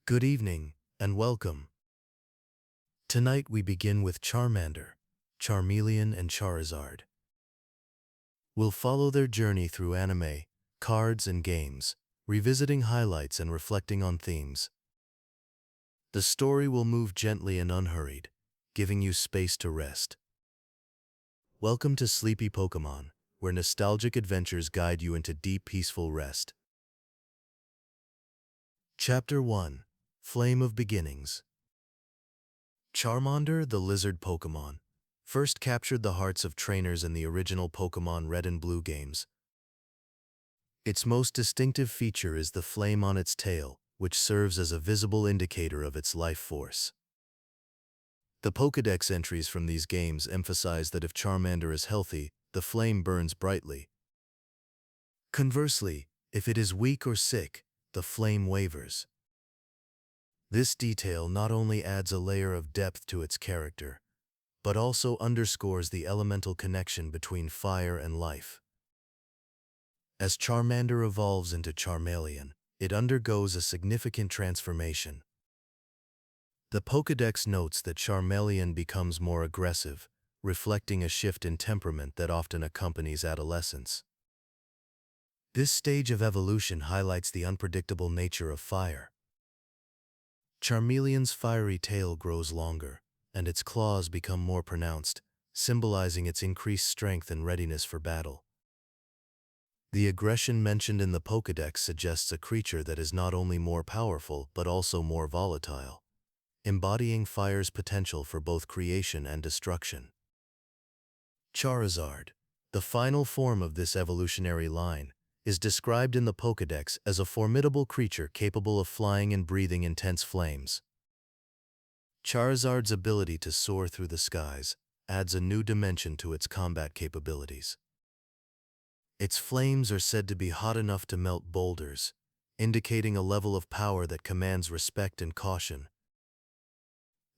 Good evening, and welcome. Tonight we begin with Charmander, Charmeleon, and Charizard. We'll follow their journey through anime, cards, and games, revisiting highlights and reflecting on themes. The story will move gently and unhurried, giving you space to rest. Welcome to Sleepy Pokémon, where nostalgic adventures guide you into deep, peaceful rest. Chapter 1: Flame of Beginnings. Charmander, the lizard Pokémon, first captured the hearts of trainers in the original Pokémon Red and Blue games. Its most distinctive feature is the flame on its tail, which serves as a visible indicator of its life force. The Pokédex entries from these games emphasize that if Charmander is healthy, the flame burns brightly. Conversely, if it is weak or sick, the flame wavers. This detail not only adds a layer of depth to its character, but also underscores the elemental connection between fire and life. As Charmander evolves into Charmeleon, it undergoes a significant transformation. The Pokédex notes that Charmeleon becomes more aggressive, reflecting a shift in temperament that often accompanies adolescence. This stage of evolution highlights the unpredictable nature of fire. Charmeleon's fiery tail grows longer, and its claws become more pronounced, symbolizing its increased strength and readiness for battle. The aggression mentioned in the Pokédex suggests a creature that is not only more powerful but also more volatile, embodying fire's potential for both creation and destruction. Charizard, the final form of this evolutionary line, is described in the Pokédex as a formidable creature capable of flying and breathing intense flames. Charizard's ability to soar through the skies adds a new dimension to its combat capabilities. Its flames are said to be hot enough to melt boulders, indicating a level of power that commands respect and caution.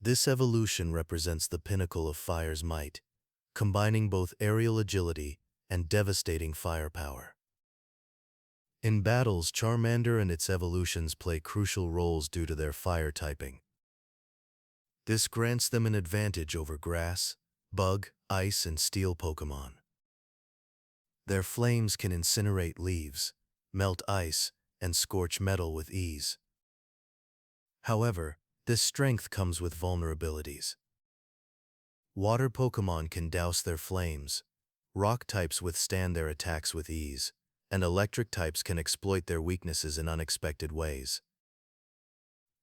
This evolution represents the pinnacle of fire's might, combining both aerial agility and devastating firepower. In battles, Charmander and its evolutions play crucial roles due to their fire typing. This grants them an advantage over grass, bug, ice, and steel Pokémon. Their flames can incinerate leaves, melt ice, and scorch metal with ease. However, this strength comes with vulnerabilities. Water Pokémon can douse their flames, rock types withstand their attacks with ease, and electric types can exploit their weaknesses in unexpected ways.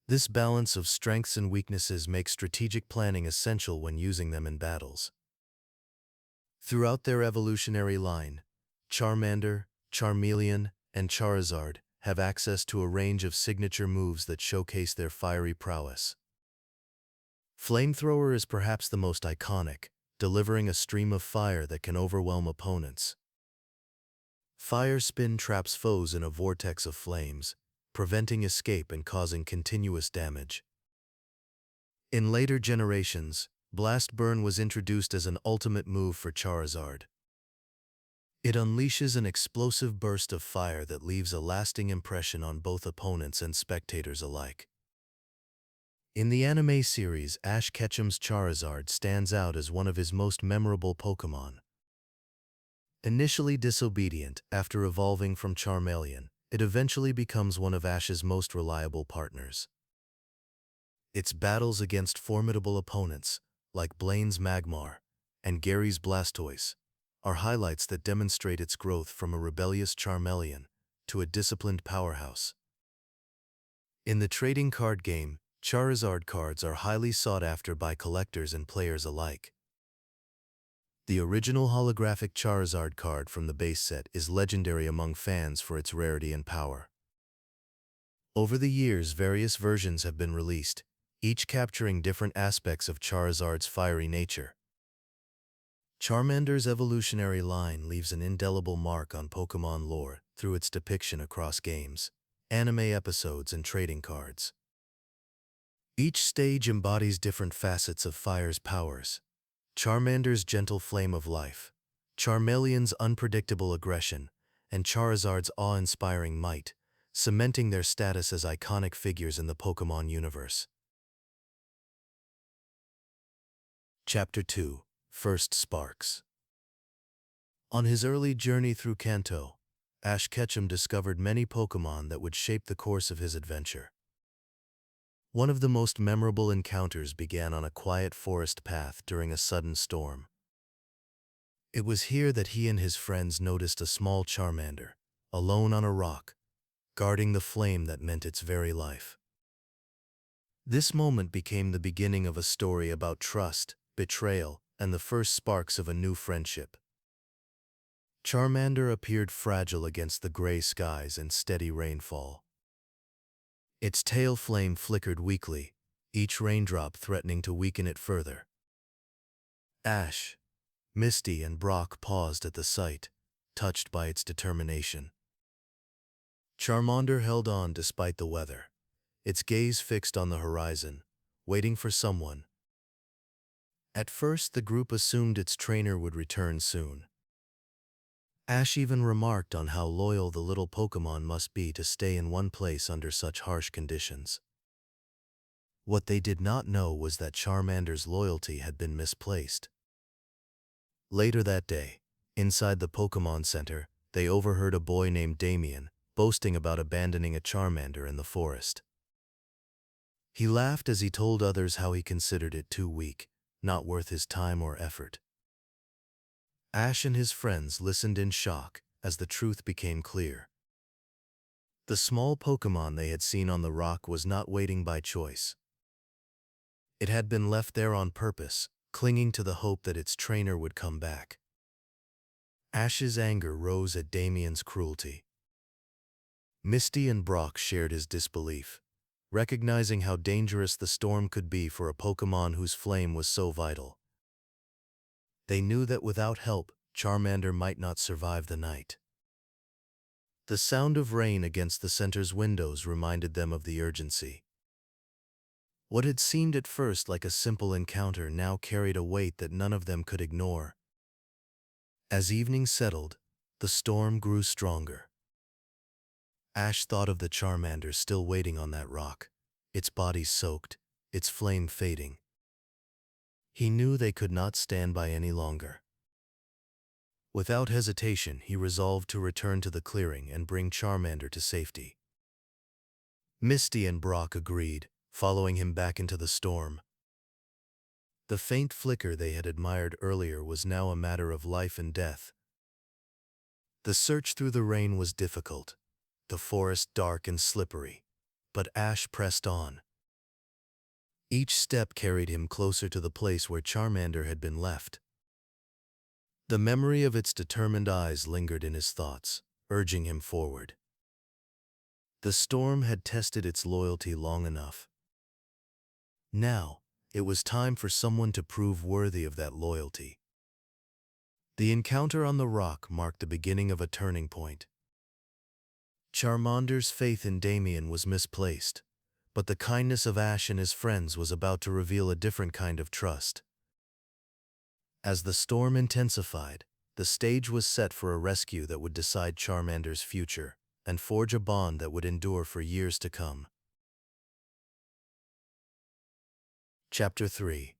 This balance of strengths and weaknesses makes strategic planning essential when using them in battles. Throughout their evolutionary line, Charmander, Charmeleon, and Charizard have access to a range of signature moves that showcase their fiery prowess. Flamethrower is perhaps the most iconic, delivering a stream of fire that can overwhelm opponents. Fire Spin traps foes in a vortex of flames, preventing escape and causing continuous damage. In later generations, Blast Burn was introduced as an ultimate move for Charizard. It unleashes an explosive burst of fire that leaves a lasting impression on both opponents and spectators alike. In the anime series, Ash Ketchum's Charizard stands out as one of his most memorable Pokémon. Initially disobedient, after evolving from Charmeleon, it eventually becomes one of Ash's most reliable partners. Its battles against formidable opponents, like Blaine's Magmar and Gary's Blastoise, are highlights that demonstrate its growth from a rebellious Charmeleon to a disciplined powerhouse. In the trading card game, Charizard cards are highly sought after by collectors and players alike. The original holographic Charizard card from the base set is legendary among fans for its rarity and power. Over the years, various versions have been released, each capturing different aspects of Charizard's fiery nature. Charmander's evolutionary line leaves an indelible mark on Pokémon lore through its depiction across games, anime episodes, and trading cards. Each stage embodies different facets of fire's powers. Charmander's gentle flame of life, Charmeleon's unpredictable aggression, and Charizard's awe-inspiring might, cementing their status as iconic figures in the Pokémon universe. Chapter 2: First Sparks. On his early journey through Kanto, Ash Ketchum discovered many Pokémon that would shape the course of his adventure. One of the most memorable encounters began on a quiet forest path during a sudden storm. It was here that he and his friends noticed a small Charmander, alone on a rock, guarding the flame that meant its very life. This moment became the beginning of a story about trust, betrayal, and the first sparks of a new friendship. Charmander appeared fragile against the gray skies and steady rainfall. Its tail flame flickered weakly, each raindrop threatening to weaken it further. Ash, Misty, and Brock paused at the sight, touched by its determination. Charmander held on despite the weather, its gaze fixed on the horizon, waiting for someone. At first, the group assumed its trainer would return soon. Ash even remarked on how loyal the little Pokémon must be to stay in one place under such harsh conditions. What they did not know was that Charmander's loyalty had been misplaced. Later that day, inside the Pokémon Center, they overheard a boy named Damien boasting about abandoning a Charmander in the forest. He laughed as he told others how he considered it too weak, not worth his time or effort. Ash and his friends listened in shock as the truth became clear. The small Pokémon they had seen on the rock was not waiting by choice. It had been left there on purpose, clinging to the hope that its trainer would come back. Ash's anger rose at Damien's cruelty. Misty and Brock shared his disbelief, recognizing how dangerous the storm could be for a Pokémon whose flame was so vital. They knew that without help, Charmander might not survive the night. The sound of rain against the center's windows reminded them of the urgency. What had seemed at first like a simple encounter now carried a weight that none of them could ignore. As evening settled, the storm grew stronger. Ash thought of the Charmander still waiting on that rock, its body soaked, its flame fading. He knew they could not stand by any longer. Without hesitation, he resolved to return to the clearing and bring Charmander to safety. Misty and Brock agreed, following him back into the storm. The faint flicker they had admired earlier was now a matter of life and death. The search through the rain was difficult, the forest dark and slippery, but Ash pressed on. Each step carried him closer to the place where Charmander had been left. The memory of its determined eyes lingered in his thoughts, urging him forward. The storm had tested its loyalty long enough. Now, it was time for someone to prove worthy of that loyalty. The encounter on the rock marked the beginning of a turning point. Charmander's faith in Damien was misplaced, but the kindness of Ash and his friends was about to reveal a different kind of trust. As the storm intensified, the stage was set for a rescue that would decide Charmander's future and forge a bond that would endure for years to come. Chapter 3: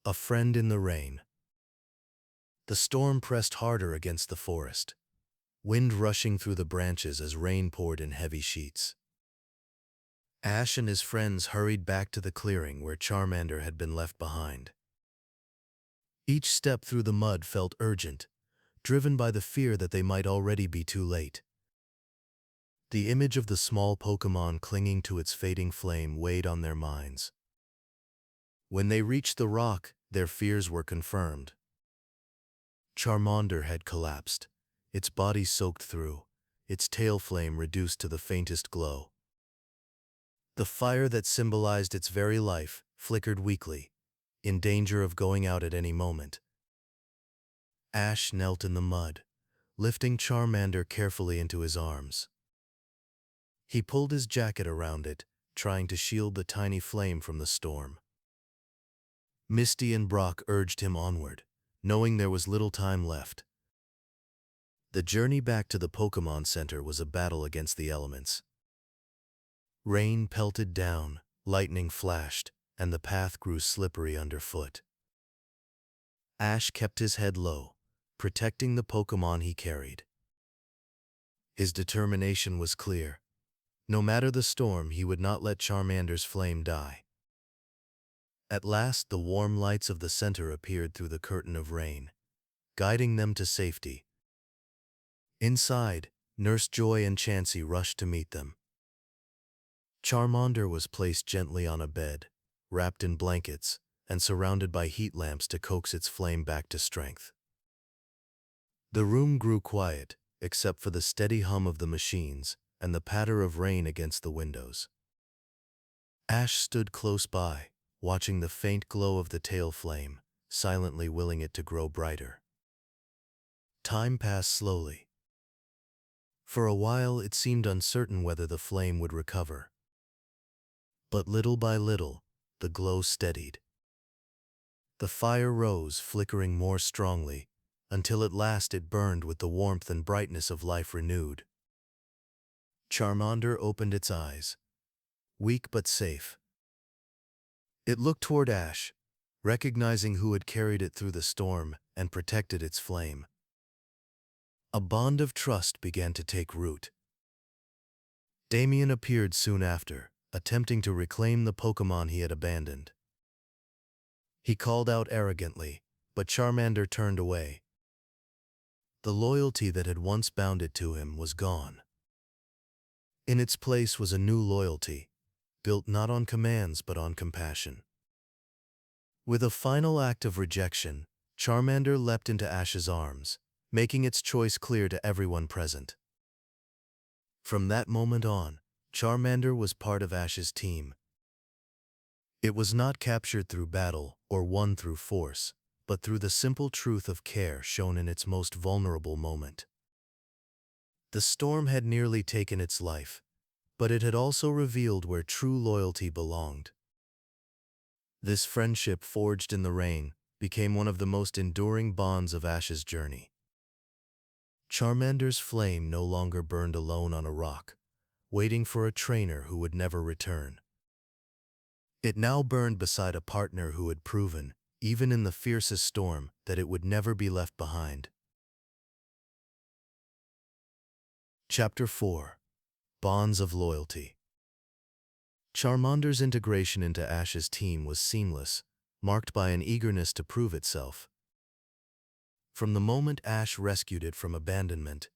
A Friend in the Rain. The storm pressed harder against the forest, wind rushing through the branches as rain poured in heavy sheets. Ash and his friends hurried back to the clearing where Charmander had been left behind. Each step through the mud felt urgent, driven by the fear that they might already be too late. The image of the small Pokémon clinging to its fading flame weighed on their minds. When they reached the rock, their fears were confirmed. Charmander had collapsed, its body soaked through, its tail flame reduced to the faintest glow. The fire that symbolized its very life flickered weakly, in danger of going out at any moment. Ash knelt in the mud, lifting Charmander carefully into his arms. He pulled his jacket around it, trying to shield the tiny flame from the storm. Misty and Brock urged him onward, knowing there was little time left. The journey back to the Pokémon Center was a battle against the elements. Rain pelted down, lightning flashed, and the path grew slippery underfoot. Ash kept his head low, protecting the Pokémon he carried. His determination was clear. No matter the storm, he would not let Charmander's flame die. At last, the warm lights of the center appeared through the curtain of rain, guiding them to safety. Inside, Nurse Joy and Chansey rushed to meet them. Charmander was placed gently on a bed, wrapped in blankets, and surrounded by heat lamps to coax its flame back to strength. The room grew quiet, except for the steady hum of the machines and the patter of rain against the windows. Ash stood close by, watching the faint glow of the tail flame, silently willing it to grow brighter. Time passed slowly. For a while it seemed uncertain whether the flame would recover. But little by little, the glow steadied. The fire rose, flickering more strongly, until at last it burned with the warmth and brightness of life renewed. Charmander opened its eyes, weak but safe. It looked toward Ash, recognizing who had carried it through the storm and protected its flame. A bond of trust began to take root. Damien appeared soon after, attempting to reclaim the Pokémon he had abandoned. He called out arrogantly, but Charmander turned away. The loyalty that had once bound it to him was gone. In its place was a new loyalty, built not on commands but on compassion. With a final act of rejection, Charmander leapt into Ash's arms, making its choice clear to everyone present. From that moment on, Charmander was part of Ash's team. It was not captured through battle or won through force, but through the simple truth of care shown in its most vulnerable moment. The storm had nearly taken its life, but it had also revealed where true loyalty belonged. This friendship, forged in the rain, became one of the most enduring bonds of Ash's journey. Charmander's flame no longer burned alone on a rock, waiting for a trainer who would never return. It now burned beside a partner who had proven, even in the fiercest storm, that it would never be left behind. Chapter 4. Bonds of Loyalty. Charmander's integration into Ash's team was seamless, marked by an eagerness to prove itself. From the moment Ash rescued it from abandonment,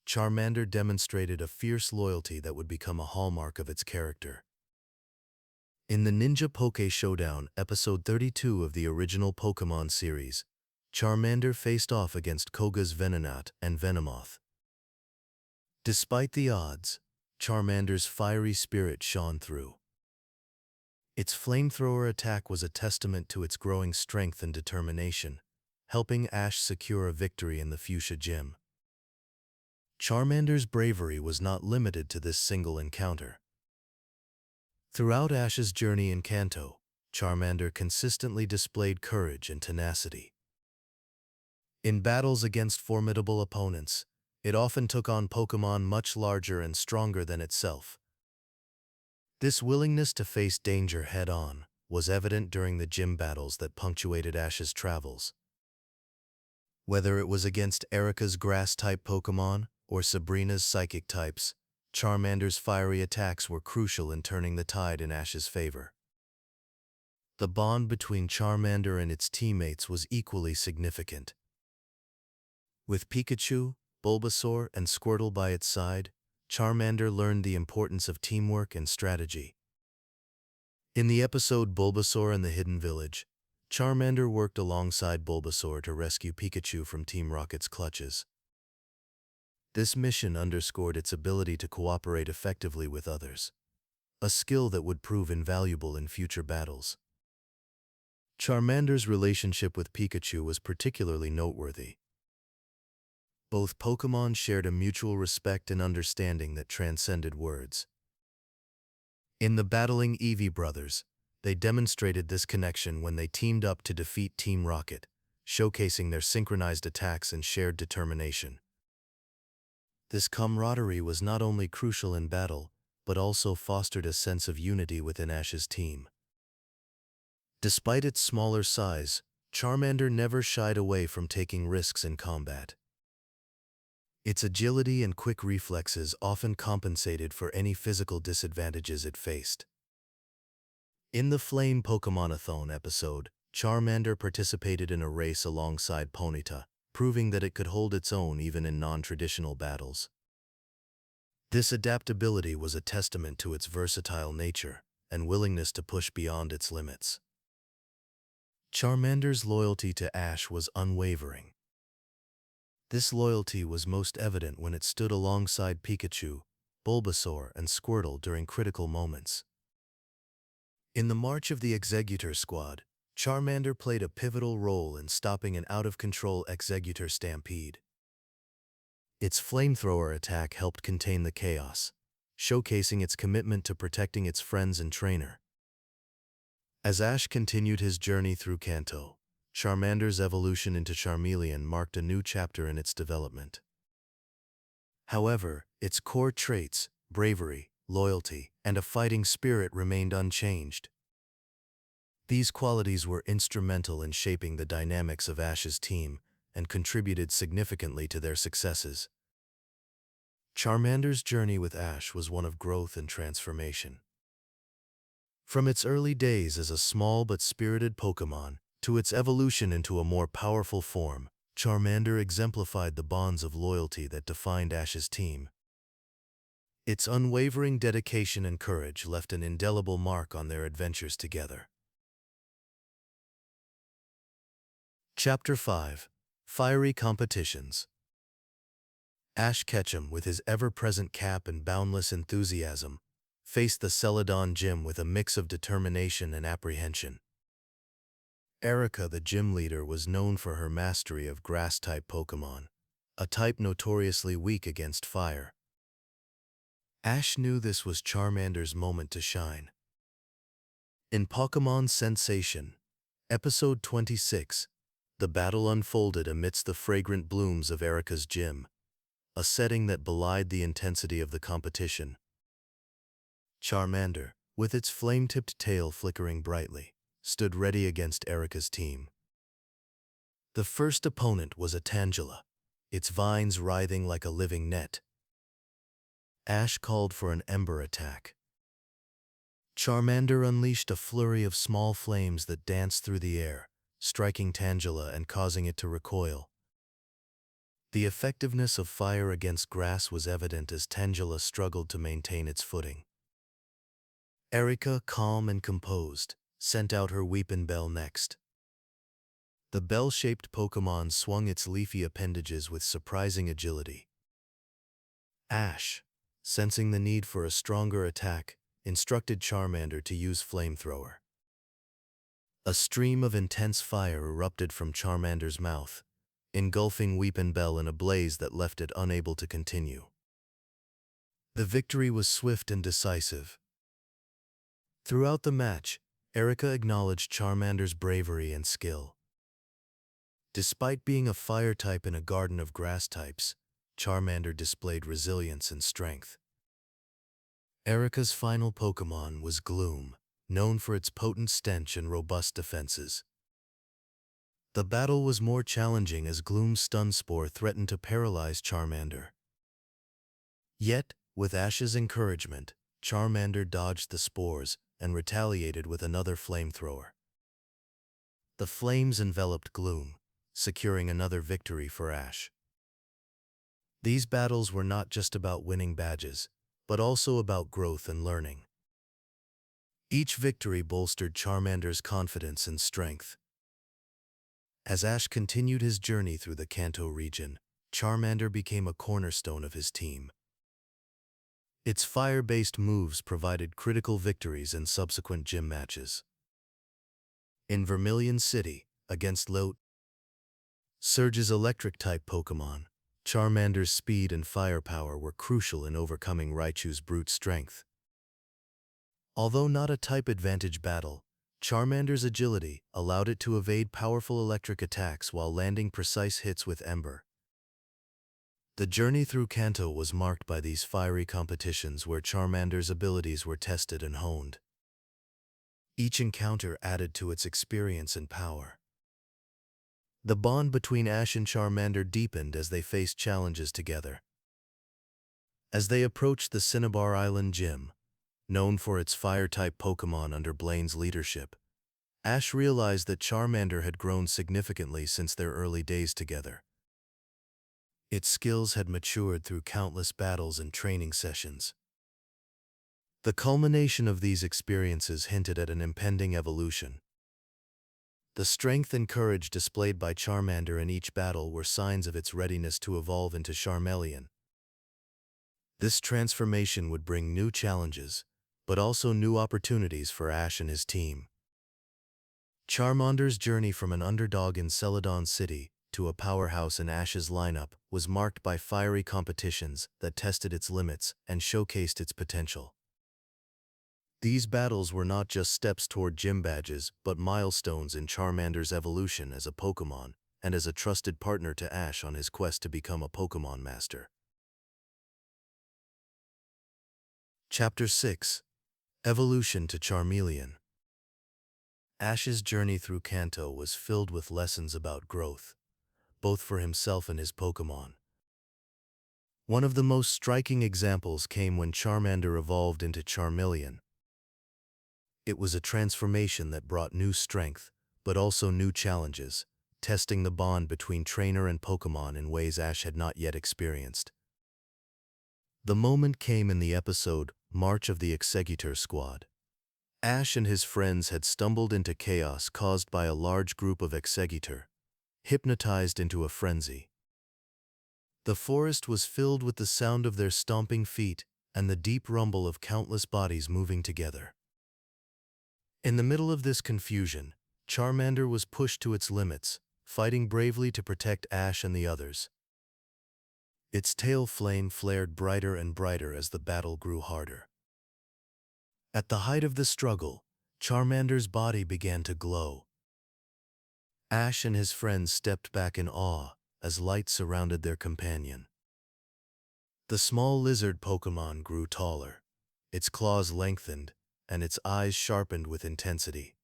Charmander demonstrated a fierce loyalty that would become a hallmark of its character. In the Ninja Poké Showdown, episode 32 of the original Pokémon series, Charmander faced off against Koga's Venonat and Venomoth. Despite the odds, Charmander's fiery spirit shone through. Its flamethrower attack was a testament to its growing strength and determination, helping Ash secure a victory in the Fuchsia Gym. Charmander's bravery was not limited to this single encounter. Throughout Ash's journey in Kanto, Charmander consistently displayed courage and tenacity. In battles against formidable opponents, it often took on Pokémon much larger and stronger than itself. This willingness to face danger head-on was evident during the gym battles that punctuated Ash's travels. Whether it was against Erika's grass-type Pokémon or Sabrina's psychic types, Charmander's fiery attacks were crucial in turning the tide in Ash's favor. The bond between Charmander and its teammates was equally significant. With Pikachu, Bulbasaur, and Squirtle by its side, Charmander learned the importance of teamwork and strategy. In the episode Bulbasaur and the Hidden Village, Charmander worked alongside Bulbasaur to rescue Pikachu from Team Rocket's clutches. This mission underscored its ability to cooperate effectively with others, a skill that would prove invaluable in future battles. Charmander's relationship with Pikachu was particularly noteworthy. Both Pokémon shared a mutual respect and understanding that transcended words. In the battling Eevee brothers, they demonstrated this connection when they teamed up to defeat Team Rocket, showcasing their synchronized attacks and shared determination. This camaraderie was not only crucial in battle, but also fostered a sense of unity within Ash's team. Despite its smaller size, Charmander never shied away from taking risks in combat. Its agility and quick reflexes often compensated for any physical disadvantages it faced. In the Flame Pokémon-a-thon episode, Charmander participated in a race alongside Ponyta, proving that it could hold its own even in non-traditional battles. This adaptability was a testament to its versatile nature and willingness to push beyond its limits. Charmander's loyalty to Ash was unwavering. This loyalty was most evident when it stood alongside Pikachu, Bulbasaur, and Squirtle during critical moments. In the March of the Exeggutor Squad, Charmander played a pivotal role in stopping an out-of-control Exeggutor stampede. Its flamethrower attack helped contain the chaos, showcasing its commitment to protecting its friends and trainer. As Ash continued his journey through Kanto, Charmander's evolution into Charmeleon marked a new chapter in its development. However, its core traits, bravery, loyalty, and a fighting spirit remained unchanged. These qualities were instrumental in shaping the dynamics of Ash's team and contributed significantly to their successes. Charmander's journey with Ash was one of growth and transformation. From its early days as a small but spirited Pokémon to its evolution into a more powerful form, Charmander exemplified the bonds of loyalty that defined Ash's team. Its unwavering dedication and courage left an indelible mark on their adventures together. Chapter 5: Fiery Competitions. Ash Ketchum, with his ever-present cap and boundless enthusiasm, faced the Celadon gym with a mix of determination and apprehension. Erica, the gym leader, was known for her mastery of grass-type Pokémon, a type notoriously weak against fire. Ash knew this was Charmander's moment to shine. In Pokémon Sensation, Episode 26, the battle unfolded amidst the fragrant blooms of Erica's gym, a setting that belied the intensity of the competition. Charmander, with its flame-tipped tail flickering brightly, stood ready against Erica's team. The first opponent was a Tangela, its vines writhing like a living net. Ash called for an Ember attack. Charmander unleashed a flurry of small flames that danced through the air, striking Tangela and causing it to recoil. The effectiveness of fire against grass was evident as Tangela struggled to maintain its footing. Erica, calm and composed, sent out her Weepin' Bell next. The bell-shaped Pokémon swung its leafy appendages with surprising agility. Ash, sensing the need for a stronger attack, instructed Charmander to use Flamethrower. A stream of intense fire erupted from Charmander's mouth, engulfing Weepin' Bell in a blaze that left it unable to continue. The victory was swift and decisive. Throughout the match, Erica acknowledged Charmander's bravery and skill. Despite being a fire type in a garden of grass types, Charmander displayed resilience and strength. Erica's final Pokémon was Gloom, known for its potent stench and robust defenses. The battle was more challenging as Gloom's Stun Spore threatened to paralyze Charmander. Yet, with Ash's encouragement, Charmander dodged the spores and retaliated with another flamethrower. The flames enveloped Gloom, securing another victory for Ash. These battles were not just about winning badges, but also about growth and learning. Each victory bolstered Charmander's confidence and strength. As Ash continued his journey through the Kanto region, Charmander became a cornerstone of his team. Its fire-based moves provided critical victories in subsequent gym matches. In Vermilion City, against Surge's electric-type Pokémon, Charmander's speed and firepower were crucial in overcoming Raichu's brute strength. Although not a type advantage battle, Charmander's agility allowed it to evade powerful electric attacks while landing precise hits with Ember. The journey through Kanto was marked by these fiery competitions where Charmander's abilities were tested and honed. Each encounter added to its experience and power. The bond between Ash and Charmander deepened as they faced challenges together. As they approached the Cinnabar Island Gym, known for its fire-type Pokémon under Blaine's leadership, Ash realized that Charmander had grown significantly since their early days together. Its skills had matured through countless battles and training sessions. The culmination of these experiences hinted at an impending evolution. The strength and courage displayed by Charmander in each battle were signs of its readiness to evolve into Charmeleon. This transformation would bring new challenges, but also new opportunities for Ash and his team. Charmander's journey from an underdog in Celadon City to a powerhouse in Ash's lineup was marked by fiery competitions that tested its limits and showcased its potential. These battles were not just steps toward gym badges, but milestones in Charmander's evolution as a Pokémon and as a trusted partner to Ash on his quest to become a Pokémon Master. Chapter 6: Evolution to Charmeleon. Ash's journey through Kanto was filled with lessons about growth, both for himself and his Pokémon. One of the most striking examples came when Charmander evolved into Charmeleon. It was a transformation that brought new strength, but also new challenges, testing the bond between trainer and Pokémon in ways Ash had not yet experienced. The moment came in the episode March of the Executor Squad. Ash and his friends had stumbled into chaos caused by a large group of Executor, hypnotized into a frenzy. The forest was filled with the sound of their stomping feet and the deep rumble of countless bodies moving together. In the middle of this confusion, Charmander was pushed to its limits, fighting bravely to protect Ash and the others. Its tail flame flared brighter and brighter as the battle grew harder. At the height of the struggle, Charmander's body began to glow. Ash and his friends stepped back in awe as light surrounded their companion. The small lizard Pokémon grew taller, its claws lengthened, and its eyes sharpened with intensity.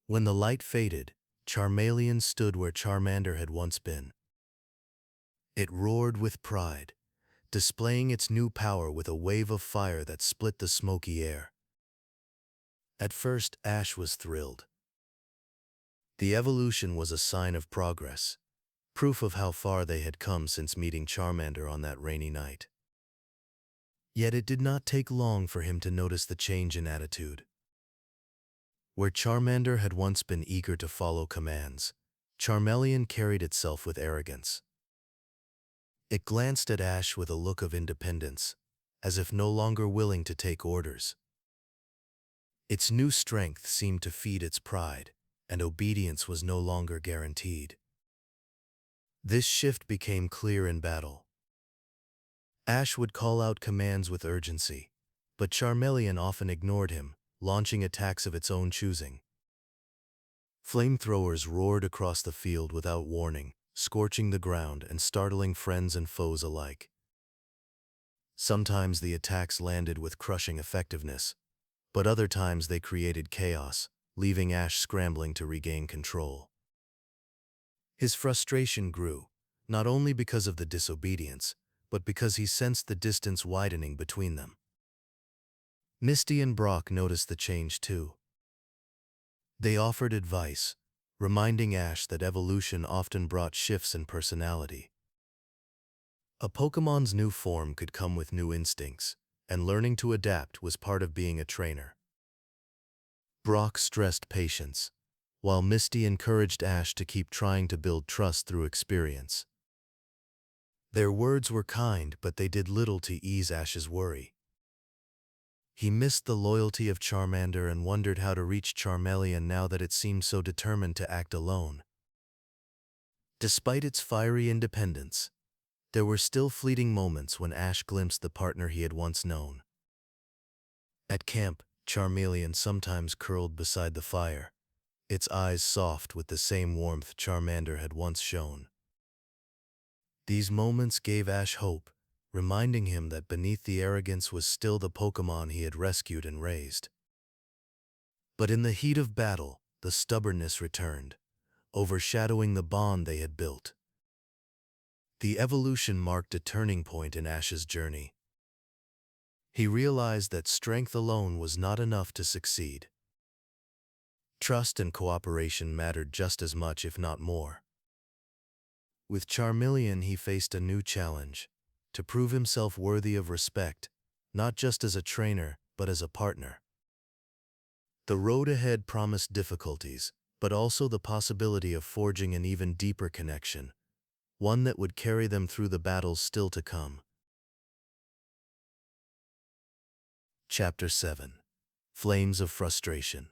When the light faded, Charmeleon stood where Charmander had once been. It roared with pride, displaying its new power with a wave of fire that split the smoky air. At first, Ash was thrilled. The evolution was a sign of progress, proof of how far they had come since meeting Charmander on that rainy night. Yet it did not take long for him to notice the change in attitude. Where Charmander had once been eager to follow commands, Charmeleon carried itself with arrogance. It glanced at Ash with a look of independence, as if no longer willing to take orders. Its new strength seemed to feed its pride, and obedience was no longer guaranteed. This shift became clear in battle. Ash would call out commands with urgency, but Charmeleon often ignored him, launching attacks of its own choosing. Flamethrowers roared across the field without warning, scorching the ground and startling friends and foes alike. Sometimes the attacks landed with crushing effectiveness, but other times they created chaos, leaving Ash scrambling to regain control. His frustration grew, not only because of the disobedience, but because he sensed the distance widening between them. Misty and Brock noticed the change too. They offered advice, reminding Ash that evolution often brought shifts in personality. A Pokémon's new form could come with new instincts, and learning to adapt was part of being a trainer. Brock stressed patience, while Misty encouraged Ash to keep trying to build trust through experience. Their words were kind, but they did little to ease Ash's worry. He missed the loyalty of Charmander and wondered how to reach Charmeleon now that it seemed so determined to act alone. Despite its fiery independence, there were still fleeting moments when Ash glimpsed the partner he had once known. At camp, Charmeleon sometimes curled beside the fire, its eyes soft with the same warmth Charmander had once shown. These moments gave Ash hope, reminding him that beneath the arrogance was still the Pokémon he had rescued and raised. But in the heat of battle, the stubbornness returned, overshadowing the bond they had built. The evolution marked a turning point in Ash's journey. He realized that strength alone was not enough to succeed. Trust and cooperation mattered just as much, if not more. With Charmeleon, he faced a new challenge, to prove himself worthy of respect, not just as a trainer, but as a partner. The road ahead promised difficulties, but also the possibility of forging an even deeper connection, one that would carry them through the battles still to come. Chapter 7. Flames of Frustration.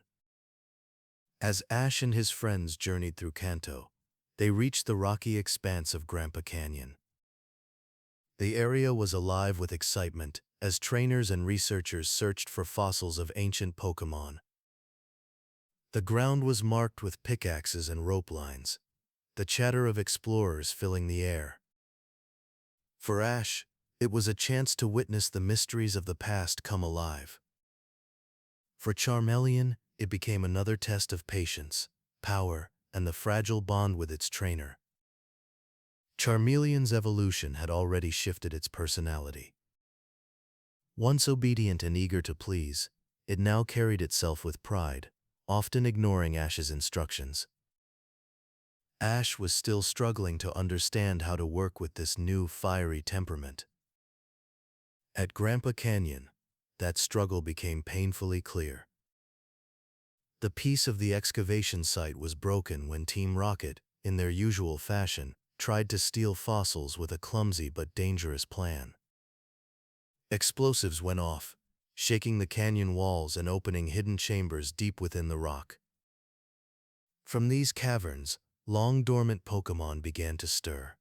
As Ash and his friends journeyed through Kanto, they reached the rocky expanse of Grandpa Canyon. The area was alive with excitement as trainers and researchers searched for fossils of ancient Pokémon. The ground was marked with pickaxes and rope lines, the chatter of explorers filling the air. For Ash, it was a chance to witness the mysteries of the past come alive. For Charmeleon, it became another test of patience, power, and the fragile bond with its trainer. Charmeleon's evolution had already shifted its personality. Once obedient and eager to please, it now carried itself with pride, often ignoring Ash's instructions. Ash was still struggling to understand how to work with this new fiery temperament. At Grandpa Canyon, that struggle became painfully clear. The peace of the excavation site was broken when Team Rocket, in their usual fashion, tried to steal fossils with a clumsy but dangerous plan. Explosives went off, shaking the canyon walls and opening hidden chambers deep within the rock. From these caverns, long-dormant Pokémon began to stir.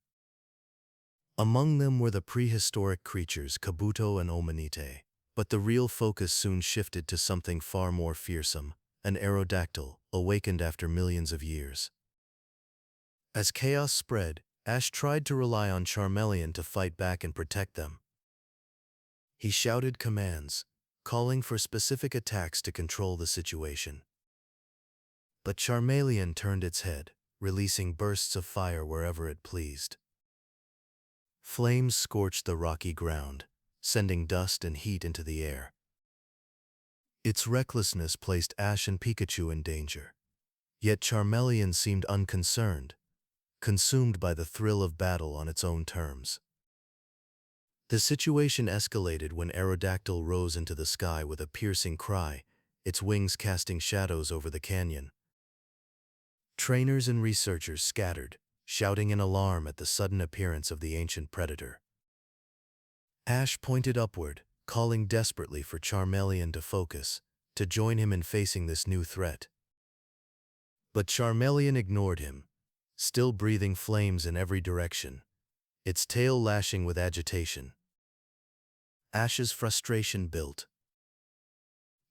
Among them were the prehistoric creatures Kabuto and Omanite, but the real focus soon shifted to something far more fearsome, an Aerodactyl, awakened after millions of years. As chaos spread, Ash tried to rely on Charmeleon to fight back and protect them. He shouted commands, calling for specific attacks to control the situation. But Charmeleon turned its head, releasing bursts of fire wherever it pleased. Flames scorched the rocky ground, sending dust and heat into the air. Its recklessness placed Ash and Pikachu in danger, yet Charmeleon seemed unconcerned, consumed by the thrill of battle on its own terms. The situation escalated when Aerodactyl rose into the sky with a piercing cry, its wings casting shadows over the canyon. Trainers and researchers scattered, shouting in alarm at the sudden appearance of the ancient predator. Ash pointed upward, calling desperately for Charmeleon to focus, to join him in facing this new threat. But Charmeleon ignored him, still breathing flames in every direction, its tail lashing with agitation. Ash's frustration built.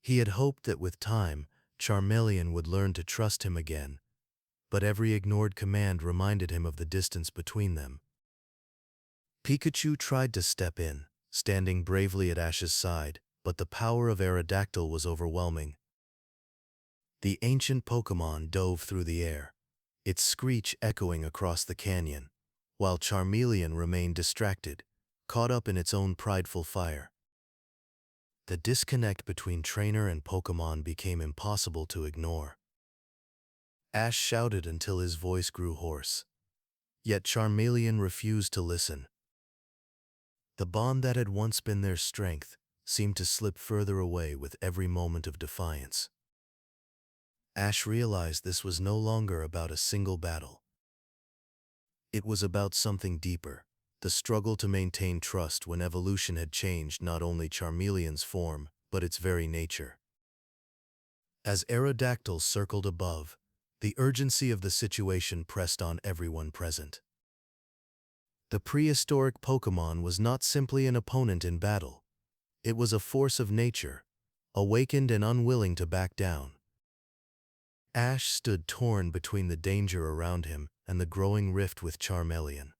He had hoped that with time, Charmeleon would learn to trust him again, but every ignored command reminded him of the distance between them. Pikachu tried to step in, standing bravely at Ash's side, but the power of Aerodactyl was overwhelming. The ancient Pokémon dove through the air, its screech echoing across the canyon, while Charmeleon remained distracted, caught up in its own prideful fire. The disconnect between trainer and Pokémon became impossible to ignore. Ash shouted until his voice grew hoarse, yet Charmeleon refused to listen. The bond that had once been their strength seemed to slip further away with every moment of defiance. Ash realized this was no longer about a single battle. It was about something deeper, the struggle to maintain trust when evolution had changed not only Charmeleon's form, but its very nature. As Aerodactyl circled above, the urgency of the situation pressed on everyone present. The prehistoric Pokémon was not simply an opponent in battle. It was a force of nature, awakened and unwilling to back down. Ash stood torn between the danger around him and the growing rift with Charmeleon.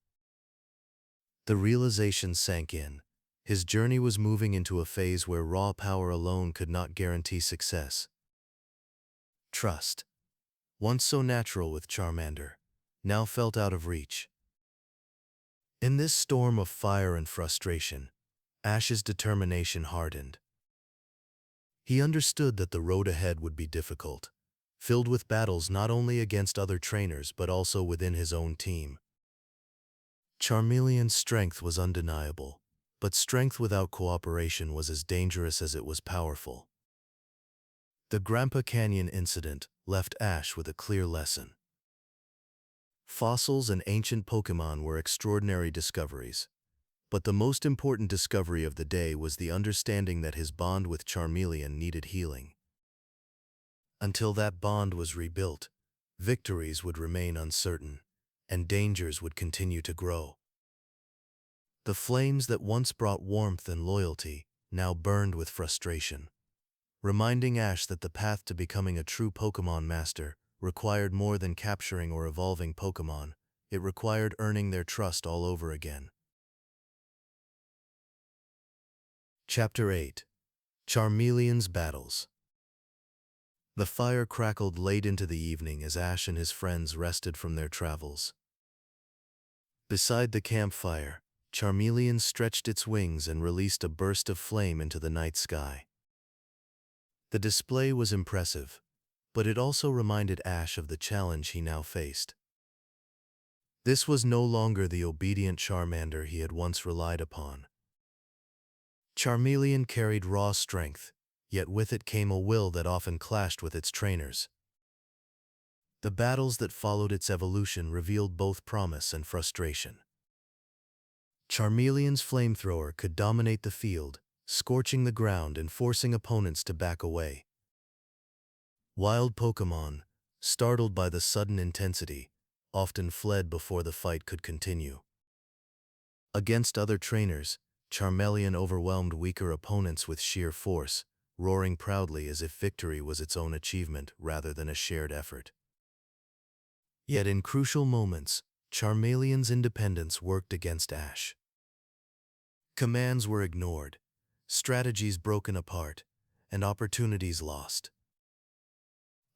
The realization sank in. His journey was moving into a phase where raw power alone could not guarantee success. Trust, once so natural with Charmander, now felt out of reach. In this storm of fire and frustration, Ash's determination hardened. He understood that the road ahead would be difficult, filled with battles not only against other trainers but also within his own team. Charmeleon's strength was undeniable, but strength without cooperation was as dangerous as it was powerful. The Grandpa Canyon incident left Ash with a clear lesson. Fossils and ancient Pokémon were extraordinary discoveries, but the most important discovery of the day was the understanding that his bond with Charmeleon needed healing. Until that bond was rebuilt, victories would remain uncertain, and dangers would continue to grow. The flames that once brought warmth and loyalty now burned with frustration, reminding Ash that the path to becoming a true Pokémon master required more than capturing or evolving Pokémon. It required earning their trust all over again. Chapter 8. Charmeleon's Battles. The fire crackled late into the evening as Ash and his friends rested from their travels. Beside the campfire, Charmeleon stretched its wings and released a burst of flame into the night sky. The display was impressive, but it also reminded Ash of the challenge he now faced. This was no longer the obedient Charmander he had once relied upon. Charmeleon carried raw strength, yet with it came a will that often clashed with its trainers. The battles that followed its evolution revealed both promise and frustration. Charmeleon's flamethrower could dominate the field, scorching the ground and forcing opponents to back away. Wild Pokémon, startled by the sudden intensity, often fled before the fight could continue. Against other trainers, Charmeleon overwhelmed weaker opponents with sheer force, roaring proudly as if victory was its own achievement rather than a shared effort. Yet in crucial moments, Charmeleon's independence worked against Ash. Commands were ignored, strategies broken apart, and opportunities lost.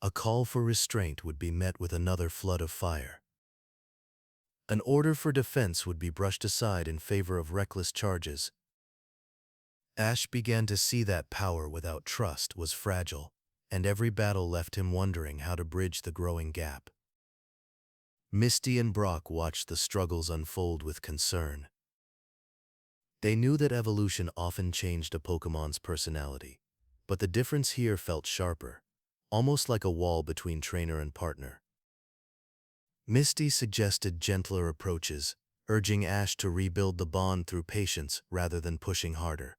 A call for restraint would be met with another flood of fire. An order for defense would be brushed aside in favor of reckless charges. Ash began to see that power without trust was fragile, and every battle left him wondering how to bridge the growing gap. Misty and Brock watched the struggles unfold with concern. They knew that evolution often changed a Pokémon's personality, but the difference here felt sharper, almost like a wall between trainer and partner. Misty suggested gentler approaches, urging Ash to rebuild the bond through patience rather than pushing harder.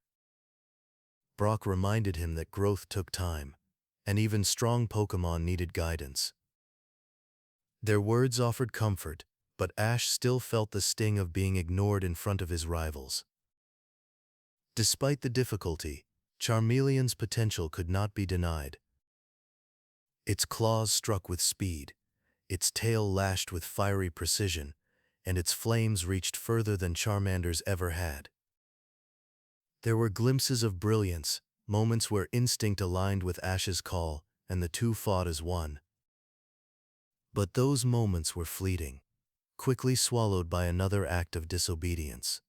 Brock reminded him that growth took time, and even strong Pokémon needed guidance. Their words offered comfort, but Ash still felt the sting of being ignored in front of his rivals. Despite the difficulty, Charmeleon's potential could not be denied. Its claws struck with speed, its tail lashed with fiery precision, and its flames reached further than Charmander's ever had. There were glimpses of brilliance, moments where instinct aligned with Ash's call, and the two fought as one. But those moments were fleeting, quickly swallowed by another act of disobedience.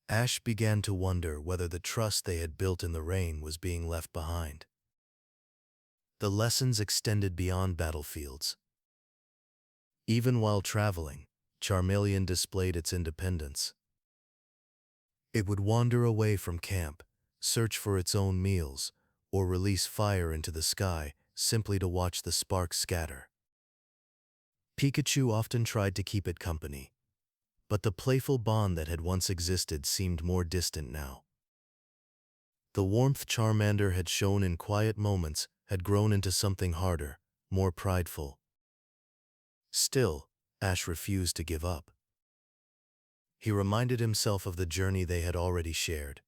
Ash began to wonder whether the trust they had built in the rain was being left behind. The lessons extended beyond battlefields. Even while traveling, Charmeleon displayed its independence. It would wander away from camp, search for its own meals, or release fire into the sky simply to watch the sparks scatter. Pikachu often tried to keep it company, but the playful bond that had once existed seemed more distant now. The warmth Charmander had shown in quiet moments had grown into something harder, more prideful. Still, Ash refused to give up. He reminded himself of the journey they had already shared,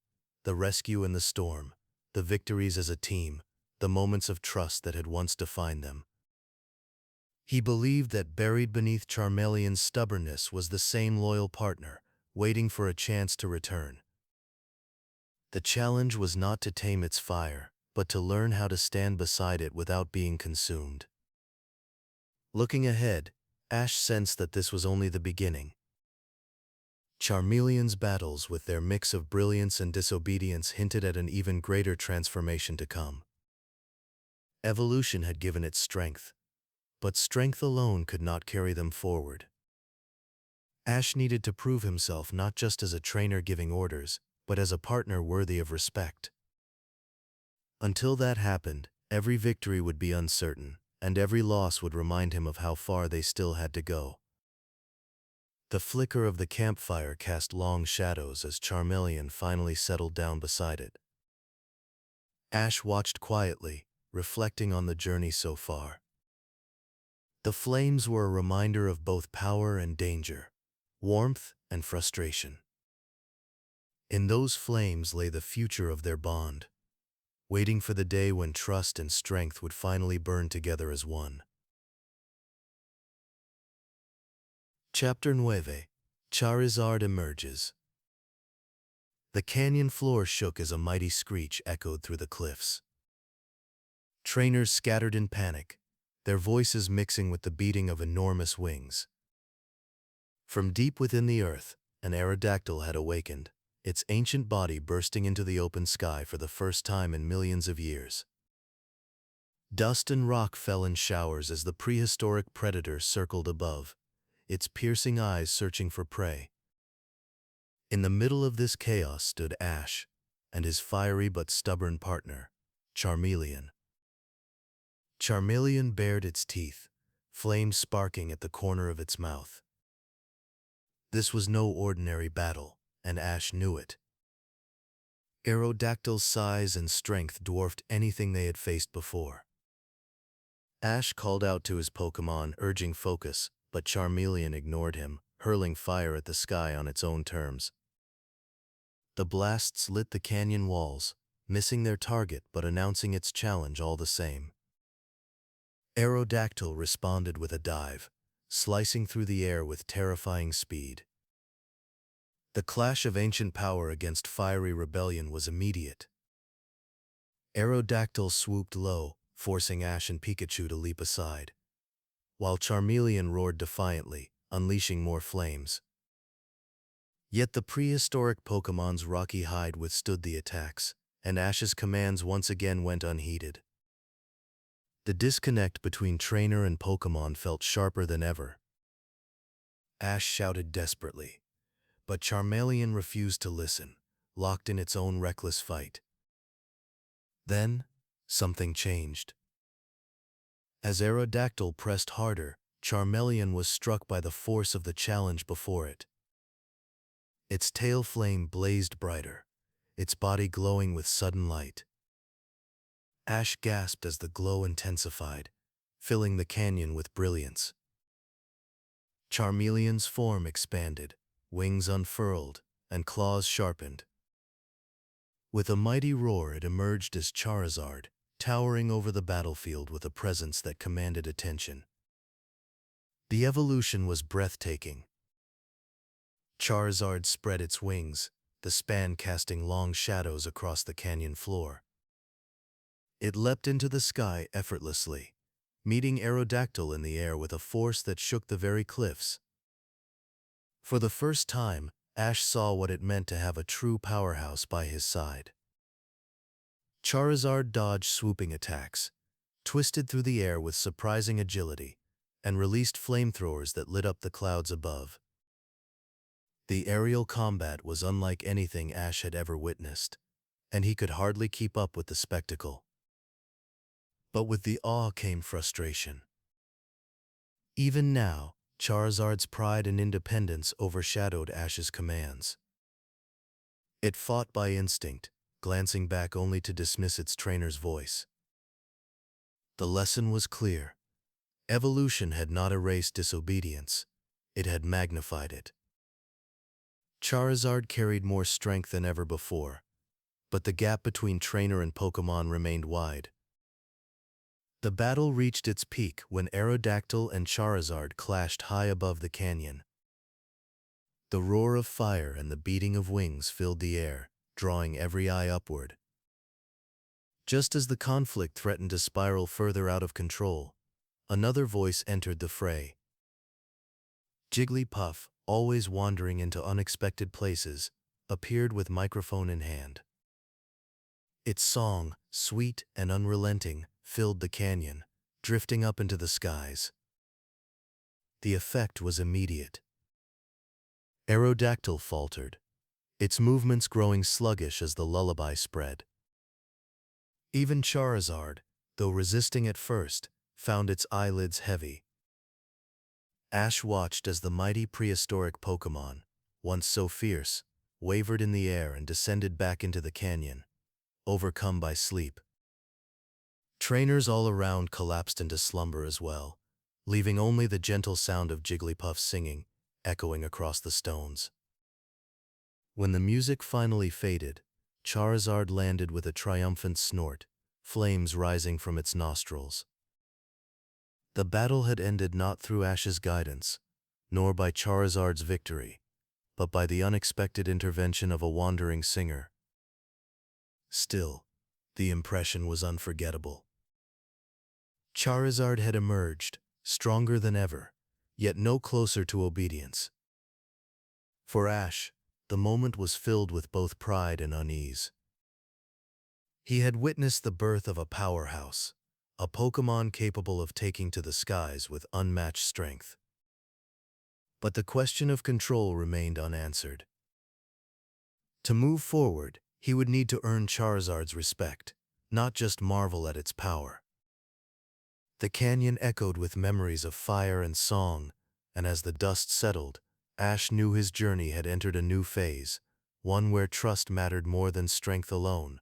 the rescue in the storm, the victories as a team, the moments of trust that had once defined them. He believed that buried beneath Charmeleon's stubbornness was the same loyal partner, waiting for a chance to return. The challenge was not to tame its fire, but to learn how to stand beside it without being consumed. Looking ahead, Ash sensed that this was only the beginning. Charmeleon's battles with their mix of brilliance and disobedience hinted at an even greater transformation to come. Evolution had given it strength, but strength alone could not carry them forward. Ash needed to prove himself not just as a trainer giving orders, but as a partner worthy of respect. Until that happened, every victory would be uncertain, and every loss would remind him of how far they still had to go. The flicker of the campfire cast long shadows as Charmeleon finally settled down beside it. Ash watched quietly, reflecting on the journey so far. The flames were a reminder of both power and danger, warmth and frustration. In those flames lay the future of their bond, waiting for the day when trust and strength would finally burn together as one. Chapter 9: Charizard Emerges. The canyon floor shook as a mighty screech echoed through the cliffs. Trainers scattered in panic, their voices mixing with the beating of enormous wings. From deep within the earth, an Aerodactyl had awakened, its ancient body bursting into the open sky for the first time in millions of years. Dust and rock fell in showers as the prehistoric predator circled above, its piercing eyes searching for prey. In the middle of this chaos stood Ash, and his fiery but stubborn partner, Charmeleon. Charmeleon bared its teeth, flames sparking at the corner of its mouth. This was no ordinary battle, and Ash knew it. Aerodactyl's size and strength dwarfed anything they had faced before. Ash called out to his Pokémon, urging focus, but Charmeleon ignored him, hurling fire at the sky on its own terms. The blasts lit the canyon walls, missing their target but announcing its challenge all the same. Aerodactyl responded with a dive, slicing through the air with terrifying speed. The clash of ancient power against fiery rebellion was immediate. Aerodactyl swooped low, forcing Ash and Pikachu to leap aside, while Charmeleon roared defiantly, unleashing more flames. Yet the prehistoric Pokémon's rocky hide withstood the attacks, and Ash's commands once again went unheeded. The disconnect between trainer and Pokémon felt sharper than ever. Ash shouted desperately, but Charmeleon refused to listen, locked in its own reckless fight. Then, something changed. As Aerodactyl pressed harder, Charmeleon was struck by the force of the challenge before it. Its tail flame blazed brighter, its body glowing with sudden light. Ash gasped as the glow intensified, filling the canyon with brilliance. Charmeleon's form expanded, wings unfurled, and claws sharpened. With a mighty roar, it emerged as Charizard, towering over the battlefield with a presence that commanded attention. The evolution was breathtaking. Charizard spread its wings, the span casting long shadows across the canyon floor. It leapt into the sky effortlessly, meeting Aerodactyl in the air with a force that shook the very cliffs. For the first time, Ash saw what it meant to have a true powerhouse by his side. Charizard dodged swooping attacks, twisted through the air with surprising agility, and released flamethrowers that lit up the clouds above. The aerial combat was unlike anything Ash had ever witnessed, and he could hardly keep up with the spectacle. But with the awe came frustration. Even now, Charizard's pride and independence overshadowed Ash's commands. It fought by instinct, glancing back only to dismiss its trainer's voice. The lesson was clear. Evolution had not erased disobedience, it had magnified it. Charizard carried more strength than ever before, but the gap between trainer and Pokémon remained wide. The battle reached its peak when Aerodactyl and Charizard clashed high above the canyon. The roar of fire and the beating of wings filled the air, drawing every eye upward. Just as the conflict threatened to spiral further out of control, another voice entered the fray. Jigglypuff, always wandering into unexpected places, appeared with microphone in hand. Its song, sweet and unrelenting, filled the canyon, drifting up into the skies. The effect was immediate. Aerodactyl faltered, its movements growing sluggish as the lullaby spread. Even Charizard, though resisting at first, found its eyelids heavy. Ash watched as the mighty prehistoric Pokémon, once so fierce, wavered in the air and descended back into the canyon, overcome by sleep. Trainers all around collapsed into slumber as well, leaving only the gentle sound of Jigglypuff's singing echoing across the stones. When the music finally faded, Charizard landed with a triumphant snort, flames rising from its nostrils. The battle had ended not through Ash's guidance, nor by Charizard's victory, but by the unexpected intervention of a wandering singer. Still, the impression was unforgettable. Charizard had emerged, stronger than ever, yet no closer to obedience. For Ash, the moment was filled with both pride and unease. He had witnessed the birth of a powerhouse, a Pokémon capable of taking to the skies with unmatched strength. But the question of control remained unanswered. To move forward, he would need to earn Charizard's respect, not just marvel at its power. The canyon echoed with memories of fire and song, and as the dust settled, Ash knew his journey had entered a new phase, one where trust mattered more than strength alone.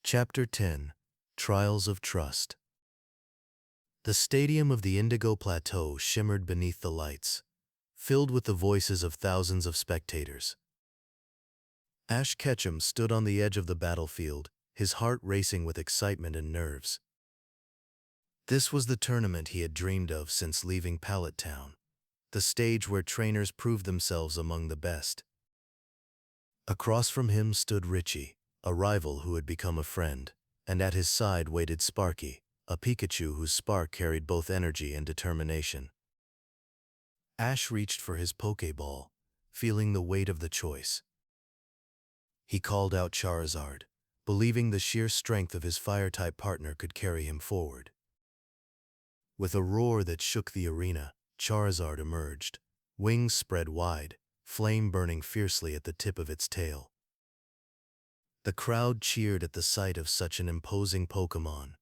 Chapter 10: Trials of Trust. The stadium of the Indigo Plateau shimmered beneath the lights, filled with the voices of thousands of spectators. Ash Ketchum stood on the edge of the battlefield, his heart racing with excitement and nerves. This was the tournament he had dreamed of since leaving Pallet Town, the stage where trainers proved themselves among the best. Across from him stood Richie, a rival who had become a friend, and at his side waited Sparky, a Pikachu whose spark carried both energy and determination. Ash reached for his Pokéball, feeling the weight of the choice. He called out Charizard, believing the sheer strength of his Fire-type partner could carry him forward. With a roar that shook the arena, Charizard emerged, wings spread wide, flame burning fiercely at the tip of its tail. The crowd cheered at the sight of such an imposing Pokémon,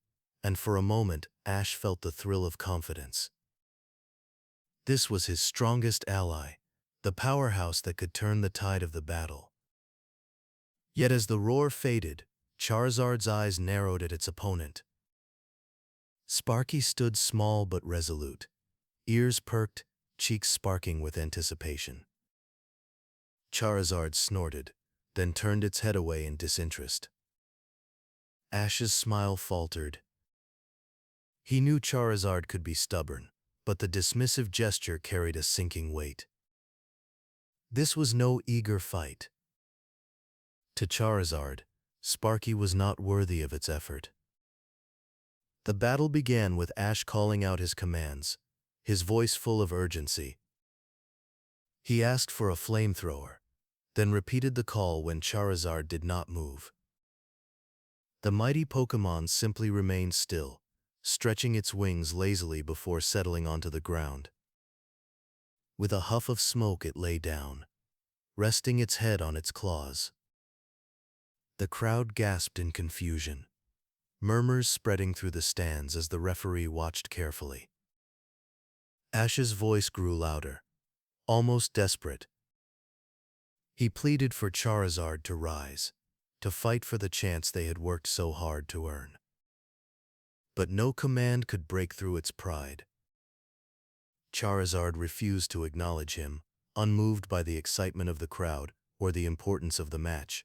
and for a moment Ash felt the thrill of confidence. This was his strongest ally, the powerhouse that could turn the tide of the battle. Yet as the roar faded, Charizard's eyes narrowed at its opponent. Sparky stood small but resolute, ears perked, cheeks sparking with anticipation. Charizard snorted, then turned its head away in disinterest. Ash's smile faltered. He knew Charizard could be stubborn, but the dismissive gesture carried a sinking weight. This was no eager fight. To Charizard, Sparky was not worthy of its effort. The battle began with Ash calling out his commands, his voice full of urgency. He asked for a flamethrower, then repeated the call when Charizard did not move. The mighty Pokémon simply remained still, stretching its wings lazily before settling onto the ground. With a huff of smoke it lay down, resting its head on its claws. The crowd gasped in confusion, murmurs spreading through the stands as the referee watched carefully. Ash's voice grew louder, almost desperate. He pleaded for Charizard to rise, to fight for the chance they had worked so hard to earn. But no command could break through its pride. Charizard refused to acknowledge him, unmoved by the excitement of the crowd or the importance of the match.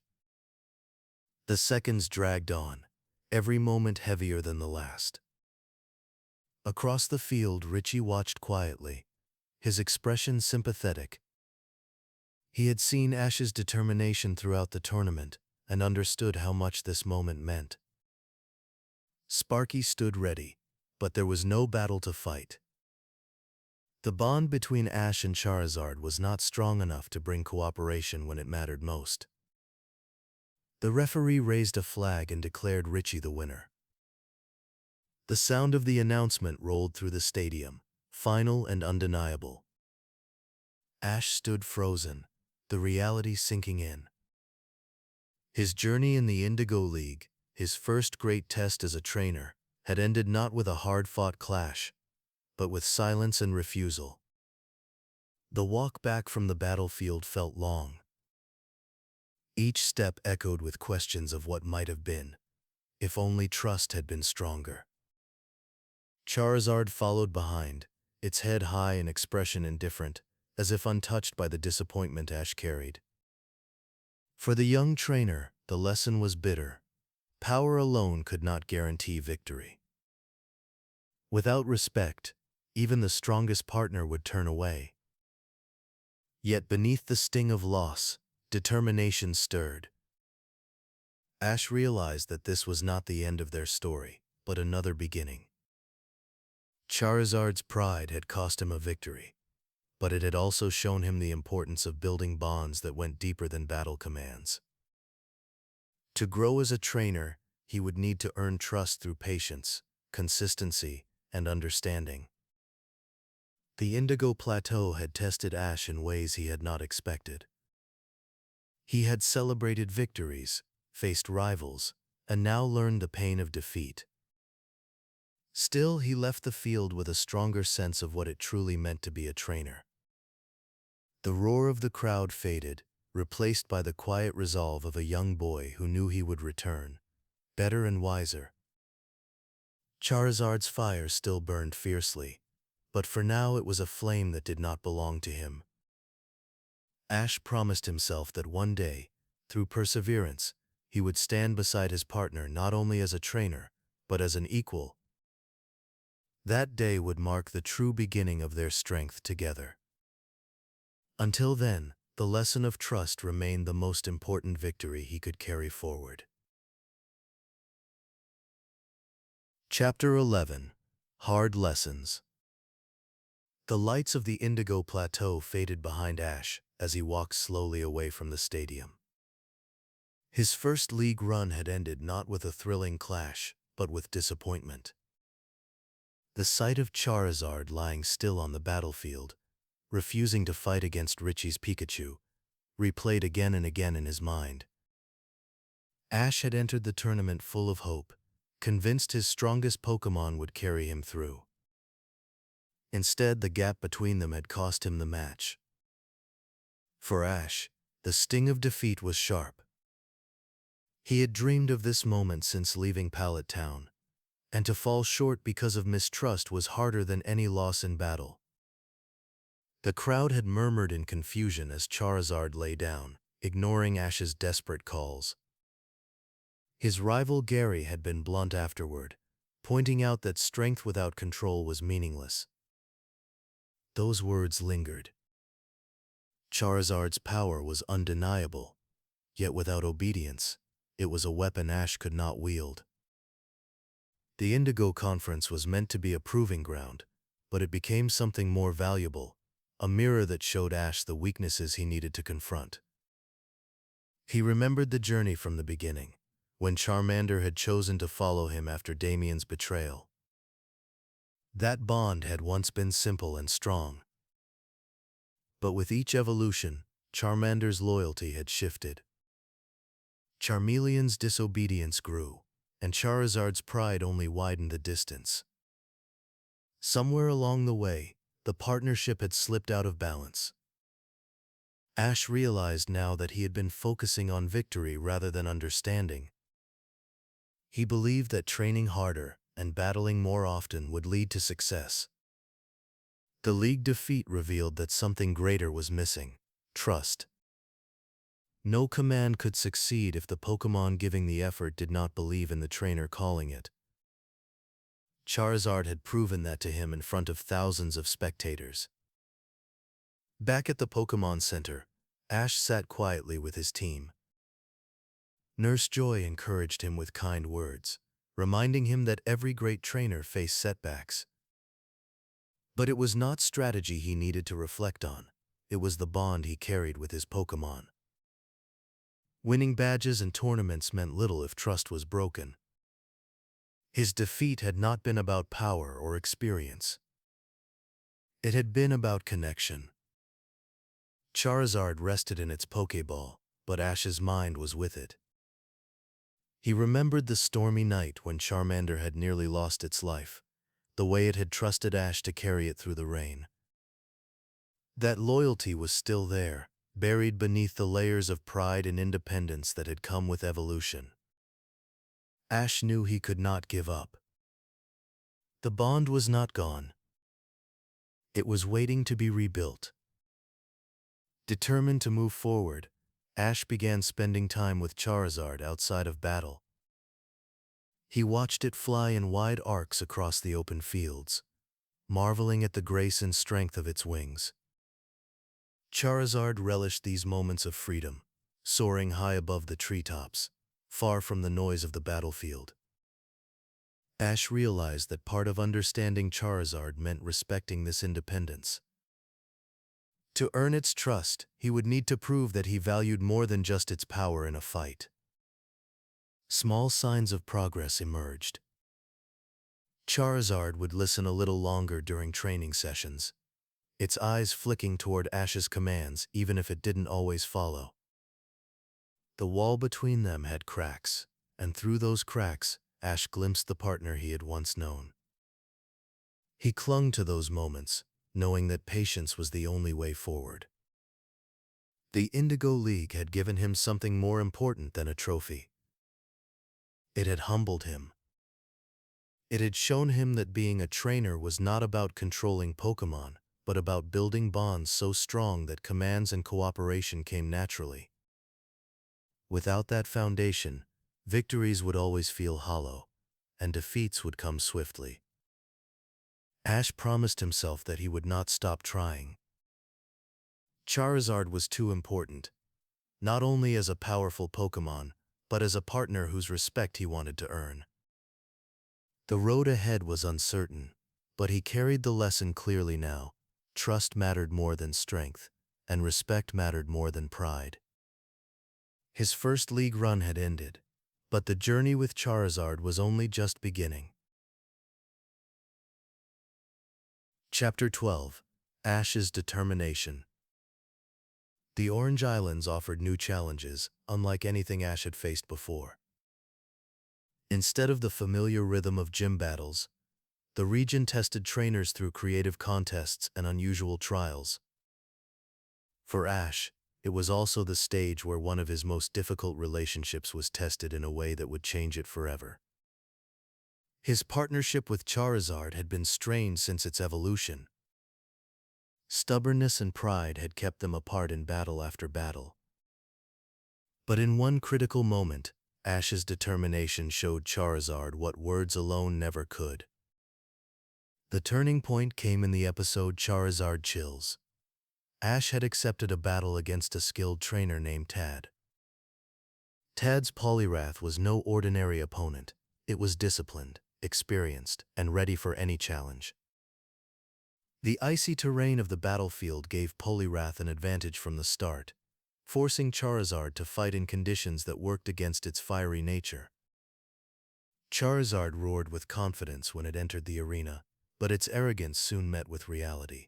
The seconds dragged on, every moment heavier than the last. Across the field, Richie watched quietly, his expression sympathetic. He had seen Ash's determination throughout the tournament and understood how much this moment meant. Sparky stood ready, but there was no battle to fight. The bond between Ash and Charizard was not strong enough to bring cooperation when it mattered most. The referee raised a flag and declared Richie the winner. The sound of the announcement rolled through the stadium, final and undeniable. Ash stood frozen, the reality sinking in. His journey in the Indigo League, his first great test as a trainer, had ended not with a hard-fought clash, but with silence and refusal. The walk back from the battlefield felt long. Each step echoed with questions of what might have been, if only trust had been stronger. Charizard followed behind, its head high and expression indifferent, as if untouched by the disappointment Ash carried. For the young trainer, the lesson was bitter. Power alone could not guarantee victory. Without respect, even the strongest partner would turn away. Yet beneath the sting of loss, determination stirred. Ash realized that this was not the end of their story, but another beginning. Charizard's pride had cost him a victory, but it had also shown him the importance of building bonds that went deeper than battle commands. To grow as a trainer, he would need to earn trust through patience, consistency, and understanding. The Indigo Plateau had tested Ash in ways he had not expected. He had celebrated victories, faced rivals, and now learned the pain of defeat. Still, he left the field with a stronger sense of what it truly meant to be a trainer. The roar of the crowd faded, replaced by the quiet resolve of a young boy who knew he would return, better and wiser. Charizard's fire still burned fiercely, but for now it was a flame that did not belong to him. Ash promised himself that one day, through perseverance, he would stand beside his partner not only as a trainer, but as an equal. That day would mark the true beginning of their strength together. Until then, the lesson of trust remained the most important victory he could carry forward. Chapter 11. Hard Lessons. The lights of the Indigo Plateau faded behind Ash as he walked slowly away from the stadium. His first league run had ended not with a thrilling clash, but with disappointment. The sight of Charizard lying still on the battlefield, refusing to fight against Richie's Pikachu, replayed again and again in his mind. Ash had entered the tournament full of hope, convinced his strongest Pokémon would carry him through. Instead, the gap between them had cost him the match. For Ash, the sting of defeat was sharp. He had dreamed of this moment since leaving Pallet Town, and to fall short because of mistrust was harder than any loss in battle. The crowd had murmured in confusion as Charizard lay down, ignoring Ash's desperate calls. His rival Gary had been blunt afterward, pointing out that strength without control was meaningless. Those words lingered. Charizard's power was undeniable, yet without obedience, it was a weapon Ash could not wield. The Indigo Conference was meant to be a proving ground, but it became something more valuable, a mirror that showed Ash the weaknesses he needed to confront. He remembered the journey from the beginning, when Charmander had chosen to follow him after Damien's betrayal. That bond had once been simple and strong. But with each evolution, Charmander's loyalty had shifted. Charmeleon's disobedience grew, and Charizard's pride only widened the distance. Somewhere along the way, the partnership had slipped out of balance. Ash realized now that he had been focusing on victory rather than understanding. He believed that training harder and battling more often would lead to success. The league defeat revealed that something greater was missing: trust. No command could succeed if the Pokémon giving the effort did not believe in the trainer calling it. Charizard had proven that to him in front of thousands of spectators. Back at the Pokémon Center, Ash sat quietly with his team. Nurse Joy encouraged him with kind words, reminding him that every great trainer faced setbacks. But it was not strategy he needed to reflect on, it was the bond he carried with his Pokémon. Winning badges and tournaments meant little if trust was broken. His defeat had not been about power or experience. It had been about connection. Charizard rested in its Pokéball, but Ash's mind was with it. He remembered the stormy night when Charmander had nearly lost its life, the way it had trusted Ash to carry it through the rain. That loyalty was still there, buried beneath the layers of pride and independence that had come with evolution. Ash knew he could not give up. The bond was not gone. It was waiting to be rebuilt. Determined to move forward, Ash began spending time with Charizard outside of battle. He watched it fly in wide arcs across the open fields, marveling at the grace and strength of its wings. Charizard relished these moments of freedom, soaring high above the treetops, far from the noise of the battlefield. Ash realized that part of understanding Charizard meant respecting this independence. To earn its trust, he would need to prove that he valued more than just its power in a fight. Small signs of progress emerged. Charizard would listen a little longer during training sessions, its eyes flicking toward Ash's commands even if it didn't always follow. The wall between them had cracks, and through those cracks, Ash glimpsed the partner he had once known. He clung to those moments, knowing that patience was the only way forward. The Indigo League had given him something more important than a trophy. It had humbled him. It had shown him that being a trainer was not about controlling Pokémon, but about building bonds so strong that commands and cooperation came naturally. Without that foundation, victories would always feel hollow, and defeats would come swiftly. Ash promised himself that he would not stop trying. Charizard was too important, not only as a powerful Pokémon, but as a partner whose respect he wanted to earn. The road ahead was uncertain, but he carried the lesson clearly now. Trust mattered more than strength, and respect mattered more than pride. His first league run had ended, but the journey with Charizard was only just beginning. Chapter 12. Ash's Determination. The Orange Islands offered new challenges, unlike anything Ash had faced before. Instead of the familiar rhythm of gym battles, the region tested trainers through creative contests and unusual trials. For Ash, it was also the stage where one of his most difficult relationships was tested in a way that would change it forever. His partnership with Charizard had been strained since its evolution. Stubbornness and pride had kept them apart in battle after battle. But in one critical moment, Ash's determination showed Charizard what words alone never could. The turning point came in the episode Charizard Chills. Ash had accepted a battle against a skilled trainer named Tad. Tad's Poliwrath was no ordinary opponent. It was disciplined, experienced, and ready for any challenge. The icy terrain of the battlefield gave Poliwrath an advantage from the start, forcing Charizard to fight in conditions that worked against its fiery nature. Charizard roared with confidence when it entered the arena, but its arrogance soon met with reality.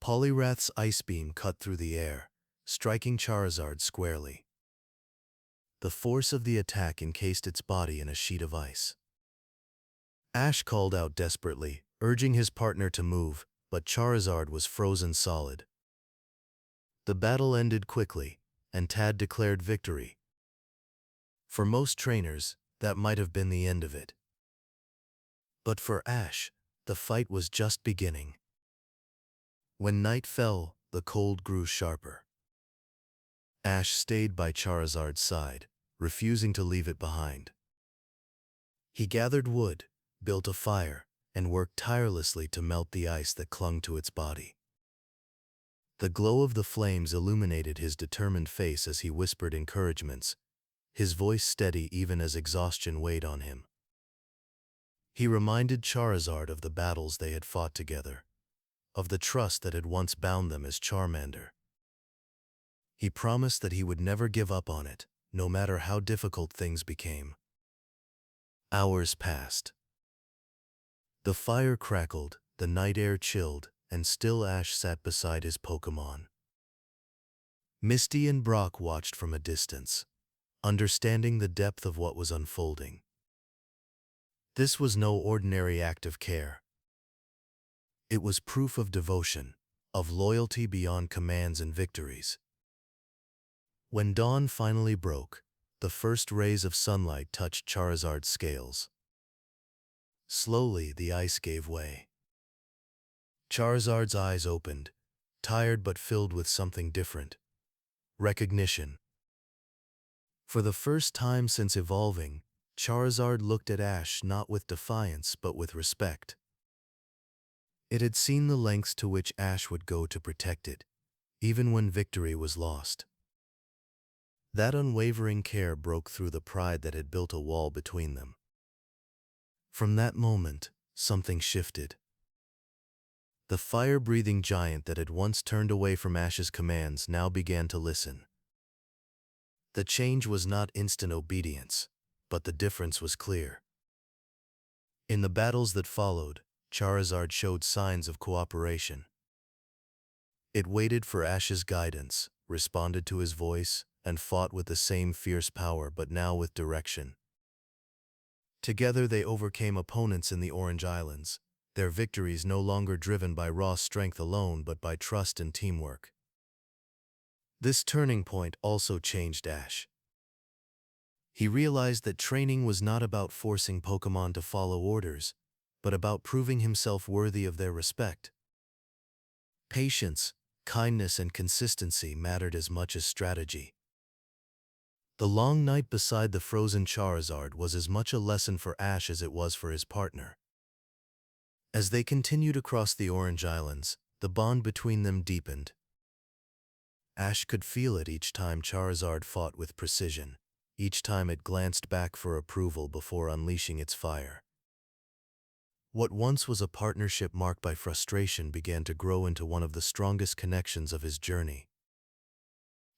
Poliwrath's ice beam cut through the air, striking Charizard squarely. The force of the attack encased its body in a sheet of ice. Ash called out desperately, urging his partner to move, but Charizard was frozen solid. The battle ended quickly, and Tad declared victory. For most trainers, that might have been the end of it. But for Ash, the fight was just beginning. When night fell, the cold grew sharper. Ash stayed by Charizard's side, refusing to leave it behind. He gathered wood, built a fire, and worked tirelessly to melt the ice that clung to its body. The glow of the flames illuminated his determined face as he whispered encouragements, his voice steady even as exhaustion weighed on him. He reminded Charizard of the battles they had fought together, of the trust that had once bound them as Charmander. He promised that he would never give up on it, no matter how difficult things became. Hours passed. The fire crackled, the night air chilled, and still Ash sat beside his Pokémon. Misty and Brock watched from a distance, understanding the depth of what was unfolding. This was no ordinary act of care. It was proof of devotion, of loyalty beyond commands and victories. When dawn finally broke, the first rays of sunlight touched Charizard's scales. Slowly, the ice gave way. Charizard's eyes opened, tired but filled with something different. Recognition. For the first time since evolving, Charizard looked at Ash not with defiance but with respect. It had seen the lengths to which Ash would go to protect it, even when victory was lost. That unwavering care broke through the pride that had built a wall between them. From that moment, something shifted. The fire-breathing giant that had once turned away from Ash's commands now began to listen. The change was not instant obedience, but the difference was clear. In the battles that followed, Charizard showed signs of cooperation. It waited for Ash's guidance, responded to his voice, and fought with the same fierce power but now with direction. Together they overcame opponents in the Orange Islands, their victories no longer driven by raw strength alone but by trust and teamwork. This turning point also changed Ash. He realized that training was not about forcing Pokémon to follow orders, but about proving himself worthy of their respect. Patience, kindness, and consistency mattered as much as strategy. The long night beside the frozen Charizard was as much a lesson for Ash as it was for his partner. As they continued across the Orange Islands, the bond between them deepened. Ash could feel it each time Charizard fought with precision, each time it glanced back for approval before unleashing its fire. What once was a partnership marked by frustration began to grow into one of the strongest connections of his journey.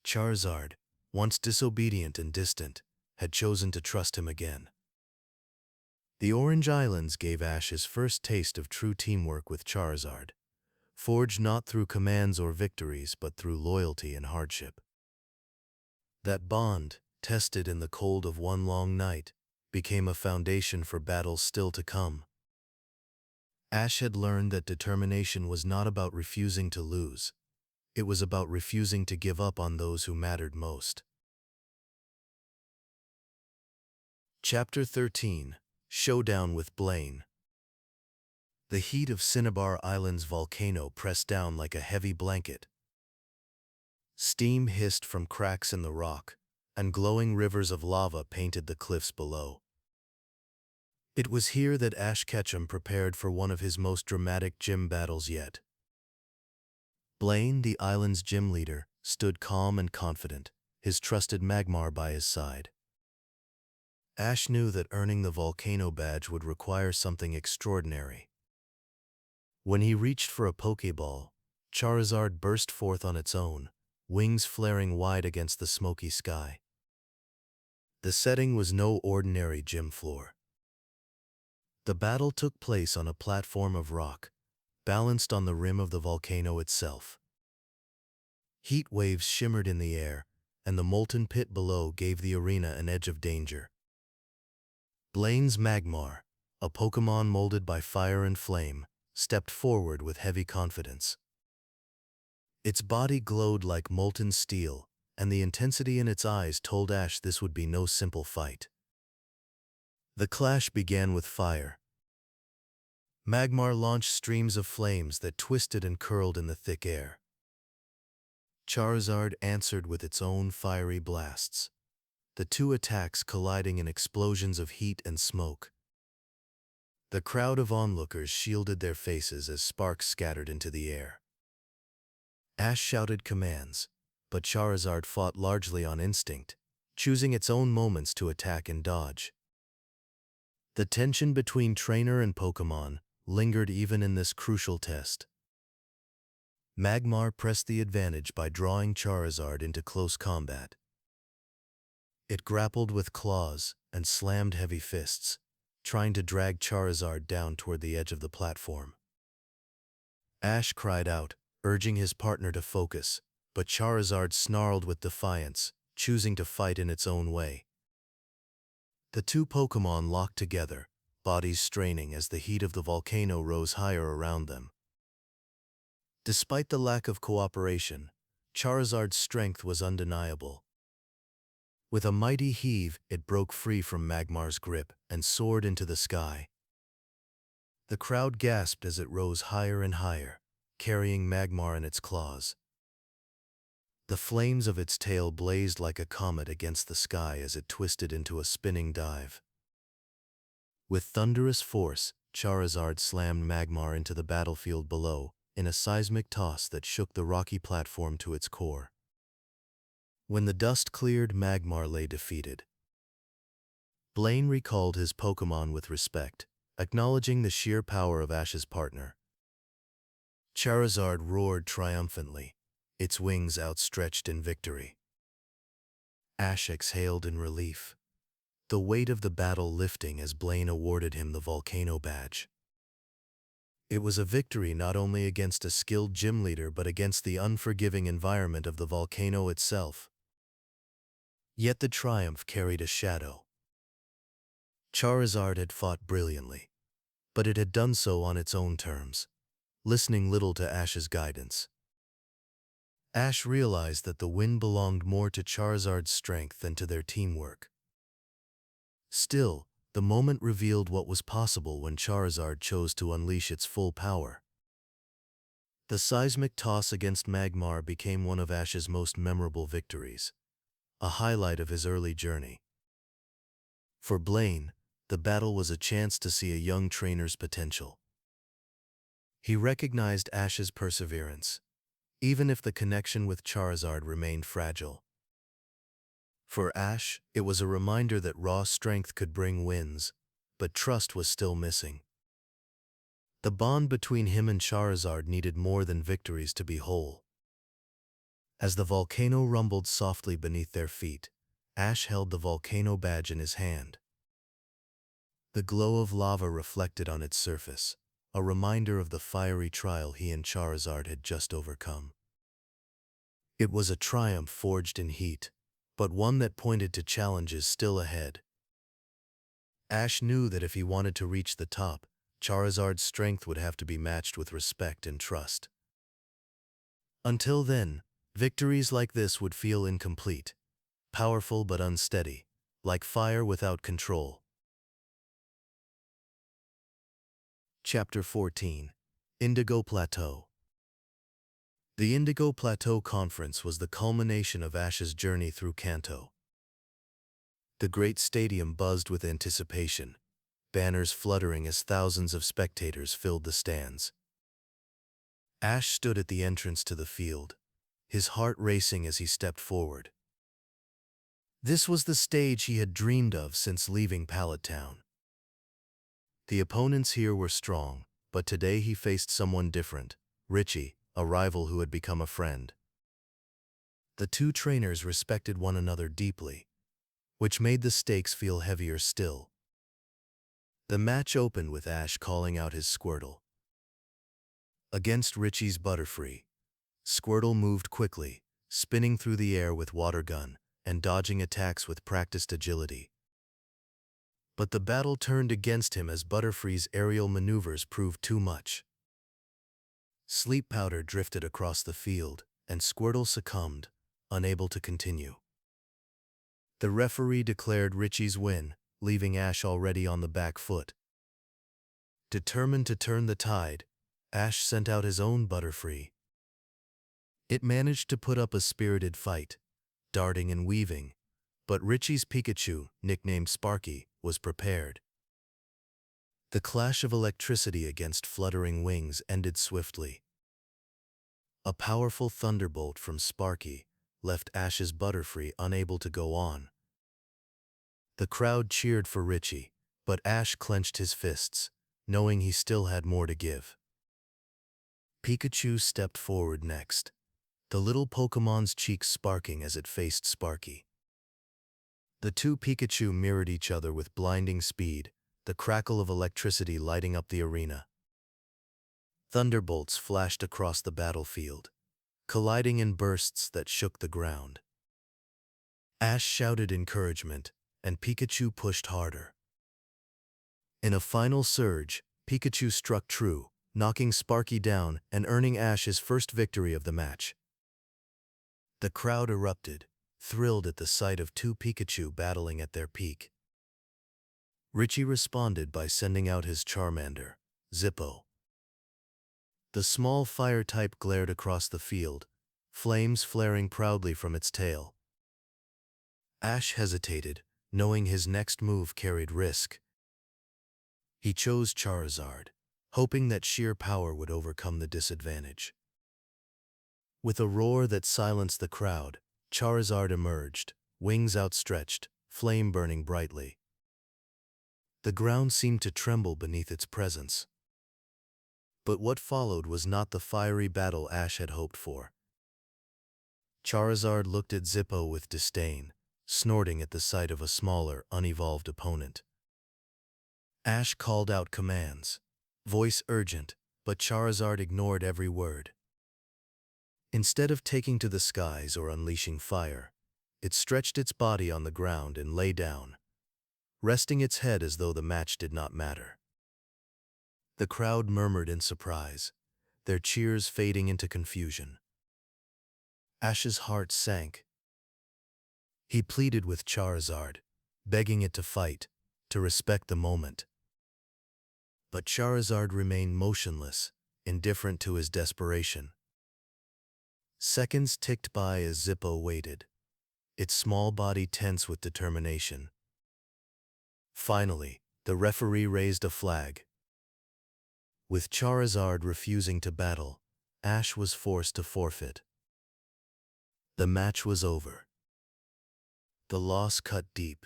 Charizard, once disobedient and distant, had chosen to trust him again. The Orange Islands gave Ash his first taste of true teamwork with Charizard, forged not through commands or victories but through loyalty and hardship. That bond, tested in the cold of one long night, became a foundation for battles still to come. Ash had learned that determination was not about refusing to lose. It was about refusing to give up on those who mattered most. Chapter 13. Showdown with Blaine. The heat of Cinnabar Island's volcano pressed down like a heavy blanket. Steam hissed from cracks in the rock, and glowing rivers of lava painted the cliffs below. It was here that Ash Ketchum prepared for one of his most dramatic gym battles yet. Blaine, the island's gym leader, stood calm and confident, his trusted Magmar by his side. Ash knew that earning the volcano badge would require something extraordinary. When he reached for a Pokéball, Charizard burst forth on its own, wings flaring wide against the smoky sky. The setting was no ordinary gym floor. The battle took place on a platform of rock, balanced on the rim of the volcano itself. Heat waves shimmered in the air, and the molten pit below gave the arena an edge of danger. Blaine's Magmar, a Pokémon molded by fire and flame, stepped forward with heavy confidence. Its body glowed like molten steel, and the intensity in its eyes told Ash this would be no simple fight. The clash began with fire. Magmar launched streams of flames that twisted and curled in the thick air. Charizard answered with its own fiery blasts, the two attacks colliding in explosions of heat and smoke. The crowd of onlookers shielded their faces as sparks scattered into the air. Ash shouted commands, but Charizard fought largely on instinct, choosing its own moments to attack and dodge. The tension between trainer and Pokémon lingered even in this crucial test. Magmar pressed the advantage by drawing Charizard into close combat. It grappled with claws and slammed heavy fists, trying to drag Charizard down toward the edge of the platform. Ash cried out, urging his partner to focus, but Charizard snarled with defiance, choosing to fight in its own way. The two Pokémon locked together, bodies straining as the heat of the volcano rose higher around them. Despite the lack of cooperation, Charizard's strength was undeniable. With a mighty heave, it broke free from Magmar's grip and soared into the sky. The crowd gasped as it rose higher and higher, carrying Magmar in its claws. The flames of its tail blazed like a comet against the sky as it twisted into a spinning dive. With thunderous force, Charizard slammed Magmar into the battlefield below in a seismic toss that shook the rocky platform to its core. When the dust cleared, Magmar lay defeated. Blaine recalled his Pokémon with respect, acknowledging the sheer power of Ash's partner. Charizard roared triumphantly, its wings outstretched in victory. Ash exhaled in relief, the weight of the battle lifting as Blaine awarded him the Volcano Badge. It was a victory not only against a skilled gym leader but against the unforgiving environment of the volcano itself. Yet the triumph carried a shadow. Charizard had fought brilliantly, but it had done so on its own terms, listening little to Ash's guidance. Ash realized that the win belonged more to Charizard's strength than to their teamwork. Still, the moment revealed what was possible when Charizard chose to unleash its full power. The seismic toss against Magmar became one of Ash's most memorable victories, a highlight of his early journey. For Blaine, the battle was a chance to see a young trainer's potential. He recognized Ash's perseverance, even if the connection with Charizard remained fragile. For Ash, it was a reminder that raw strength could bring wins, but trust was still missing. The bond between him and Charizard needed more than victories to be whole. As the volcano rumbled softly beneath their feet, Ash held the Volcano Badge in his hand. The glow of lava reflected on its surface, a reminder of the fiery trial he and Charizard had just overcome. It was a triumph forged in heat, but one that pointed to challenges still ahead. Ash knew that if he wanted to reach the top, Charizard's strength would have to be matched with respect and trust. Until then, victories like this would feel incomplete, powerful but unsteady, like fire without control. Chapter 14. Indigo Plateau. The Indigo Plateau Conference was the culmination of Ash's journey throh Kanto. The great stadium buzzed with anticipation, banners fluttering as thousands of spectators filled the stands. Ash stood at the entrance to the field, his heart racing as he stepped forward. This was the stage he had dreamed of since leaving Pallet Town. The opponents here were strong, but today he faced someone different, Richie, a rival who had become a friend. The two trainers respected one another deeply, which made the stakes feel heavier still. The match opened with Ash calling out his Squirtle. Against Richie's Butterfree, Squirtle moved quickly, spinning through the air with Water Gun and dodging attacks with practiced agility. But the battle turned against him as Butterfree's aerial maneuvers proved too much. Sleep Powder drifted across the field, and Squirtle succumbed, unable to continue. The referee declared Richie's win, leaving Ash already on the back foot. Determined to turn the tide, Ash sent out his own Butterfree. It managed to put up a spirited fight, darting and weaving, but Richie's Pikachu, nicknamed Sparky, was prepared. The clash of electricity against fluttering wings ended swiftly. A powerful thunderbolt from Sparky left Ash's Butterfree unable to go on. The crowd cheered for Richie, but Ash clenched his fists, knowing he still had more to give. Pikachu stepped forward next, the little Pokemon's cheeks sparking as it faced Sparky. The two Pikachu mirrored each other with blinding speed, the crackle of electricity lighting up the arena. Thunderbolts flashed across the battlefield, colliding in bursts that shook the ground. Ash shouted encouragement, and Pikachu pushed harder. In a final surge, Pikachu struck true, knocking Sparky down and earning Ash his first victory of the match. The crowd erupted, thrilled at the sight of two Pikachu battling at their peak. Richie responded by sending out his Charmander, Zippo. The small fire type glared across the field, flames flaring proudly from its tail. Ash hesitated, knowing his next move carried risk. He chose Charizard, hoping that sheer power would overcome the disadvantage. With a roar that silenced the crowd, Charizard emerged, wings outstretched, flame burning brightly. The ground seemed to tremble beneath its presence. But what followed was not the fiery battle Ash had hoped for. Charizard looked at Zippo with disdain, snorting at the sight of a smaller, unevolved opponent. Ash called out commands, voice urgent, but Charizard ignored every word. Instead of taking to the skies or unleashing fire, it stretched its body on the ground and lay down, resting its head as though the match did not matter. The crowd murmured in surprise, their cheers fading into confusion. Ash's heart sank. He pleaded with Charizard, begging it to fight, to respect the moment. But Charizard remained motionless, indifferent to his desperation. Seconds ticked by as Zippo waited, its small body tense with determination. Finally, the referee raised a flag. With Charizard refusing to battle, Ash was forced to forfeit. The match was over. The loss cut deep.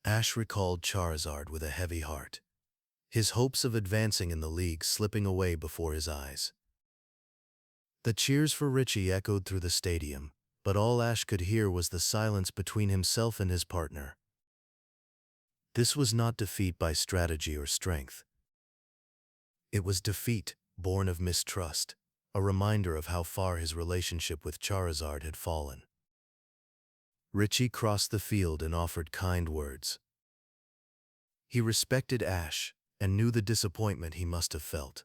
Ash recalled Charizard with a heavy heart, his hopes of advancing in the league slipping away before his eyes. The cheers for Richie echoed through the stadium, but all Ash could hear was the silence between himself and his partner. This was not defeat by strategy or strength. It was defeat, born of mistrust, a reminder of how far his relationship with Charizard had fallen. Richie crossed the field and offered kind words. He respected Ash and knew the disappointment he must have felt.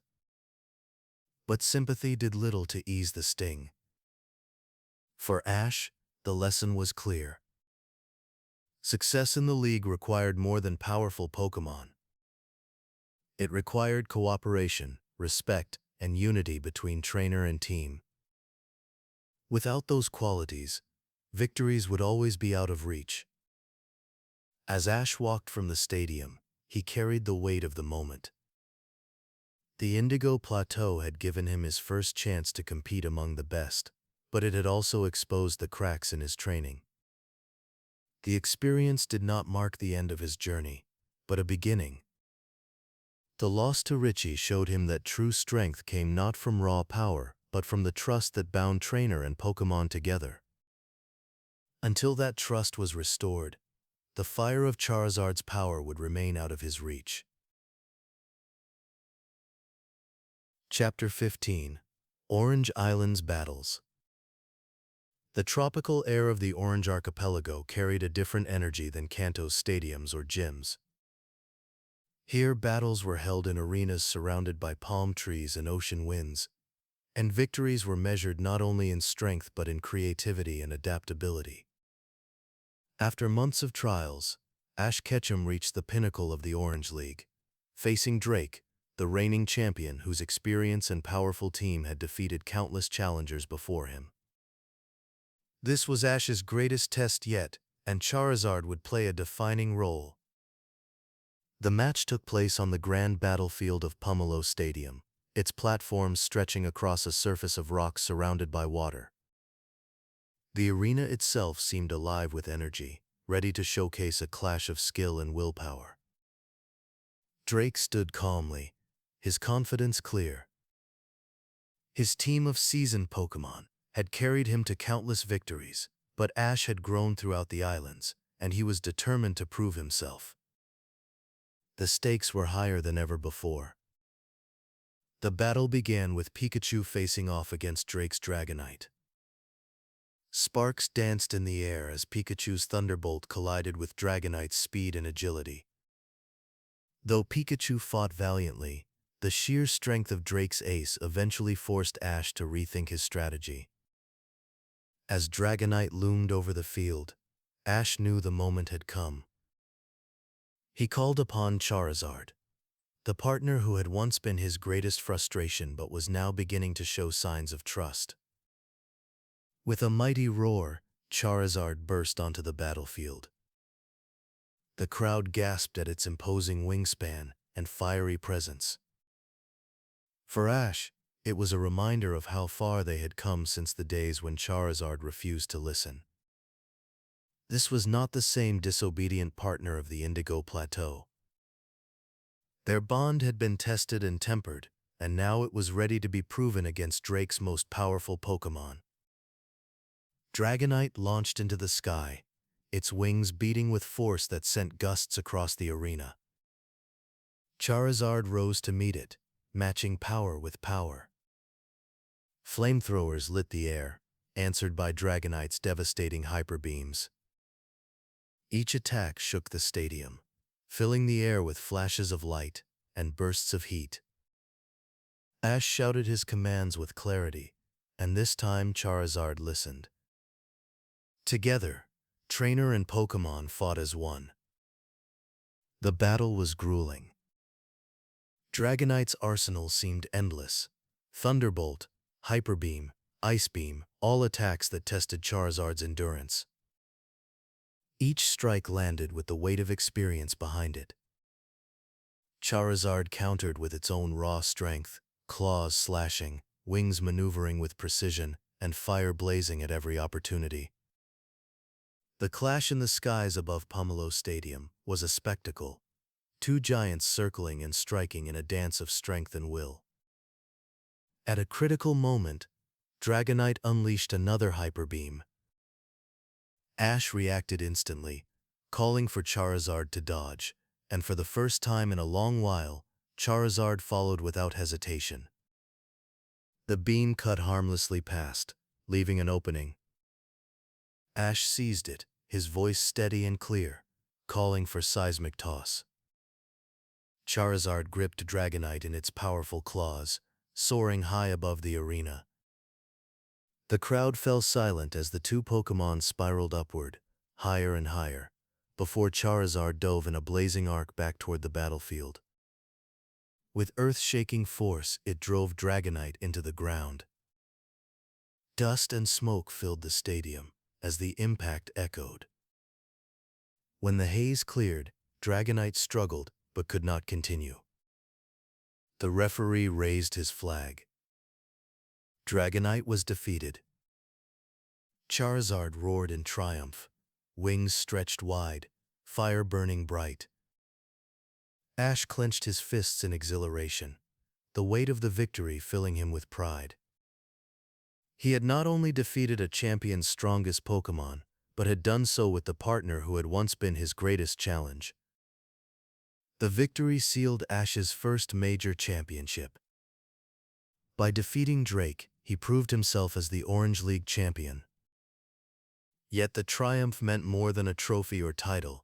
But sympathy did little to ease the sting. For Ash, the lesson was clear. Success in the league required more than powerful Pokémon. It required cooperation, respect, and unity between trainer and team. Without those qualities, victories would always be out of reach. As Ash walked from the stadium, he carried the weight of the moment. The Indigo Plateau had given him his first chance to compete among the best, but it had also exposed the cracks in his training. The experience did not mark the end of his journey, but a beginning. The loss to Richie showed him that true strength came not from raw power, but from the trust that bound trainer and Pokémon together. Until that trust was restored, the fire of Charizard's power would remain out of his reach. Chapter 15: Orange Islands Battles. The tropical air of the Orange Archipelago carried a different energy than Kanto's stadiums or gyms. Here, battles were held in arenas surrounded by palm trees and ocean winds, and victories were measured not only in strength but in creativity and adaptability. After months of trials, Ash Ketchum reached the pinnacle of the Orange League, facing Drake, the reigning champion whose experience and powerful team had defeated countless challengers before him. This was Ash's greatest test yet, and Charizard would play a defining role. The match took place on the grand battlefield of Pomelo Stadium, its platforms stretching across a surface of rock surrounded by water. The arena itself seemed alive with energy, ready to showcase a clash of skill and willpower. Drake stood calmly, his confidence clear. His team of seasoned Pokémon had carried him to countless victories, but Ash had grown throughout the islands, and he was determined to prove himself. The stakes were higher than ever before. The battle began with Pikachu facing off against Drake's Dragonite. Sparks danced in the air as Pikachu's Thunderbolt collided with Dragonite's speed and agility. Though Pikachu fought valiantly, the sheer strength of Drake's ace eventually forced Ash to rethink his strategy. As Dragonite loomed over the field, Ash knew the moment had come. He called upon Charizard, the partner who had once been his greatest frustration but was now beginning to show signs of trust. With a mighty roar, Charizard burst onto the battlefield. The crowd gasped at its imposing wingspan and fiery presence. For Ash, it was a reminder of how far they had come since the days when Charizard refused to listen. This was not the same disobedient partner of the Indigo Plateau. Their bond had been tested and tempered, and now it was ready to be proven against Drake's most powerful Pokémon. Dragonite launched into the sky, its wings beating with force that sent gusts across the arena. Charizard rose to meet it, matching power with power. Flamethrowers lit the air, answered by Dragonite's devastating hyper beams. Each attack shook the stadium, filling the air with flashes of light and bursts of heat. Ash shouted his commands with clarity, and this time Charizard listened. Together, trainer and Pokémon fought as one. The battle was grueling. Dragonite's arsenal seemed endless. Thunderbolt, Hyper Beam, Ice Beam, all attacks that tested Charizard's endurance. Each strike landed with the weight of experience behind it. Charizard countered with its own raw strength, claws slashing, wings maneuvering with precision, and fire blazing at every opportunity. The clash in the skies above Pomelo Stadium was a spectacle, two giants circling and striking in a dance of strength and will. At a critical moment, Dragonite unleashed another Hyper Beam. Ash reacted instantly, calling for Charizard to dodge, and for the first time in a long while, Charizard followed without hesitation. The beam cut harmlessly past, leaving an opening. Ash seized it, his voice steady and clear, calling for seismic toss. Charizard gripped Dragonite in its powerful claws, soaring high above the arena. The crowd fell silent as the two Pokémon spiraled upward, higher and higher, before Charizard dove in a blazing arc back toward the battlefield. With earth-shaking force, it drove Dragonite into the ground. Dust and smoke filled the stadium as the impact echoed. When the haze cleared, Dragonite struggled but could not continue. The referee raised his flag. Dragonite was defeated. Charizard roared in triumph, wings stretched wide, fire burning bright. Ash clenched his fists in exhilaration, the weight of the victory filling him with pride. He had not only defeated a champion's strongest Pokémon, but had done so with the partner who had once been his greatest challenge. The victory sealed Ash's first major championship. By defeating Drake, he proved himself as the Orange League champion. Yet the triumph meant more than a trophy or title.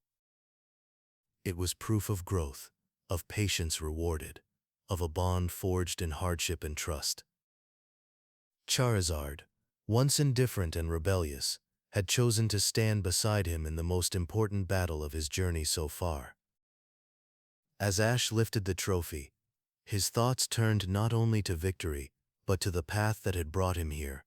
It was proof of growth, of patience rewarded, of a bond forged in hardship and trust. Charizard, once indifferent and rebellious, had chosen to stand beside him in the most important battle of his journey so far. As Ash lifted the trophy, his thoughts turned not only to victory, but to the path that had brought him here.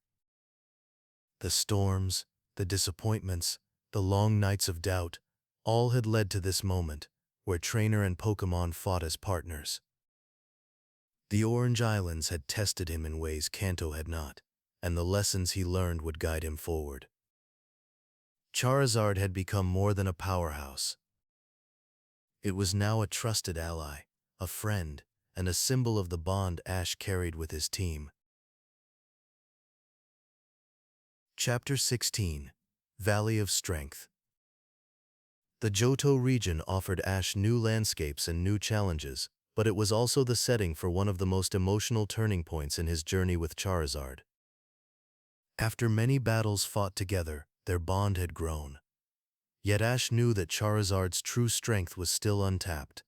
The storms, the disappointments, the long nights of doubt, all had led to this moment, where trainer and Pokémon fought as partners. The Orange Islands had tested him in ways Kanto had not, and the lessons he learned would guide him forward. Charizard had become more than a powerhouse. It was now a trusted ally, a friend, and a symbol of the bond Ash carried with his team. Chapter 16: Valley of Strength. The Johto region offered Ash new landscapes and new challenges, but it was also the setting for one of the most emotional turning points in his journey with Charizard. After many battles fought together, their bond had grown. Yet Ash knew that Charizard's true strength was still untapped.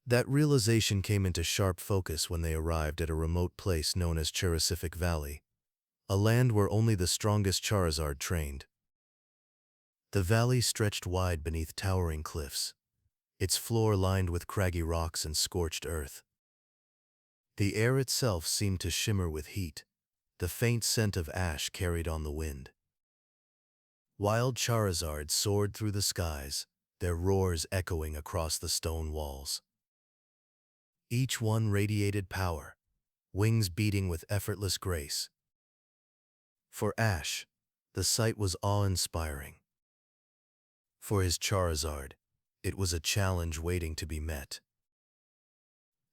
That realization came into sharp focus when they arrived at a remote place known as Charisific Valley, a land where only the strongest Charizard trained. The valley stretched wide beneath towering cliffs, its floor lined with craggy rocks and scorched earth. The air itself seemed to shimmer with heat, the faint scent of ash carried on the wind. Wild Charizards soared through the skies, their roars echoing across the stone walls. Each one radiated power, wings beating with effortless grace. For Ash, the sight was awe-inspiring. For his Charizard, it was a challenge waiting to be met.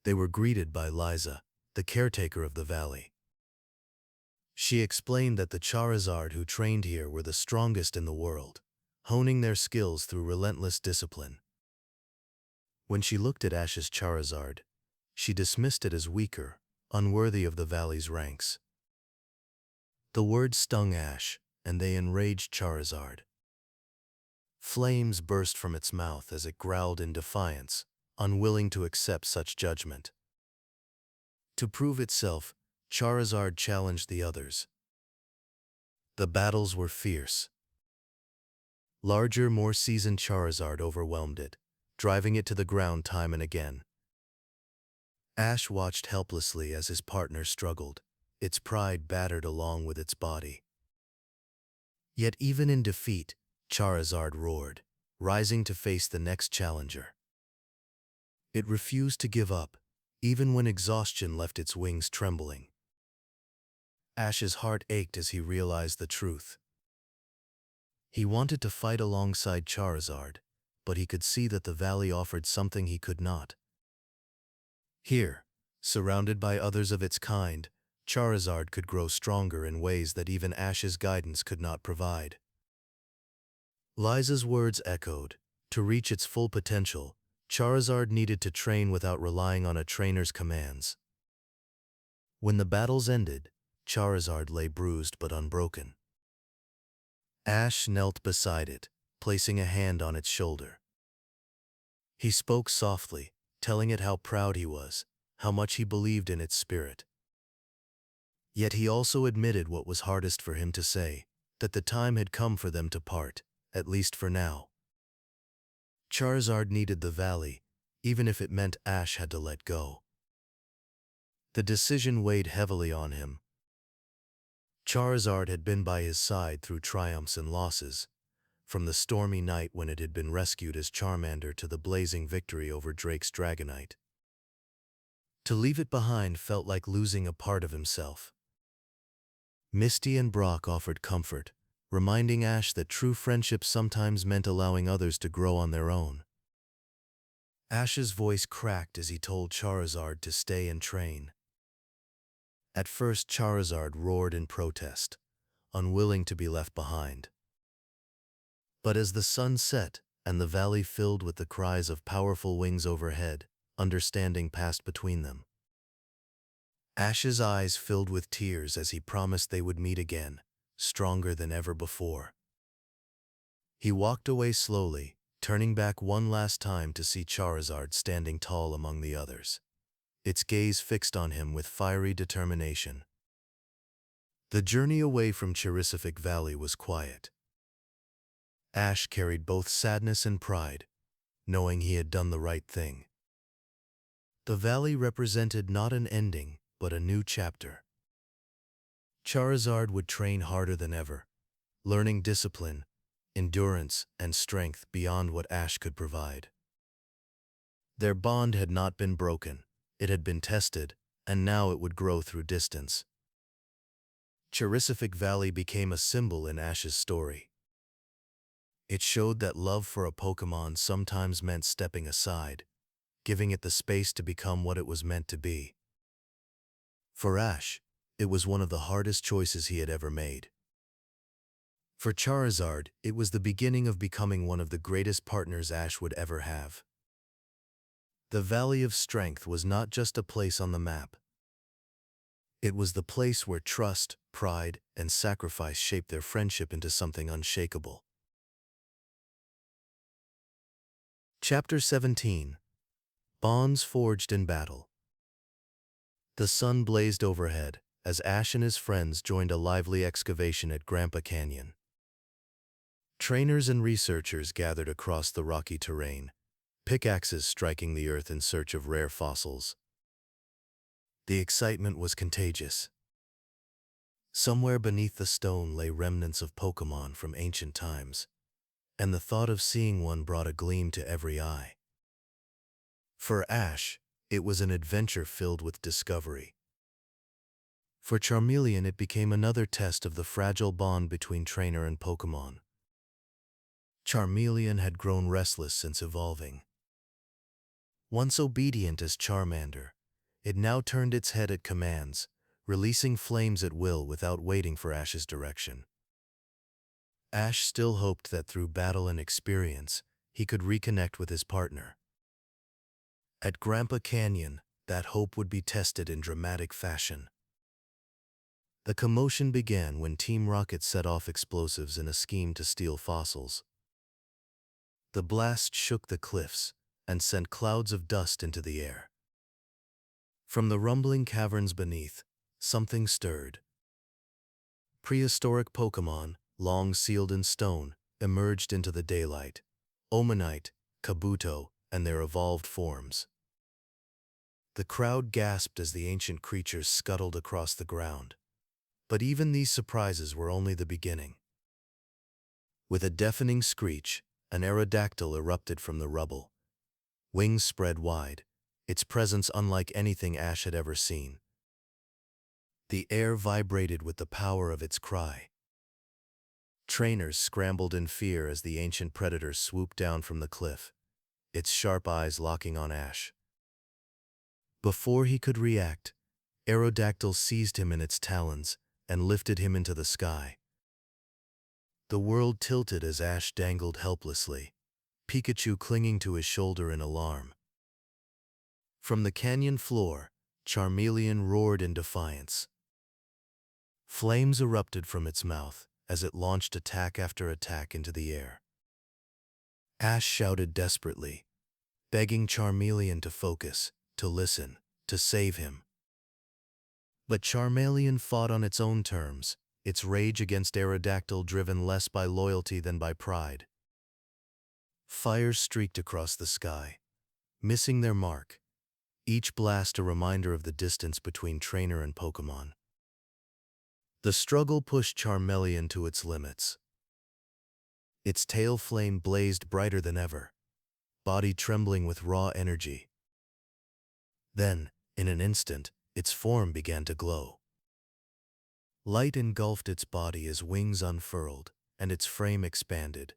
They were greeted by Liza, the caretaker of the valley. She explained that the Charizard who trained here were the strongest in the world, honing their skills through relentless discipline. When she looked at Ash's Charizard, she dismissed it as weaker, unworthy of the valley's ranks. The words stung Ash, and they enraged Charizard. Flames burst from its mouth as it growled in defiance, unwilling to accept such judgment. To prove itself, Charizard challenged the others. The battles were fierce. Larger, more seasoned Charizard overwhelmed it, driving it to the ground time and again. Ash watched helplessly as his partner struggled, its pride battered along with its body. Yet even in defeat, Charizard roared, rising to face the next challenger. It refused to give up, even when exhaustion left its wings trembling. Ash's heart ached as he realized the truth. He wanted to fight alongside Charizard, but he could see that the valley offered something he could not. Here, surrounded by others of its kind, Charizard could grow stronger in ways that even Ash's guidance could not provide. Liza's words echoed. To reach its full potential, Charizard needed to train without relying on a trainer's commands. When the battles ended, Charizard lay bruised but unbroken. Ash knelt beside it, placing a hand on its shoulder. He spoke softly, telling it how proud he was, how much he believed in its spirit. Yet he also admitted what was hardest for him to say, that the time had come for them to part, at least for now. Charizard needed the valley, even if it meant Ash had to let go. The decision weighed heavily on him. Charizard had been by his side through triumphs and losses, from the stormy night when it had been rescued as Charmander to the blazing victory over Drake's Dragonite. To leave it behind felt like losing a part of himself. Misty and Brock offered comfort, reminding Ash that true friendship sometimes meant allowing others to grow on their own. Ash's voice cracked as he told Charizard to stay and train. At first, Charizard roared in protest, unwilling to be left behind. But as the sun set and the valley filled with the cries of powerful wings overhead, understanding passed between them. Ash's eyes filled with tears as he promised they would meet again, stronger than ever before. He walked away slowly, turning back one last time to see Charizard standing tall among the others, its gaze fixed on him with fiery determination. The journey away from Charisific Valley was quiet. Ash carried both sadness and pride, knowing he had done the right thing. The valley represented not an ending, but a new chapter. Charizard would train harder than ever, learning discipline, endurance, and strength beyond what Ash could provide. Their bond had not been broken, It had been tested, and now it would grow through distance. Cherisific Valley became a symbol in Ash's story. It showed that love for a Pokémon sometimes meant stepping aside, giving it the space to become what it was meant to be. For Ash, it was one of the hardest choices he had ever made. For Charizard, it was the beginning of becoming one of the greatest partners Ash would ever have. The Valley of Strength was not just a place on the map. It was the place where trust, pride, and sacrifice shaped their friendship into something unshakable. Chapter 17. Bonds Forged in Battle. The sun blazed overhead as Ash and his friends joined a lively excavation at Grandpa Canyon. Trainers and researchers gathered across the rocky terrain, pickaxes striking the earth in search of rare fossils. The excitement was contagious. Somewhere beneath the stone lay remnants of Pokémon from ancient times, and the thought of seeing one brought a gleam to every eye. For Ash, it was an adventure filled with discovery. For Charmeleon, it became another test of the fragile bond between trainer and Pokémon. Charmeleon had grown restless since evolving. Once obedient as Charmander, it now turned its head at commands, releasing flames at will without waiting for Ash's direction. Ash still hoped that through battle and experience, he could reconnect with his partner. At Grandpa Canyon, that hope would be tested in dramatic fashion. The commotion began when Team Rocket set off explosives in a scheme to steal fossils. The blast shook the cliffs and sent clouds of dust into the air. From the rumbling caverns beneath, something stirred. Prehistoric Pokémon, long sealed in stone, emerged into the daylight: Omanyte, Kabuto, and their evolved forms. The crowd gasped as the ancient creatures scuttled across the ground. But even these surprises were only the beginning. With a deafening screech, an Aerodactyl erupted from the rubble. Wings spread wide, its presence unlike anything Ash had ever seen. The air vibrated with the power of its cry. Trainers scrambled in fear as the ancient predator swooped down from the cliff, its sharp eyes locking on Ash. Before he could react, Aerodactyl seized him in its talons and lifted him into the sky. The world tilted as Ash dangled helplessly, Pikachu clinging to his shoulder in alarm. From the canyon floor, Charmeleon roared in defiance. Flames erupted from its mouth as it launched attack after attack into the air. Ash shouted desperately, begging Charmeleon to focus, to listen, to save him. But Charmeleon fought on its own terms, its rage against Aerodactyl driven less by loyalty than by pride. Fire streaked across the sky, missing their mark, each blast a reminder of the distance between trainer and Pokémon. The struggle pushed Charmeleon to its limits. Its tail flame blazed brighter than ever, body trembling with raw energy. Then, in an instant, its form began to glow. Light engulfed its body as wings unfurled, and its frame expanded.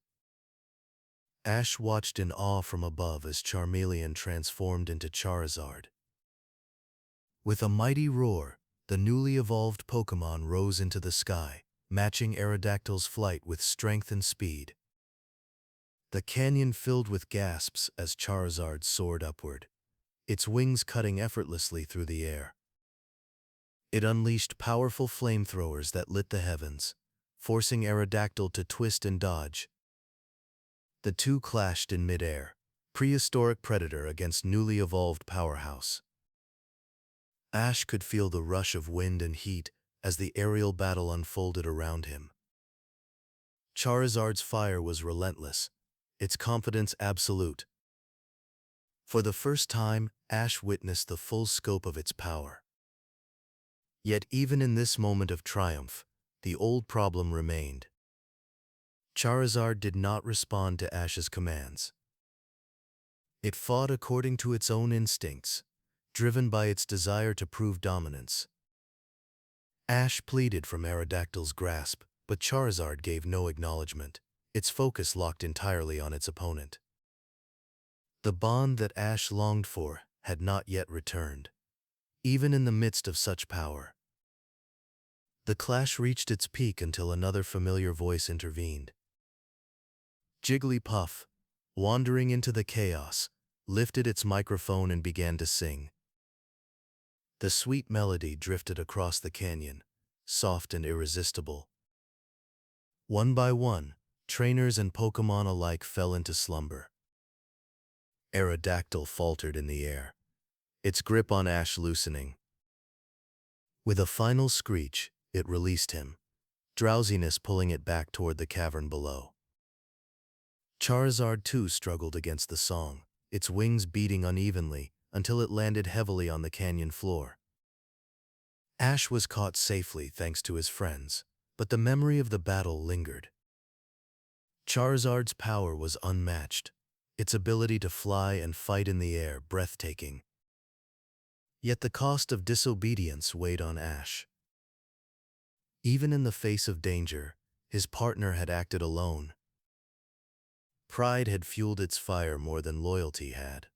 Ash watched in awe from above as Charmeleon transformed into Charizard. With a mighty roar, the newly evolved Pokémon rose into the sky, matching Aerodactyl's flight with strength and speed. The canyon filled with gasps as Charizard soared upward, its wings cutting effortlessly through the air. It unleashed powerful flamethrowers that lit the heavens, forcing Aerodactyl to twist and dodge. The two clashed in midair, prehistoric predator against newly evolved powerhouse. Ash could feel the rush of wind and heat as the aerial battle unfolded around him. Charizard's fire was relentless, its confidence absolute. For the first time, Ash witnessed the full scope of its power. Yet even in this moment of triumph, the old problem remained. Charizard did not respond to Ash's commands. It fought according to its own instincts, driven by its desire to prove dominance. Ash pleaded from Aerodactyl's grasp, but Charizard gave no acknowledgement, its focus locked entirely on its opponent. The bond that Ash longed for had not yet returned, even in the midst of such power. The clash reached its peak until another familiar voice intervened. Jigglypuff, wandering into the chaos, lifted its microphone and began to sing. The sweet melody drifted across the canyon, soft and irresistible. One by one, trainers and Pokémon alike fell into slumber. Aerodactyl faltered in the air, its grip on Ash loosening. With a final screech, it released him, drowsiness pulling it back toward the cavern below. Charizard too struggled against the song, its wings beating unevenly until it landed heavily on the canyon floor. Ash was caught safely thanks to his friends, but the memory of the battle lingered. Charizard's power was unmatched, its ability to fly and fight in the air breathtaking. Yet the cost of disobedience weighed on Ash. Even in the face of danger, his partner had acted alone. Pride had fueled its fire more than loyalty had.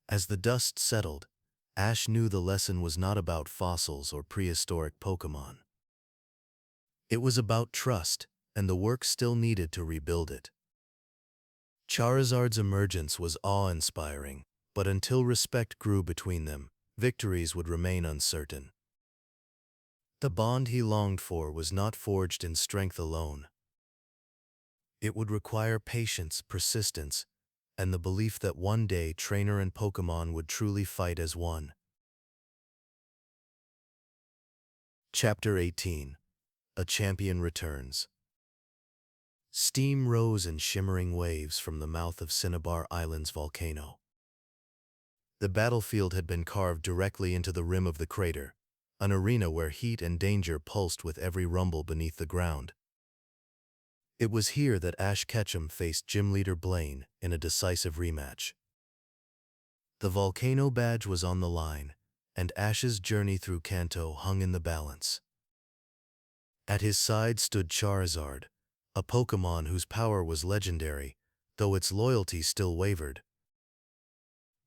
As the dust settled, Ash knew the lesson was not about fossils or prehistoric Pokémon. It was about trust, and the work still needed to rebuild it. Charizard's emergence was awe-inspiring, but until respect grew between them, victories would remain uncertain. The bond he longed for was not forged in strength alone. It would require patience, persistence, and the belief that one day trainer and Pokémon would truly fight as one. Chapter 18. A Champion Returns. Steam rose in shimmering waves from the mouth of Cinnabar Island's volcano. The battlefield had been carved directly into the rim of the crater, an arena where heat and danger pulsed with every rumble beneath the ground. It was here that Ash Ketchum faced gym leader Blaine in a decisive rematch. The volcano badge was on the line, and Ash's journey through Kanto hung in the balance. At his side stood Charizard, a Pokémon whose power was legendary, though its loyalty still wavered.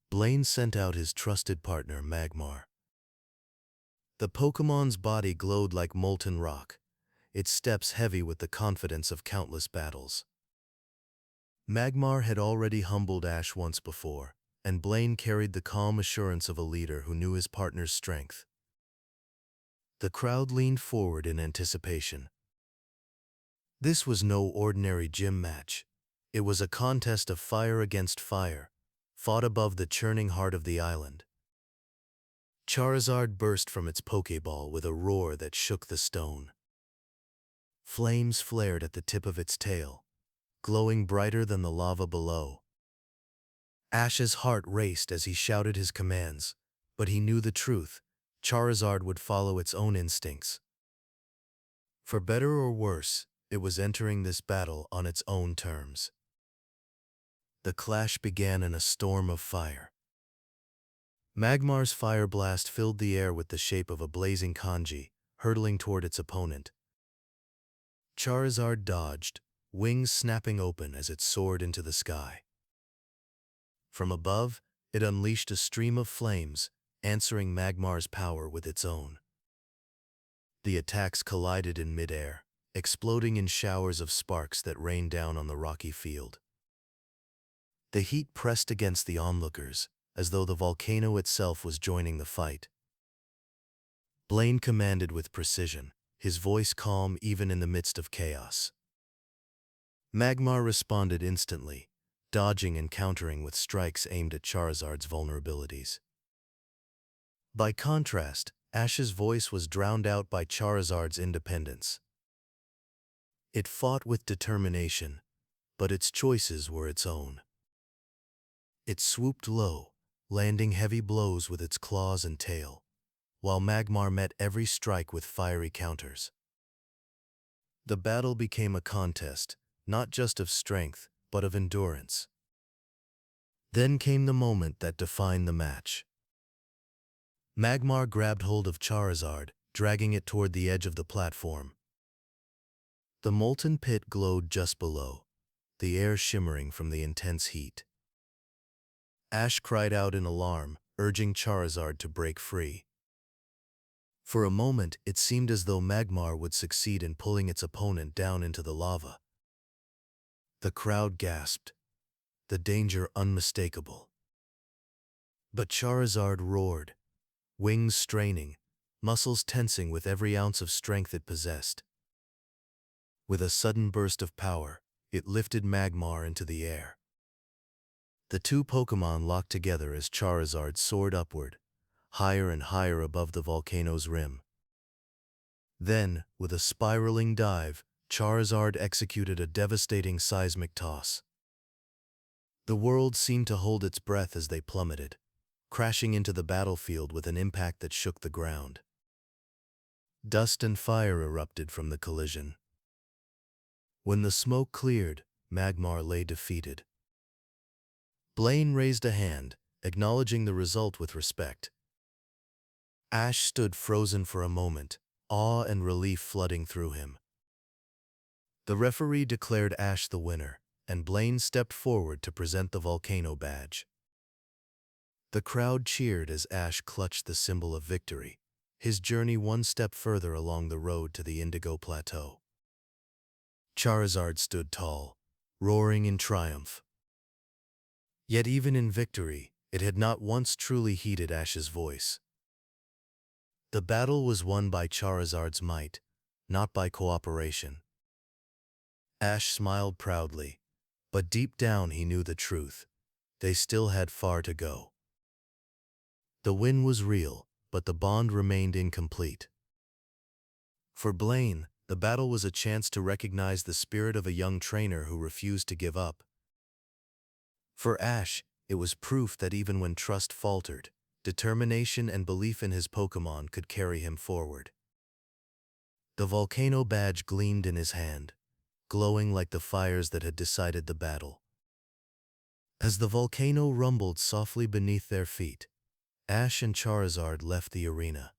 Blaine sent out his trusted partner Magmar. The Pokémon's body glowed like molten rock, its steps heavy with the confidence of countless battles. Magmar had already humbled Ash once before, and Blaine carried the calm assurance of a leader who knew his partner's strength. The crowd leaned forward in anticipation. This was no ordinary gym match. It was a contest of fire against fire, fought above the churning heart of the island. Charizard burst from its Pokéball with a roar that shook the stone. Flames flared at the tip of its tail, glowing brighter than the lava below. Ash's heart raced as he shouted his commands, but he knew the truth. Charizard would follow its own instincts. For better or worse, it was entering this battle on its own terms. The clash began in a storm of fire. Magmar's fire blast filled the air with the shape of a blazing kanji, hurtling toward its opponent. Charizard dodged, wings snapping open as it soared into the sky. From above, it unleashed a stream of flames, answering Magmar's power with its own. The attacks collided in midair, exploding in showers of sparks that rained down on the rocky field. The heat pressed against the onlookers, as though the volcano itself was joining the fight. Blaine commanded with precision, his voice calm even in the midst of chaos. Magmar responded instantly, dodging and countering with strikes aimed at Charizard's vulnerabilities. By contrast, Ash's voice was drowned out by Charizard's independence. It fought with determination, but its choices were its own. It swooped low, landing heavy blows with its claws and tail, while Magmar met every strike with fiery counters. The battle became a contest, not just of strength, but of endurance. Then came the moment that defined the match. Magmar grabbed hold of Charizard, dragging it toward the edge of the platform. The molten pit glowed just below, the air shimmering from the intense heat. Ash cried out in alarm, urging Charizard to break free. For a moment, it seemed as though Magmar would succeed in pulling its opponent down into the lava. The crowd gasped, the danger unmistakable. But Charizard roared, wings straining, muscles tensing with every ounce of strength it possessed. With a sudden burst of power, it lifted Magmar into the air. The two Pokémon locked together as Charizard soared upward, higher and higher above the volcano's rim. Then, with a spiraling dive, Charizard executed a devastating seismic toss. The world seemed to hold its breath as they plummeted, crashing into the battlefield with an impact that shook the ground. Dust and fire erupted from the collision. When the smoke cleared, Magmar lay defeated. Blaine raised a hand, acknowledging the result with respect. Ash stood frozen for a moment, awe and relief flooding through him. The referee declared Ash the winner, and Blaine stepped forward to present the volcano badge. The crowd cheered as Ash clutched the symbol of victory, his journey one step further along the road to the Indigo Plateau. Charizard stood tall, roaring in triumph. Yet even in victory, it had not once truly heeded Ash's voice. The battle was won by Charizard's might, not by cooperation. Ash smiled proudly, but deep down he knew the truth. They still had far to go. The win was real, but the bond remained incomplete. For Blaine, the battle was a chance to recognize the spirit of a young trainer who refused to give up. For Ash, it was proof that even when trust faltered, determination and belief in his Pokémon could carry him forward. The volcano badge gleamed in his hand, glowing like the fires that had decided the battle. As the volcano rumbled softly beneath their feet, Ash and Charizard left the arena.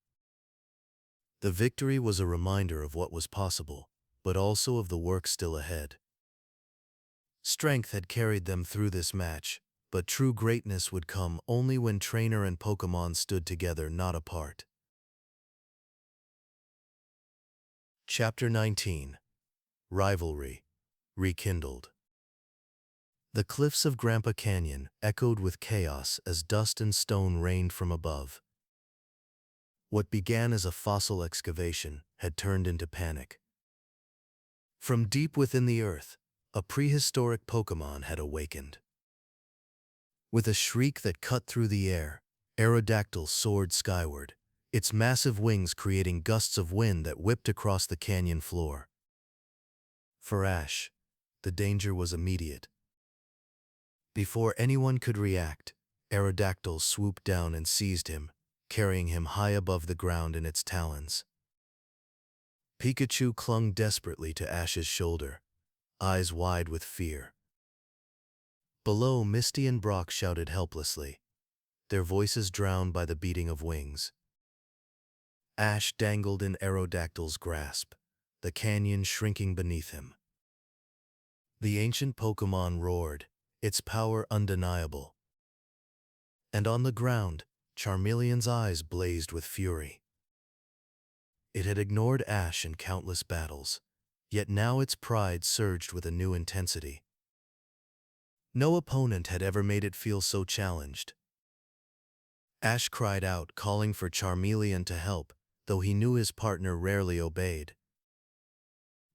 The victory was a reminder of what was possible, but also of the work still ahead. Strength had carried them through this match, but true greatness would come only when trainer and Pokémon stood together, not apart. Chapter 19. Rivalry Rekindled. The cliffs of Grandpa Canyon echoed with chaos as dust and stone rained from above. What began as a fossil excavation had turned into panic. From deep within the earth, a prehistoric Pokémon had awakened. With a shriek that cut through the air, Aerodactyl soared skyward, its massive wings creating gusts of wind that whipped across the canyon floor. For Ash, the danger was immediate. Before anyone could react, Aerodactyl swooped down and seized him, carrying him high above the ground in its talons. Pikachu clung desperately to Ash's shoulder, eyes wide with fear. Below, Misty and Brock shouted helplessly, their voices drowned by the beating of wings. Ash dangled in Aerodactyl's grasp, the canyon shrinking beneath him. The ancient Pokémon roared, its power undeniable. And on the ground, Charmeleon's eyes blazed with fury. It had ignored Ash in countless battles, yet now its pride surged with a new intensity. No opponent had ever made it feel so challenged. Ash cried out, calling for Charmeleon to help, though he knew his partner rarely obeyed.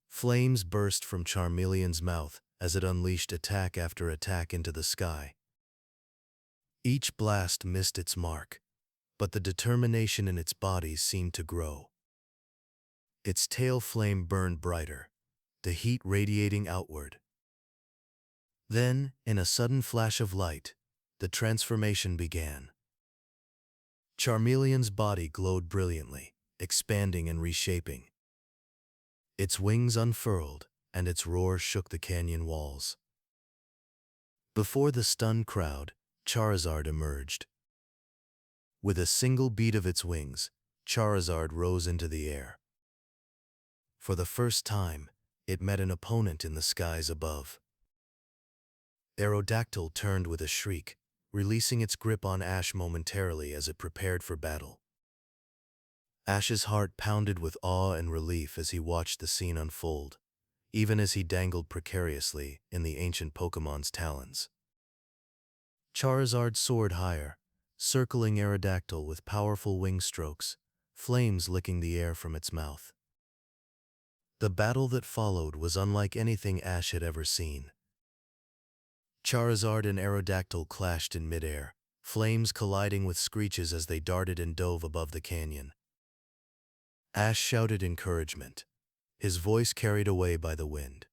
Flames burst from Charmeleon's mouth as it unleashed attack after attack into the sky. Each blast missed its mark, but the determination in its body seemed to grow. Its tail flame burned brighter, the heat radiating outward. Then, in a sudden flash of light, the transformation began. Charmeleon's body glowed brilliantly, expanding and reshaping. Its wings unfurled, and its roar shook the canyon walls. Before the stunned crowd, Charizard emerged. With a single beat of its wings, Charizard rose into the air. For the first time, it met an opponent in the skies above. Aerodactyl turned with a shriek, releasing its grip on Ash momentarily as it prepared for battle. Ash's heart pounded with awe and relief as he watched the scene unfold, even as he dangled precariously in the ancient Pokemon's talons. Charizard soared higher, circling Aerodactyl with powerful wing strokes, flames licking the air from its mouth. The battle that followed was unlike anything Ash had ever seen. Charizard and Aerodactyl clashed in midair, flames colliding with screeches as they darted and dove above the canyon. Ash shouted encouragement, his voice carried away by the wind.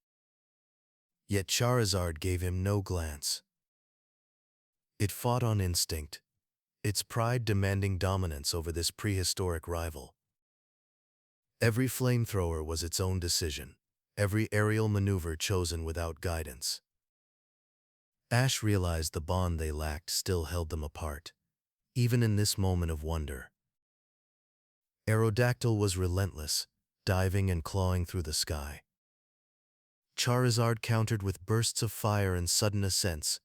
Yet Charizard gave him no glance. It fought on instinct, its pride demanding dominance over this prehistoric rival. Every flamethrower was its own decision, every aerial maneuver chosen without guidance. Ash realized the bond they lacked still held them apart, even in this moment of wonder. Aerodactyl was relentless, diving and clawing through the sky. Charizard countered with bursts of fire and sudden ascents,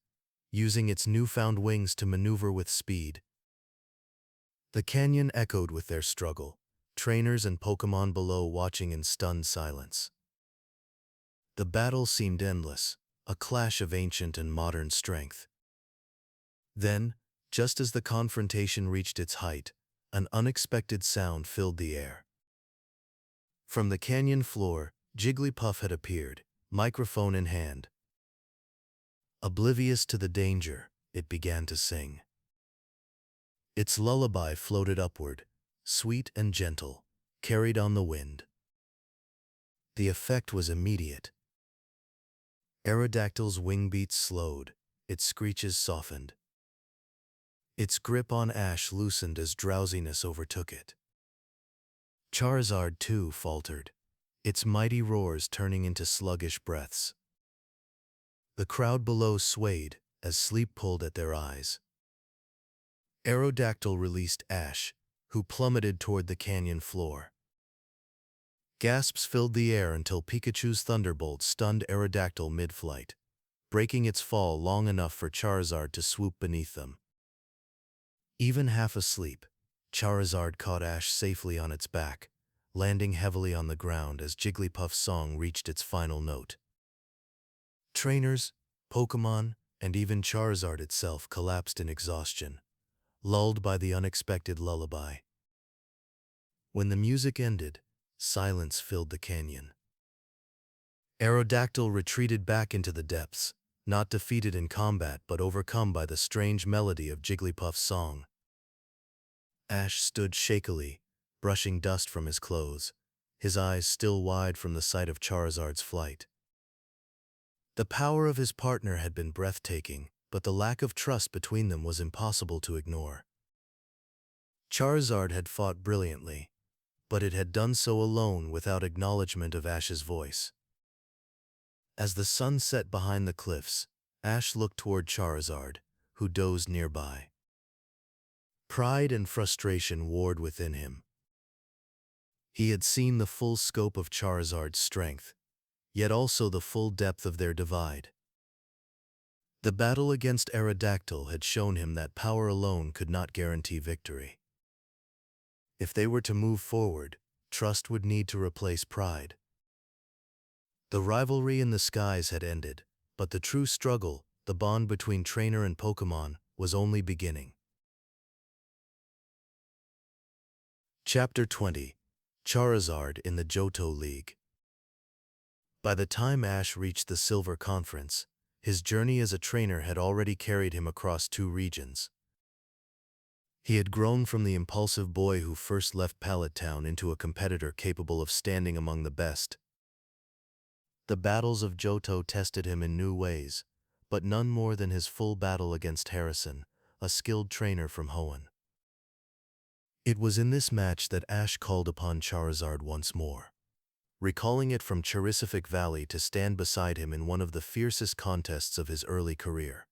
using its newfound wings to maneuver with speed. The canyon echoed with their struggle, trainers and Pokémon below watching in stunned silence. The battle seemed endless, a clash of ancient and modern strength. Then, just as the confrontation reached its height, an unexpected sound filled the air. From the canyon floor, Jigglypuff had appeared, microphone in hand. Oblivious to the danger, it began to sing. Its lullaby floated upward, sweet and gentle, carried on the wind. The effect was immediate. Aerodactyl's wing beats slowed, its screeches softened. Its grip on Ash loosened as drowsiness overtook it. Charizard, too, faltered, its mighty roars turning into sluggish breaths. The crowd below swayed as sleep pulled at their eyes. Aerodactyl released Ash, who plummeted toward the canyon floor. Gasps filled the air until Pikachu's Thunderbolt stunned Aerodactyl mid-flight, breaking its fall long enough for Charizard to swoop beneath them. Even half asleep, Charizard caught Ash safely on its back, landing heavily on the ground as Jigglypuff's song reached its final note. Trainers, Pokémon, and even Charizard itself collapsed in exhaustion, lulled by the unexpected lullaby. When the music ended, silence filled the canyon. Aerodactyl retreated back into the depths, not defeated in combat but overcome by the strange melody of Jigglypuff's song. Ash stood shakily, brushing dust from his clothes, his eyes still wide from the sight of Charizard's flight. The power of his partner had been breathtaking, but the lack of trust between them was impossible to ignore. Charizard had fought brilliantly, but it had done so alone without acknowledgement of Ash's voice. As the sun set behind the cliffs, Ash looked toward Charizard, who dozed nearby. Pride and frustration warred within him. He had seen the full scope of Charizard's strength, yet also the full depth of their divide. The battle against Aerodactyl had shown him that power alone could not guarantee victory. If they were to move forward, trust would need to replace pride. The rivalry in the skies had ended, but the true struggle, the bond between trainer and Pokémon, was only beginning. Chapter 20. Charizard in the Johto League. By the time Ash reached the Silver Conference, his journey as a trainer had already carried him across 2 regions. He had grown from the impulsive boy who first left Pallet Town into a competitor capable of standing among the best. The battles of Johto tested him in new ways, but none more than his full battle against Harrison, a skilled trainer from Hoenn. It was in this match that Ash called upon Charizard once more, recalling it from Charisific Valley to stand beside him in one of the fiercest contests of his early career.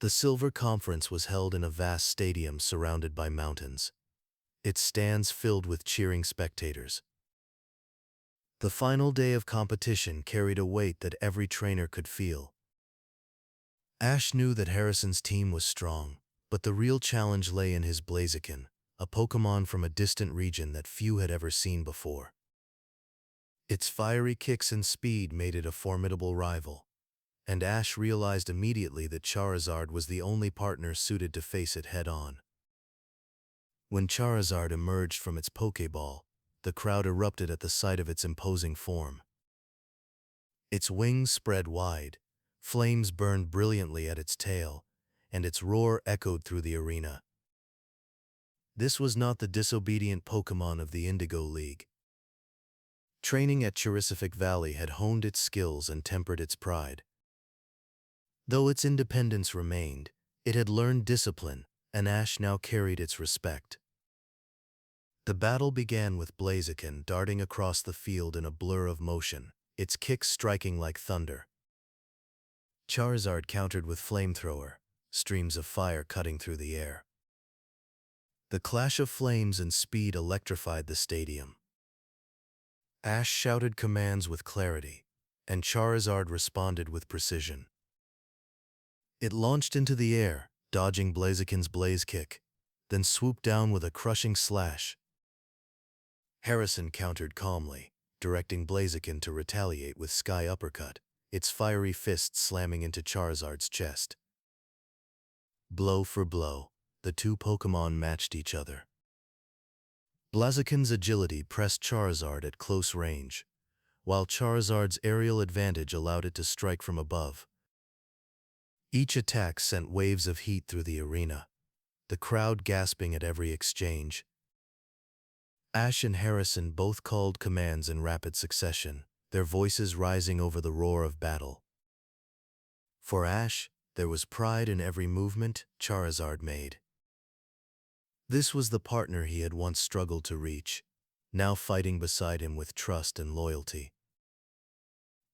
The Silver Conference was held in a vast stadium surrounded by mountains, its stands filled with cheering spectators. The final day of competition carried a weight that every trainer could feel. Ash knew that Harrison's team was strong, but the real challenge lay in his Blaziken, a Pokémon from a distant region that few had ever seen before. Its fiery kicks and speed made it a formidable rival, and Ash realized immediately that Charizard was the only partner suited to face it head-on. When Charizard emerged from its Pokéball, the crowd erupted at the sight of its imposing form. Its wings spread wide, flames burned brilliantly at its tail, and its roar echoed through the arena. This was not the disobedient Pokémon of the Indigo League. Training at Cherisific Valley had honed its skills and tempered its pride. Though its independence remained, it had learned discipline, and Ash now carried its respect. The battle began with Blaziken darting across the field in a blur of motion, its kicks striking like thunder. Charizard countered with Flamethrower, streams of fire cutting through the air. The clash of flames and speed electrified the stadium. Ash shouted commands with clarity, and Charizard responded with precision. It launched into the air, dodging Blaziken's Blaze Kick, then swooped down with a crushing slash. Harrison countered calmly, directing Blaziken to retaliate with Sky Uppercut, its fiery fist slamming into Charizard's chest. Blow for blow, the two Pokémon matched each other. Blaziken's agility pressed Charizard at close range, while Charizard's aerial advantage allowed it to strike from above. Each attack sent waves of heat through the arena, the crowd gasping at every exchange. Ash and Harrison both called commands in rapid succession, their voices rising over the roar of battle. For Ash, there was pride in every movement Charizard made. This was the partner he had once struggled to reach, now fighting beside him with trust and loyalty.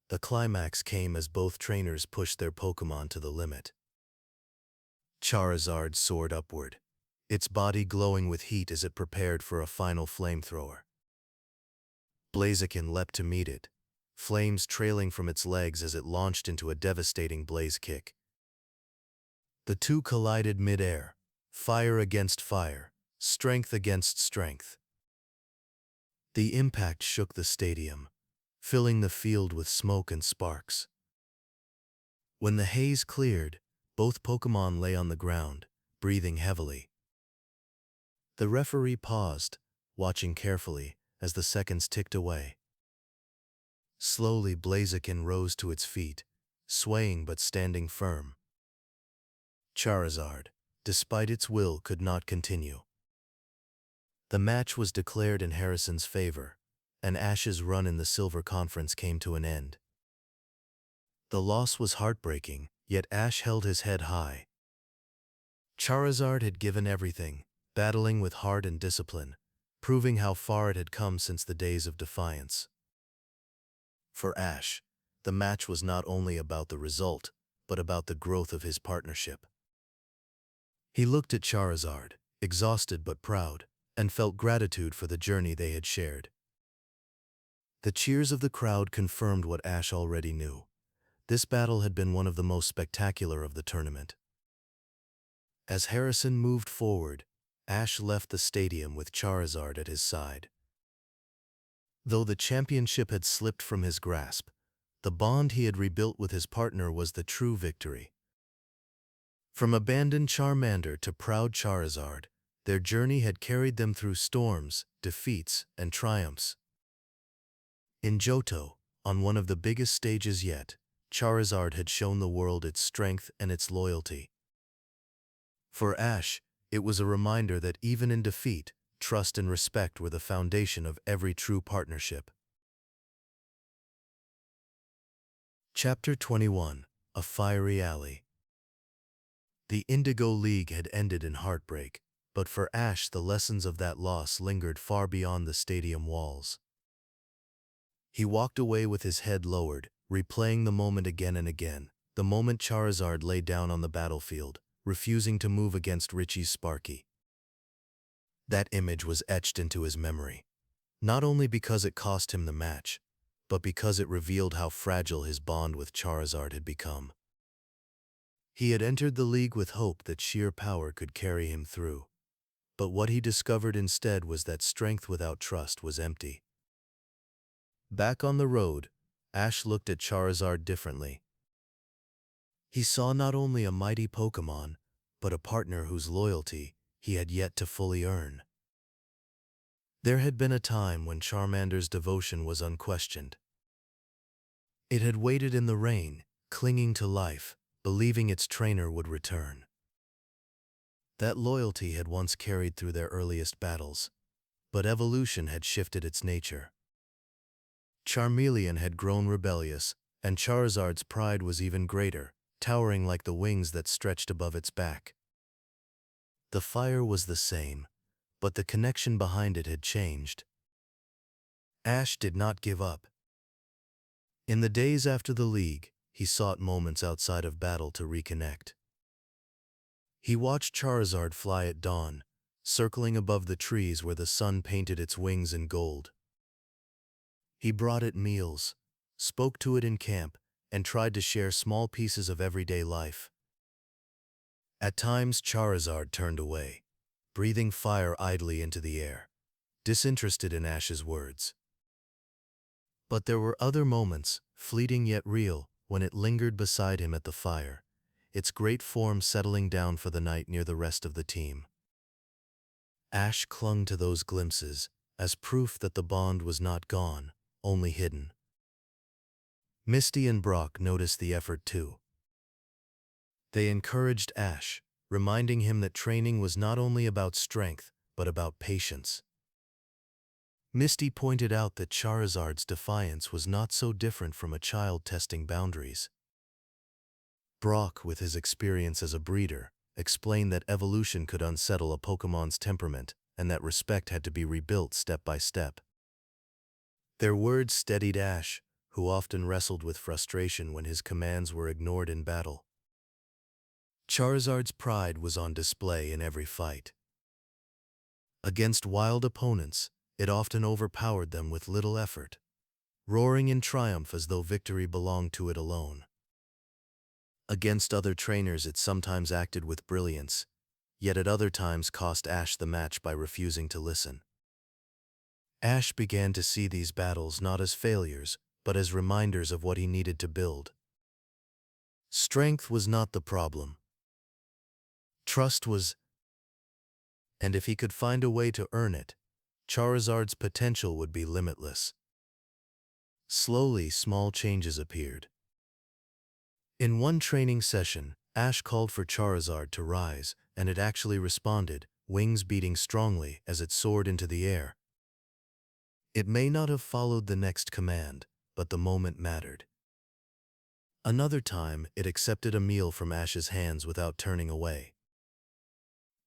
The climax came as both trainers pushed their Pokémon to the limit. Charizard soared upward, its body glowing with heat as it prepared for a final flamethrower. Blaziken leapt to meet it, flames trailing from its legs as it launched into a devastating Blaze Kick. The two collided mid-air, fire against fire, strength against strength. The impact shook the stadium, filling the field with smoke and sparks. When the haze cleared, both Pokémon lay on the ground, breathing heavily. The referee paused, watching carefully as the seconds ticked away. Slowly Blaziken rose to its feet, swaying but standing firm. Charizard, despite its will, could not continue. The match was declared in Harrison's favor, and Ash's run in the Silver Conference came to an end. The loss was heartbreaking, yet Ash held his head high. Charizard had given everything, battling with heart and discipline, proving how far it had come since the days of defiance. For Ash, the match was not only about the result, but about the growth of his partnership. He looked at Charizard, exhausted but proud, and felt gratitude for the journey they had shared. The cheers of the crowd confirmed what Ash already knew. This battle had been one of the most spectacular of the tournament. As Harrison moved forward, Ash left the stadium with Charizard at his side. Though the championship had slipped from his grasp, the bond he had rebuilt with his partner was the true victory. From abandoned Charmander to proud Charizard, their journey had carried them through storms, defeats, and triumphs. In Johto, on one of the biggest stages yet, Charizard had shown the world its strength and its loyalty. For Ash, it was a reminder that even in defeat, trust and respect were the foundation of every true partnership. Chapter 21: A Fiery Alley. The Indigo League had ended in heartbreak, but for Ash the lessons of that loss lingered far beyond the stadium walls. He walked away with his head lowered, replaying the moment again and again, the moment Charizard lay down on the battlefield, refusing to move against Richie's Sparky. That image was etched into his memory, not only because it cost him the match, but because it revealed how fragile his bond with Charizard had become. He had entered the league with hope that sheer power could carry him through, but what he discovered instead was that strength without trust was empty. Back on the road, Ash looked at Charizard differently. He saw not only a mighty Pokémon, but a partner whose loyalty he had yet to fully earn. There had been a time when Charmander's devotion was unquestioned. It had waited in the rain, clinging to life, believing its trainer would return. That loyalty had once carried through their earliest battles, but evolution had shifted its nature. Charmeleon had grown rebellious, and Charizard's pride was even greater, towering like the wings that stretched above its back. The fire was the same, but the connection behind it had changed. Ash did not give up. In the days after the league, he sought moments outside of battle to reconnect. He watched Charizard fly at dawn, circling above the trees where the sun painted its wings in gold. He brought it meals, spoke to it in camp, and tried to share small pieces of everyday life. At times, Charizard turned away, breathing fire idly into the air, disinterested in Ash's words. But there were other moments, fleeting yet real, when it lingered beside him at the fire, its great form settling down for the night near the rest of the team. Ash clung to those glimpses as proof that the bond was not gone, only hidden. Misty and Brock noticed the effort too. They encouraged Ash, reminding him that training was not only about strength, but about patience. Misty pointed out that Charizard's defiance was not so different from a child testing boundaries. Brock, with his experience as a breeder, explained that evolution could unsettle a Pokémon's temperament and that respect had to be rebuilt step by step. Their words steadied Ash, who often wrestled with frustration when his commands were ignored in battle. Charizard's pride was on display in every fight. Against wild opponents, it often overpowered them with little effort, roaring in triumph as though victory belonged to it alone. Against other trainers it sometimes acted with brilliance, yet at other times cost Ash the match by refusing to listen. Ash began to see these battles not as failures, but as reminders of what he needed to build. Strength was not the problem. Trust was, and if he could find a way to earn it, Charizard's potential would be limitless. Slowly, small changes appeared. In one training session, Ash called for Charizard to rise, and it actually responded, wings beating strongly as it soared into the air. It may not have followed the next command, but the moment mattered. Another time, it accepted a meal from Ash's hands without turning away.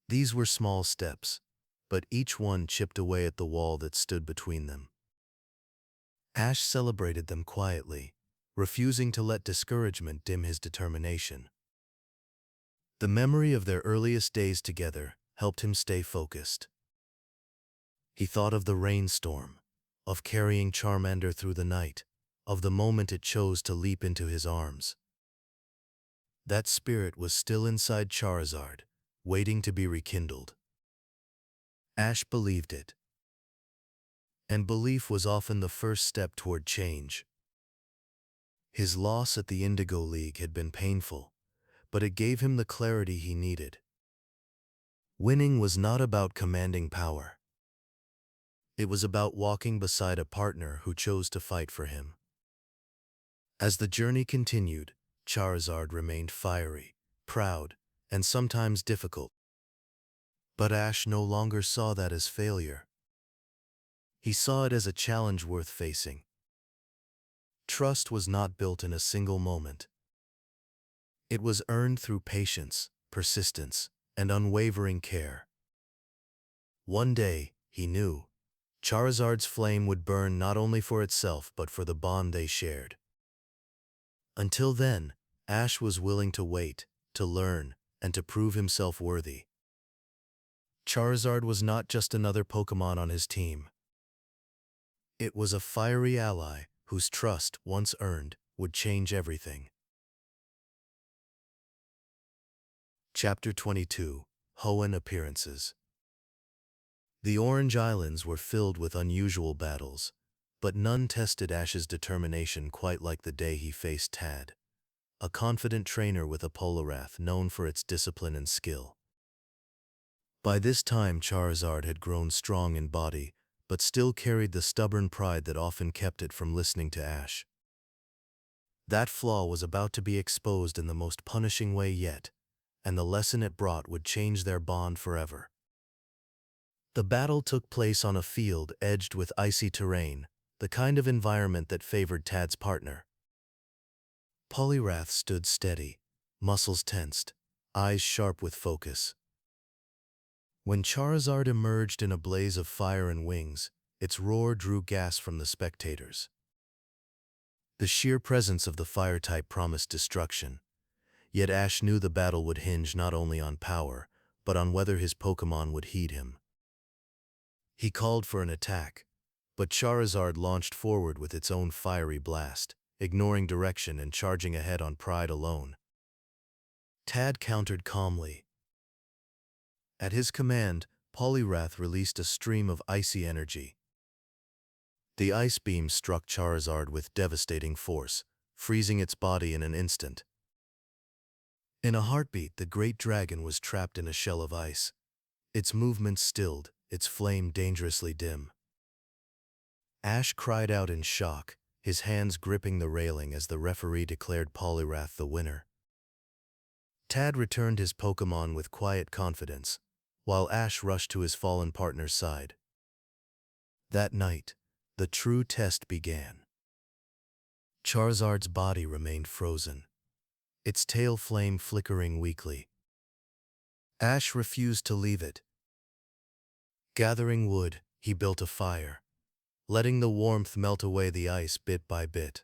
These were small steps, but each one chipped away at the wall that stood between them. Ash celebrated them quietly, refusing to let discouragement dim his determination. The memory of their earliest days together helped him stay focused. He thought of the rainstorm, of carrying Charmander through the night, of the moment it chose to leap into his arms. That spirit was still inside Charizard, waiting to be rekindled. Ash believed it. And belief was often the first step toward change. His loss at the Indigo League had been painful, but it gave him the clarity he needed. Winning was not about commanding power. It was about walking beside a partner who chose to fight for him. As the journey continued, Charizard remained fiery, proud, and sometimes difficult. But Ash no longer saw that as failure. He saw it as a challenge worth facing. Trust was not built in a single moment. It was earned through patience, persistence, and unwavering care. One day, he knew, Charizard's flame would burn not only for itself but for the bond they shared. Until then, Ash was willing to wait, to learn, and to prove himself worthy. Charizard was not just another Pokémon on his team. It was a fiery ally whose trust, once earned, would change everything. Chapter 22: Hoenn Appearances. The Orange Islands were filled with unusual battles, but none tested Ash's determination quite like the day he faced Tad, a confident trainer with a Poliwrath known for its discipline and skill. By this time, Charizard had grown strong in body, but still carried the stubborn pride that often kept it from listening to Ash. That flaw was about to be exposed in the most punishing way yet, and the lesson it brought would change their bond forever. The battle took place on a field edged with icy terrain, the kind of environment that favored Tad's partner. Poliwrath stood steady, muscles tensed, eyes sharp with focus. When Charizard emerged in a blaze of fire and wings, its roar drew gasps from the spectators. The sheer presence of the fire-type promised destruction, yet Ash knew the battle would hinge not only on power, but on whether his Pokémon would heed him. He called for an attack, but Charizard launched forward with its own fiery blast, ignoring direction and charging ahead on pride alone. Tad countered calmly. At his command, Poliwrath released a stream of icy energy. The ice beam struck Charizard with devastating force, freezing its body in an instant. In a heartbeat, the great dragon was trapped in a shell of ice. Its movements stilled, its flame dangerously dim. Ash cried out in shock, his hands gripping the railing as the referee declared Poliwrath the winner. Tad returned his Pokémon with quiet confidence, while Ash rushed to his fallen partner's side. That night, the true test began. Charizard's body remained frozen, its tail flame flickering weakly. Ash refused to leave it. Gathering wood, he built a fire, letting the warmth melt away the ice bit by bit.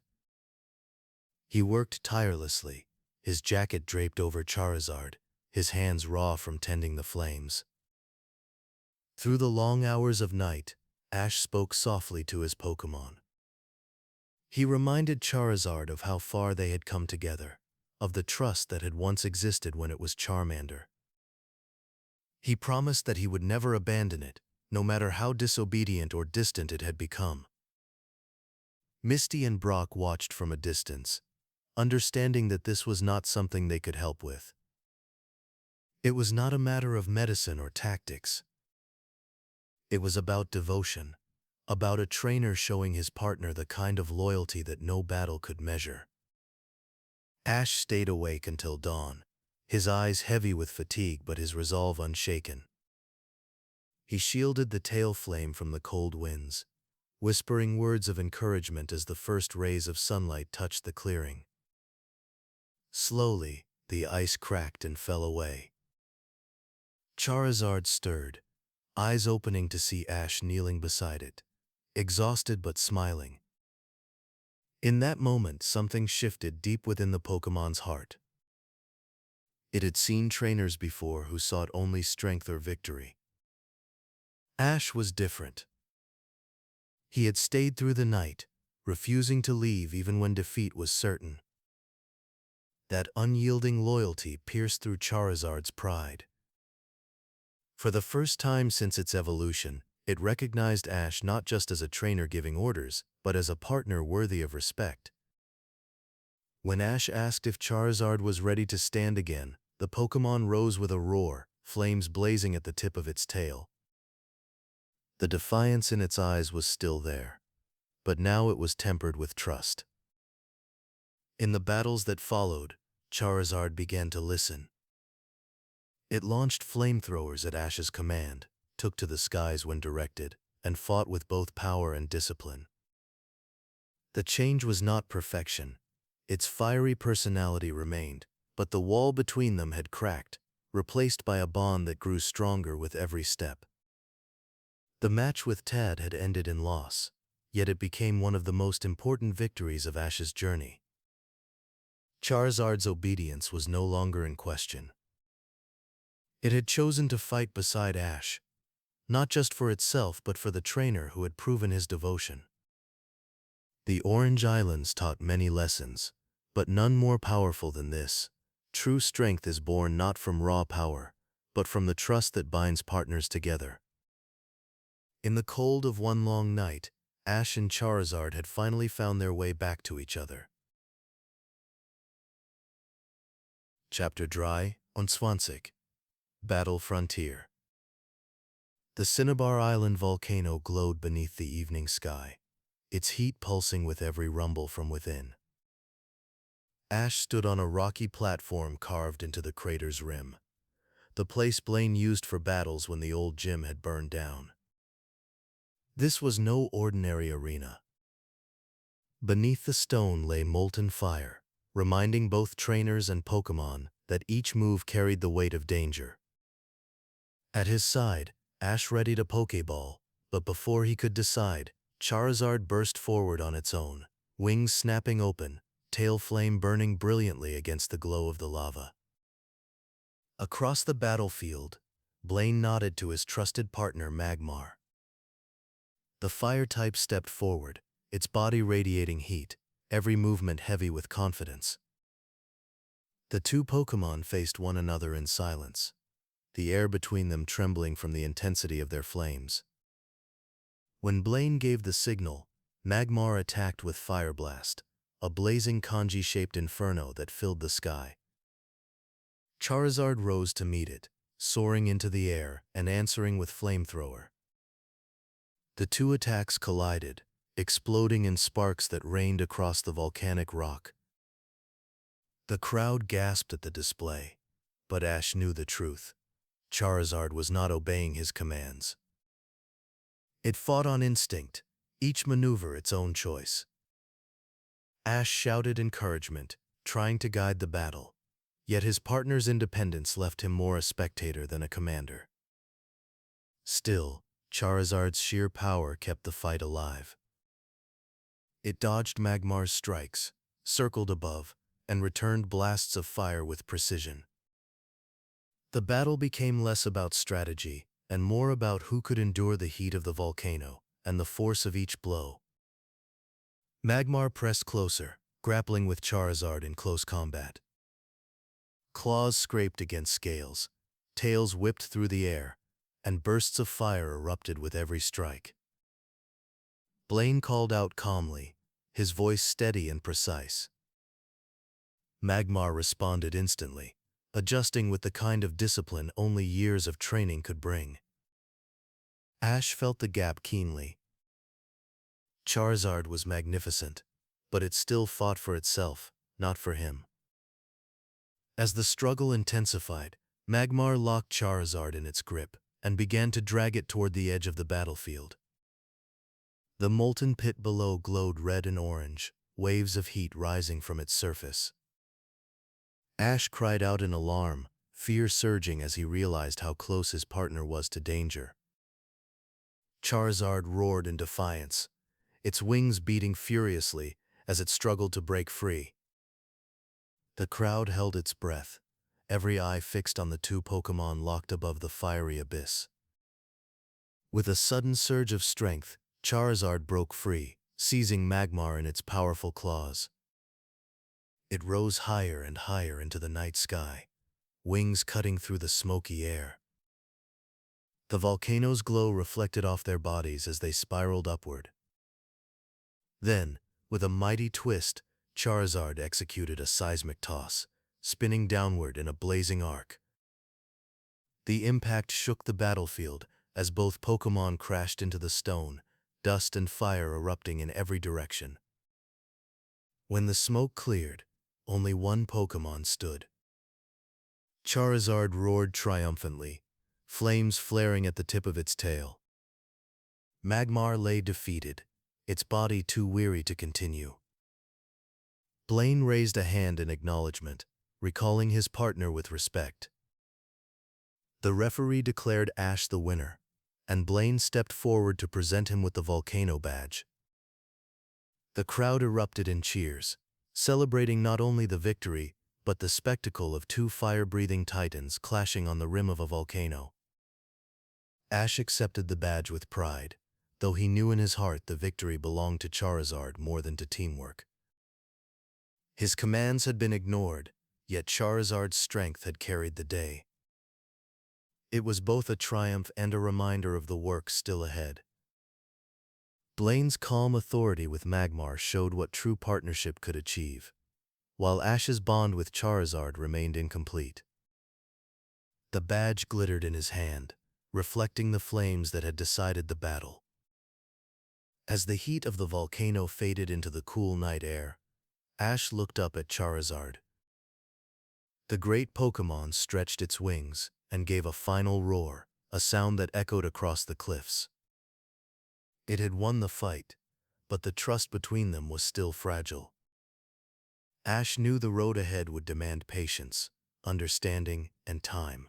He worked tirelessly, his jacket draped over Charizard, his hands raw from tending the flames. Through the long hours of night, Ash spoke softly to his Pokémon. He reminded Charizard of how far they had come together, of the trust that had once existed when it was Charmander. He promised that he would never abandon it, no matter how disobedient or distant it had become. Misty and Brock watched from a distance, understanding that this was not something they could help with. It was not a matter of medicine or tactics. It was about devotion, about a trainer showing his partner the kind of loyalty that no battle could measure. Ash stayed awake until dawn, his eyes heavy with fatigue but his resolve unshaken. He shielded the tail flame from the cold winds, whispering words of encouragement as the first rays of sunlight touched the clearing. Slowly, the ice cracked and fell away. Charizard stirred, eyes opening to see Ash kneeling beside it, exhausted but smiling. In that moment, something shifted deep within the Pokémon's heart. It had seen trainers before who sought only strength or victory. Ash was different. He had stayed through the night, refusing to leave even when defeat was certain. That unyielding loyalty pierced through Charizard's pride. For the first time since its evolution, it recognized Ash not just as a trainer giving orders, but as a partner worthy of respect. When Ash asked if Charizard was ready to stand again, the Pokémon rose with a roar, flames blazing at the tip of its tail. The defiance in its eyes was still there, but now it was tempered with trust. In the battles that followed, Charizard began to listen. It launched flamethrowers at Ash's command, took to the skies when directed, and fought with both power and discipline. The change was not perfection. Its fiery personality remained, but the wall between them had cracked, replaced by a bond that grew stronger with every step. The match with Tad had ended in loss, yet it became one of the most important victories of Ash's journey. Charizard's obedience was no longer in question. It had chosen to fight beside Ash, not just for itself but for the trainer who had proven his devotion. The Orange Islands taught many lessons, but none more powerful than this. True strength is born not from raw power, but from the trust that binds partners together. In the cold of one long night, Ash and Charizard had finally found their way back to each other. Chapter Dry on Swansea. Battle Frontier. The Cinnabar Island volcano glowed beneath the evening sky, its heat pulsing with every rumble from within. Ash stood on a rocky platform carved into the crater's rim, the place Blaine used for battles when the old gym had burned down. This was no ordinary arena. Beneath the stone lay molten fire, reminding both trainers and Pokémon that each move carried the weight of danger. At his side, Ash readied a Pokéball, but before he could decide, Charizard burst forward on its own, wings snapping open, tail flame burning brilliantly against the glow of the lava. Across the battlefield, Blaine nodded to his trusted partner Magmar. The fire type stepped forward, its body radiating heat, every movement heavy with confidence. The two Pokémon faced one another in silence, the air between them trembling from the intensity of their flames. When Blaine gave the signal, Magmar attacked with Fire Blast, a blazing kanji-shaped inferno that filled the sky. Charizard rose to meet it, soaring into the air and answering with Flamethrower. The two attacks collided, exploding in sparks that rained across the volcanic rock. The crowd gasped at the display, but Ash knew the truth. Charizard was not obeying his commands. It fought on instinct, each maneuver its own choice. Ash shouted encouragement, trying to guide the battle, yet his partner's independence left him more a spectator than a commander. Still, Charizard's sheer power kept the fight alive. It dodged Magmar's strikes, circled above, and returned blasts of fire with precision. The battle became less about strategy and more about who could endure the heat of the volcano and the force of each blow. Magmar pressed closer, grappling with Charizard in close combat. Claws scraped against scales, tails whipped through the air, and bursts of fire erupted with every strike. Blaine called out calmly, his voice steady and precise. Magmar responded instantly, adjusting with the kind of discipline only years of training could bring. Ash felt the gap keenly. Charizard was magnificent, but it still fought for itself, not for him. As the struggle intensified, Magmar locked Charizard in its grip and began to drag it toward the edge of the battlefield. The molten pit below glowed red and orange, waves of heat rising from its surface. Ash cried out in alarm, fear surging as he realized how close his partner was to danger. Charizard roared in defiance, its wings beating furiously as it struggled to break free. The crowd held its breath, every eye fixed on the two Pokémon locked above the fiery abyss. With a sudden surge of strength, Charizard broke free, seizing Magmar in its powerful claws. It rose higher and higher into the night sky, wings cutting through the smoky air. The volcano's glow reflected off their bodies as they spiraled upward. Then, with a mighty twist, Charizard executed a seismic toss, spinning downward in a blazing arc. The impact shook the battlefield as both Pokémon crashed into the stone, dust and fire erupting in every direction. When the smoke cleared, only one Pokémon stood. Charizard roared triumphantly, flames flaring at the tip of its tail. Magmar lay defeated, its body too weary to continue. Blaine raised a hand in acknowledgement, recalling his partner with respect. The referee declared Ash the winner, and Blaine stepped forward to present him with the volcano badge. The crowd erupted in cheers, celebrating not only the victory, but the spectacle of two fire-breathing titans clashing on the rim of a volcano. Ash accepted the badge with pride, though he knew in his heart the victory belonged to Charizard more than to teamwork. His commands had been ignored, yet Charizard's strength had carried the day. It was both a triumph and a reminder of the work still ahead. Blaine's calm authority with Magmar showed what true partnership could achieve, while Ash's bond with Charizard remained incomplete. The badge glittered in his hand, reflecting the flames that had decided the battle. As the heat of the volcano faded into the cool night air, Ash looked up at Charizard. The great Pokémon stretched its wings and gave a final roar, a sound that echoed across the cliffs. It had won the fight, but the trust between them was still fragile. Ash knew the road ahead would demand patience, understanding, and time.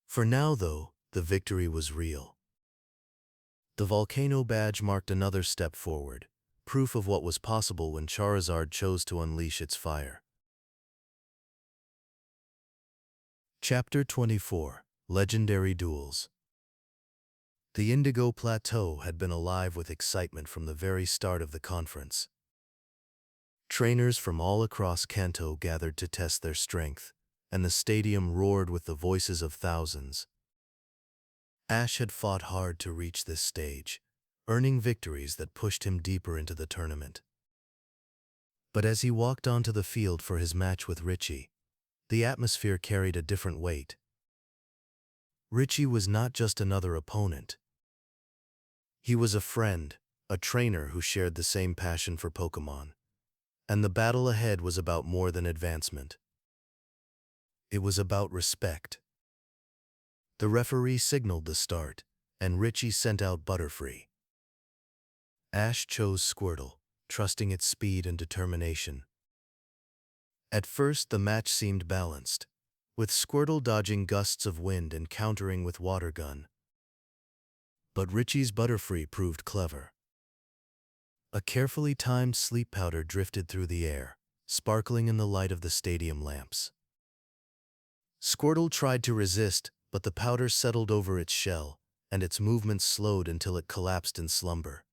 For now, though, the victory was real. The volcano badge marked another step forward, proof of what was possible when Charizard chose to unleash its fire. Chapter 24: Legendary Duels. The Indigo Plateau had been alive with excitement from the very start of the conference. Trainers from all across Kanto gathered to test their strength, and the stadium roared with the voices of thousands. Ash had fought hard to reach this stage, earning victories that pushed him deeper into the tournament. But as he walked onto the field for his match with Richie, the atmosphere carried a different weight. Richie was not just another opponent. He was a friend, a trainer who shared the same passion for Pokémon. And the battle ahead was about more than advancement. It was about respect. The referee signaled the start, and Richie sent out Butterfree. Ash chose Squirtle, trusting its speed and determination. At first, the match seemed balanced, with Squirtle dodging gusts of wind and countering with Water Gun. But Richie's Butterfree proved clever. A carefully timed sleep powder drifted through the air, sparkling in the light of the stadium lamps. Squirtle tried to resist, but the powder settled over its shell, and its movements slowed until it collapsed in slumber.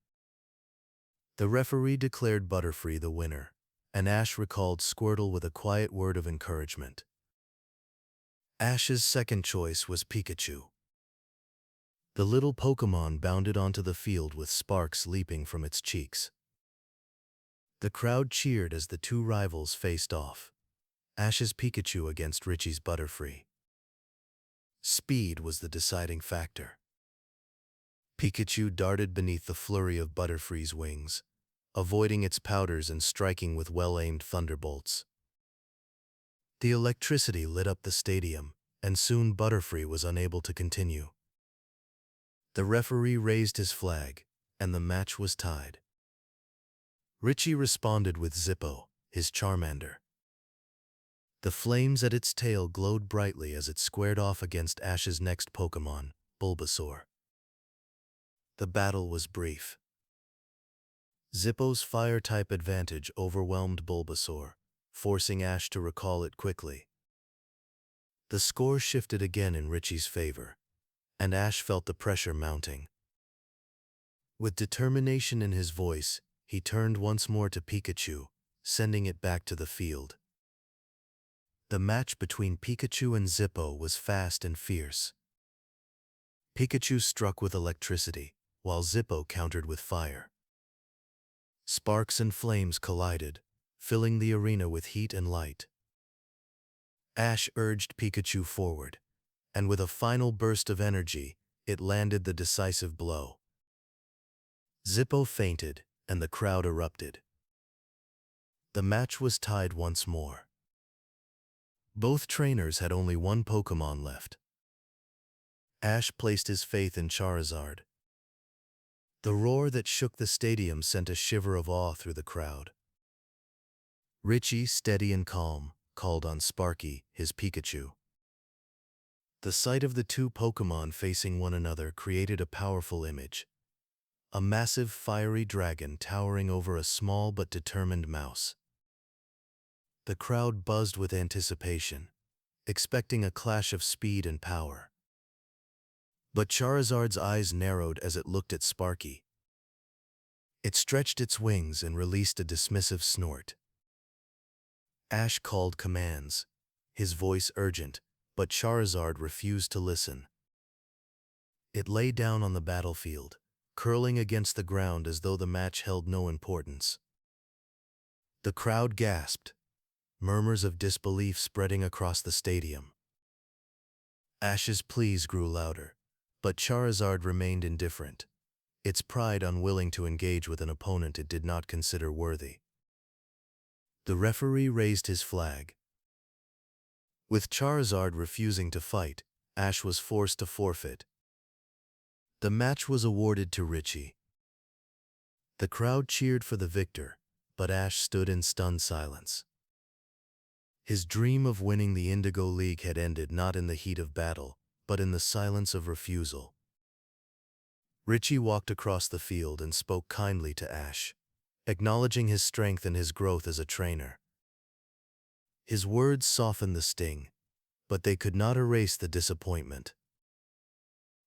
The referee declared Butterfree the winner, and Ash recalled Squirtle with a quiet word of encouragement. Ash's second choice was Pikachu. The little Pokémon bounded onto the field with sparks leaping from its cheeks. The crowd cheered as the two rivals faced off, Ash's Pikachu against Richie's Butterfree. Speed was the deciding factor. Pikachu darted beneath the flurry of Butterfree's wings, avoiding its powders and striking with well-aimed thunderbolts. The electricity lit up the stadium, and soon Butterfree was unable to continue. The referee raised his flag, and the match was tied. Richie responded with Zippo, his Charmander. The flames at its tail glowed brightly as it squared off against Ash's next Pokémon, Bulbasaur. The battle was brief. Zippo's fire-type advantage overwhelmed Bulbasaur, forcing Ash to recall it quickly. The score shifted again in Richie's favor, and Ash felt the pressure mounting. With determination in his voice, he turned once more to Pikachu, sending it back to the field. The match between Pikachu and Zippo was fast and fierce. Pikachu struck with electricity, while Zippo countered with fire. Sparks and flames collided, filling the arena with heat and light. Ash urged Pikachu forward, and with a final burst of energy, it landed the decisive blow. Zippo fainted, and the crowd erupted. The match was tied once more. Both trainers had only one Pokémon left. Ash placed his faith in Charizard. The roar that shook the stadium sent a shiver of awe through the crowd. Richie, steady and calm, called on Sparky, his Pikachu. The sight of the two Pokémon facing one another created a powerful image. A massive fiery dragon towering over a small but determined mouse. The crowd buzzed with anticipation, expecting a clash of speed and power. But Charizard's eyes narrowed as it looked at Sparky. It stretched its wings and released a dismissive snort. Ash called commands, his voice urgent, but Charizard refused to listen. It lay down on the battlefield, curling against the ground as though the match held no importance. The crowd gasped, murmurs of disbelief spreading across the stadium. Ash's pleas grew louder, but Charizard remained indifferent, its pride unwilling to engage with an opponent it did not consider worthy. The referee raised his flag. With Charizard refusing to fight, Ash was forced to forfeit. The match was awarded to Richie. The crowd cheered for the victor, but Ash stood in stunned silence. His dream of winning the Indigo League had ended not in the heat of battle, but in the silence of refusal. Richie walked across the field and spoke kindly to Ash, acknowledging his strength and his growth as a trainer. His words softened the sting, but they could not erase the disappointment.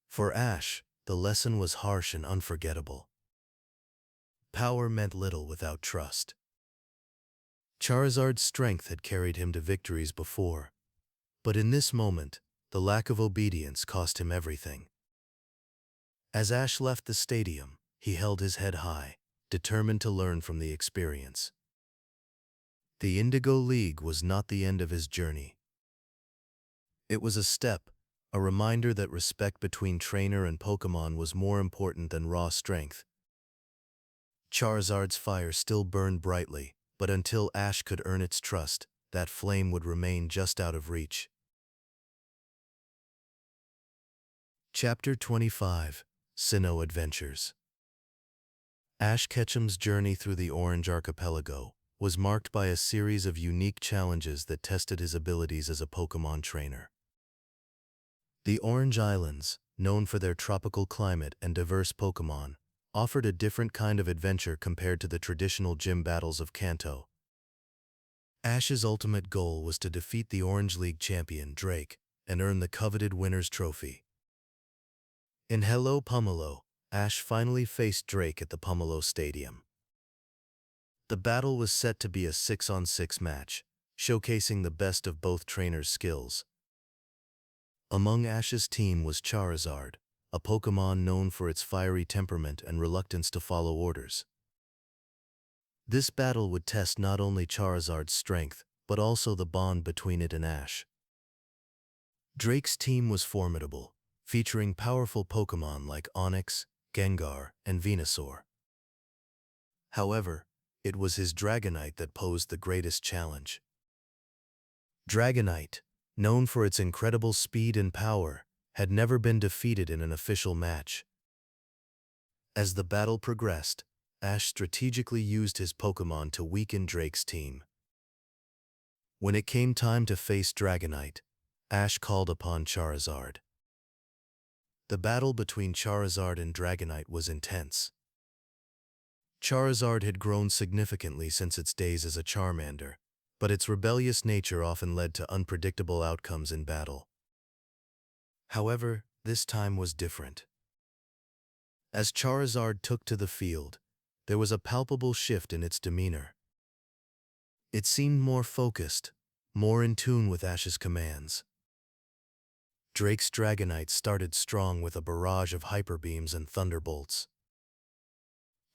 For Ash, the lesson was harsh and unforgettable. Power meant little without trust. Charizard's strength had carried him to victories before, but in this moment, the lack of obedience cost him everything. As Ash left the stadium, he held his head high, determined to learn from the experience. The Indigo League was not the end of his journey. It was a step, a reminder that respect between trainer and Pokémon was more important than raw strength. Charizard's fire still burned brightly, but until Ash could earn its trust, that flame would remain just out of reach. Chapter 25, Sinnoh Adventures. Ash Ketchum's journey through the Orange Archipelago was marked by a series of unique challenges that tested his abilities as a Pokémon trainer. The Orange Islands, known for their tropical climate and diverse Pokémon, offered a different kind of adventure compared to the traditional gym battles of Kanto. Ash's ultimate goal was to defeat the Orange League champion, Drake, and earn the coveted winner's trophy. In Hello Pumelo, Ash finally faced Drake at the Pumelo Stadium. The battle was set to be a 6-on-6 match, showcasing the best of both trainers' skills. Among Ash's team was Charizard, a Pokémon known for its fiery temperament and reluctance to follow orders. This battle would test not only Charizard's strength, but also the bond between it and Ash. Drake's team was formidable, featuring powerful Pokémon like Onix, Gengar, and Venusaur. However, it was his Dragonite that posed the greatest challenge. Dragonite, known for its incredible speed and power, had never been defeated in an official match. As the battle progressed, Ash strategically used his Pokémon to weaken Drake's team. When it came time to face Dragonite, Ash called upon Charizard. The battle between Charizard and Dragonite was intense. Charizard had grown significantly since its days as a Charmander, but its rebellious nature often led to unpredictable outcomes in battle. However, this time was different. As Charizard took to the field, there was a palpable shift in its demeanor. It seemed more focused, more in tune with Ash's commands. Drake's Dragonite started strong with a barrage of Hyper Beams and Thunderbolts.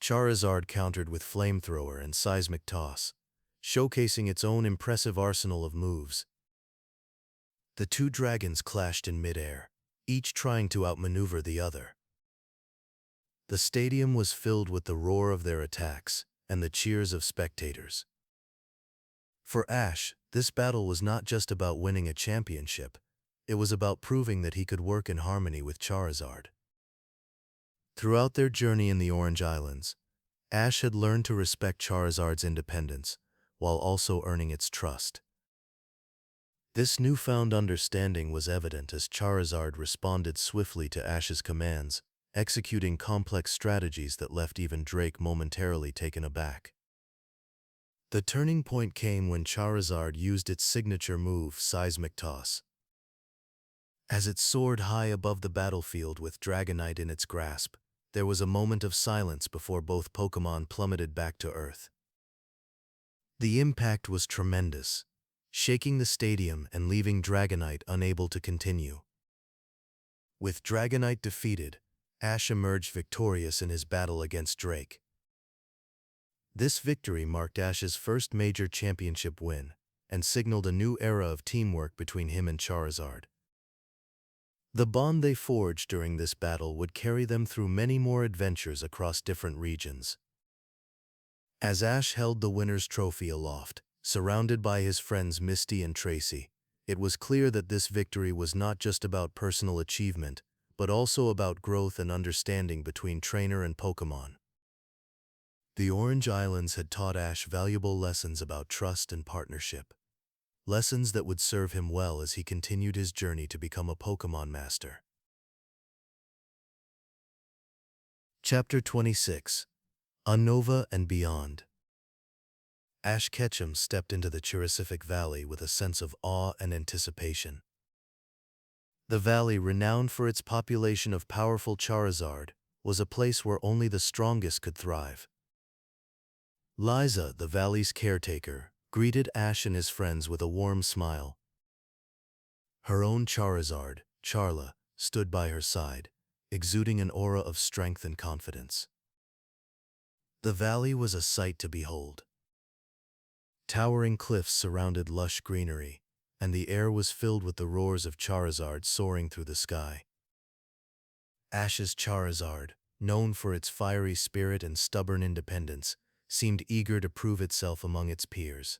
Charizard countered with Flamethrower and Seismic Toss, showcasing its own impressive arsenal of moves. The two dragons clashed in midair, each trying to outmaneuver the other. The stadium was filled with the roar of their attacks and the cheers of spectators. For Ash, this battle was not just about winning a championship, it was about proving that he could work in harmony with Charizard. Throughout their journey in the Orange Islands, Ash had learned to respect Charizard's independence, while also earning its trust. This newfound understanding was evident as Charizard responded swiftly to Ash's commands, executing complex strategies that left even Drake momentarily taken aback. The turning point came when Charizard used its signature move, Seismic Toss. As it soared high above the battlefield with Dragonite in its grasp, there was a moment of silence before both Pokémon plummeted back to Earth. The impact was tremendous, shaking the stadium and leaving Dragonite unable to continue. With Dragonite defeated, Ash emerged victorious in his battle against Drake. This victory marked Ash's first major championship win and signaled a new era of teamwork between him and Charizard. The bond they forged during this battle would carry them through many more adventures across different regions. As Ash held the winner's trophy aloft, surrounded by his friends Misty and Tracy, it was clear that this victory was not just about personal achievement, but also about growth and understanding between trainer and Pokémon. The Orange Islands had taught Ash valuable lessons about trust and partnership. Lessons that would serve him well as he continued his journey to become a Pokémon master. Chapter 26. Unova and Beyond. Ash Ketchum stepped into the Chiricific Valley with a sense of awe and anticipation. The valley, renowned for its population of powerful Charizard, was a place where only the strongest could thrive. Liza, the valley's caretaker, greeted Ash and his friends with a warm smile. Her own Charizard, Charla, stood by her side, exuding an aura of strength and confidence. The valley was a sight to behold. Towering cliffs surrounded lush greenery, and the air was filled with the roars of Charizard soaring through the sky. Ash's Charizard, known for its fiery spirit and stubborn independence, seemed eager to prove itself among its peers.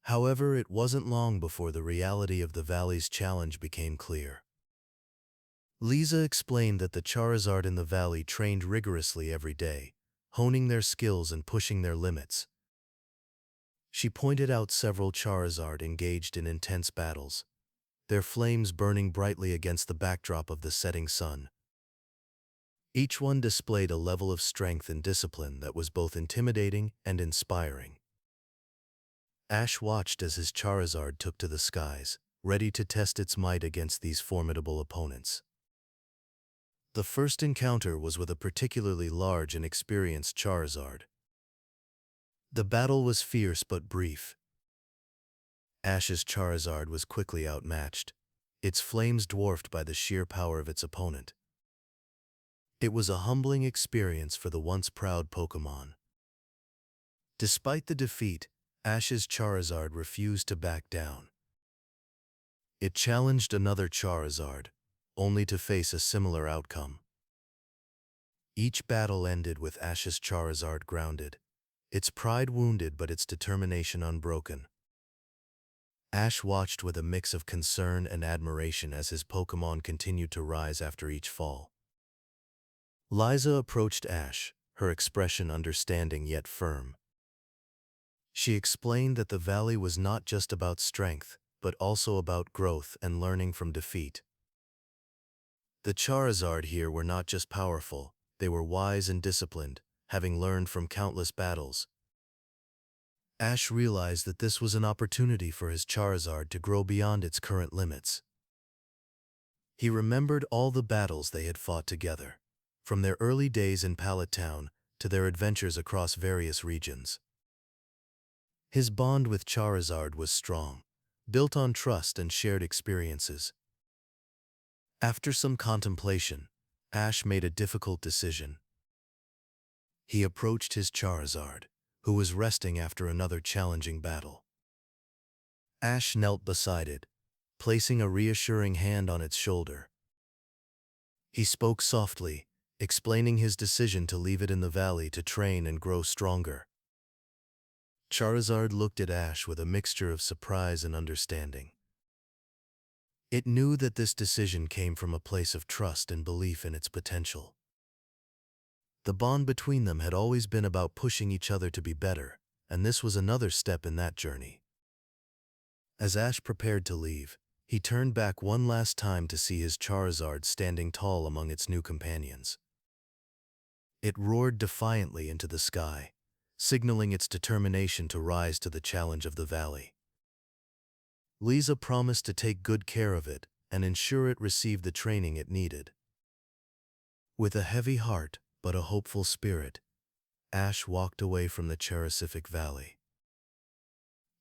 However, it wasn't long before the reality of the valley's challenge became clear. Liza explained that the Charizard in the valley trained rigorously every day, honing their skills and pushing their limits. She pointed out several Charizard engaged in intense battles, their flames burning brightly against the backdrop of the setting sun. Each one displayed a level of strength and discipline that was both intimidating and inspiring. Ash watched as his Charizard took to the skies, ready to test its might against these formidable opponents. The first encounter was with a particularly large and experienced Charizard. The battle was fierce but brief. Ash's Charizard was quickly outmatched, its flames dwarfed by the sheer power of its opponent. It was a humbling experience for the once proud Pokémon. Despite the defeat, Ash's Charizard refused to back down. It challenged another Charizard, only to face a similar outcome. Each battle ended with Ash's Charizard grounded, its pride wounded but its determination unbroken. Ash watched with a mix of concern and admiration as his Pokémon continued to rise after each fall. Liza approached Ash, her expression understanding yet firm. She explained that the valley was not just about strength, but also about growth and learning from defeat. The Charizard here were not just powerful, they were wise and disciplined, having learned from countless battles. Ash realized that this was an opportunity for his Charizard to grow beyond its current limits. He remembered all the battles they had fought together, from their early days in Pallet Town to their adventures across various regions. His bond with Charizard was strong, built on trust and shared experiences. After some contemplation, Ash made a difficult decision. He approached his Charizard, who was resting after another challenging battle. Ash knelt beside it, placing a reassuring hand on its shoulder. He spoke softly, explaining his decision to leave it in the valley to train and grow stronger. Charizard looked at Ash with a mixture of surprise and understanding. It knew that this decision came from a place of trust and belief in its potential. The bond between them had always been about pushing each other to be better, and this was another step in that journey. As Ash prepared to leave, he turned back one last time to see his Charizard standing tall among its new companions. It roared defiantly into the sky, signaling its determination to rise to the challenge of the valley. Liza promised to take good care of it and ensure it received the training it needed. With a heavy heart but a hopeful spirit, Ash walked away from the Charisific Valley.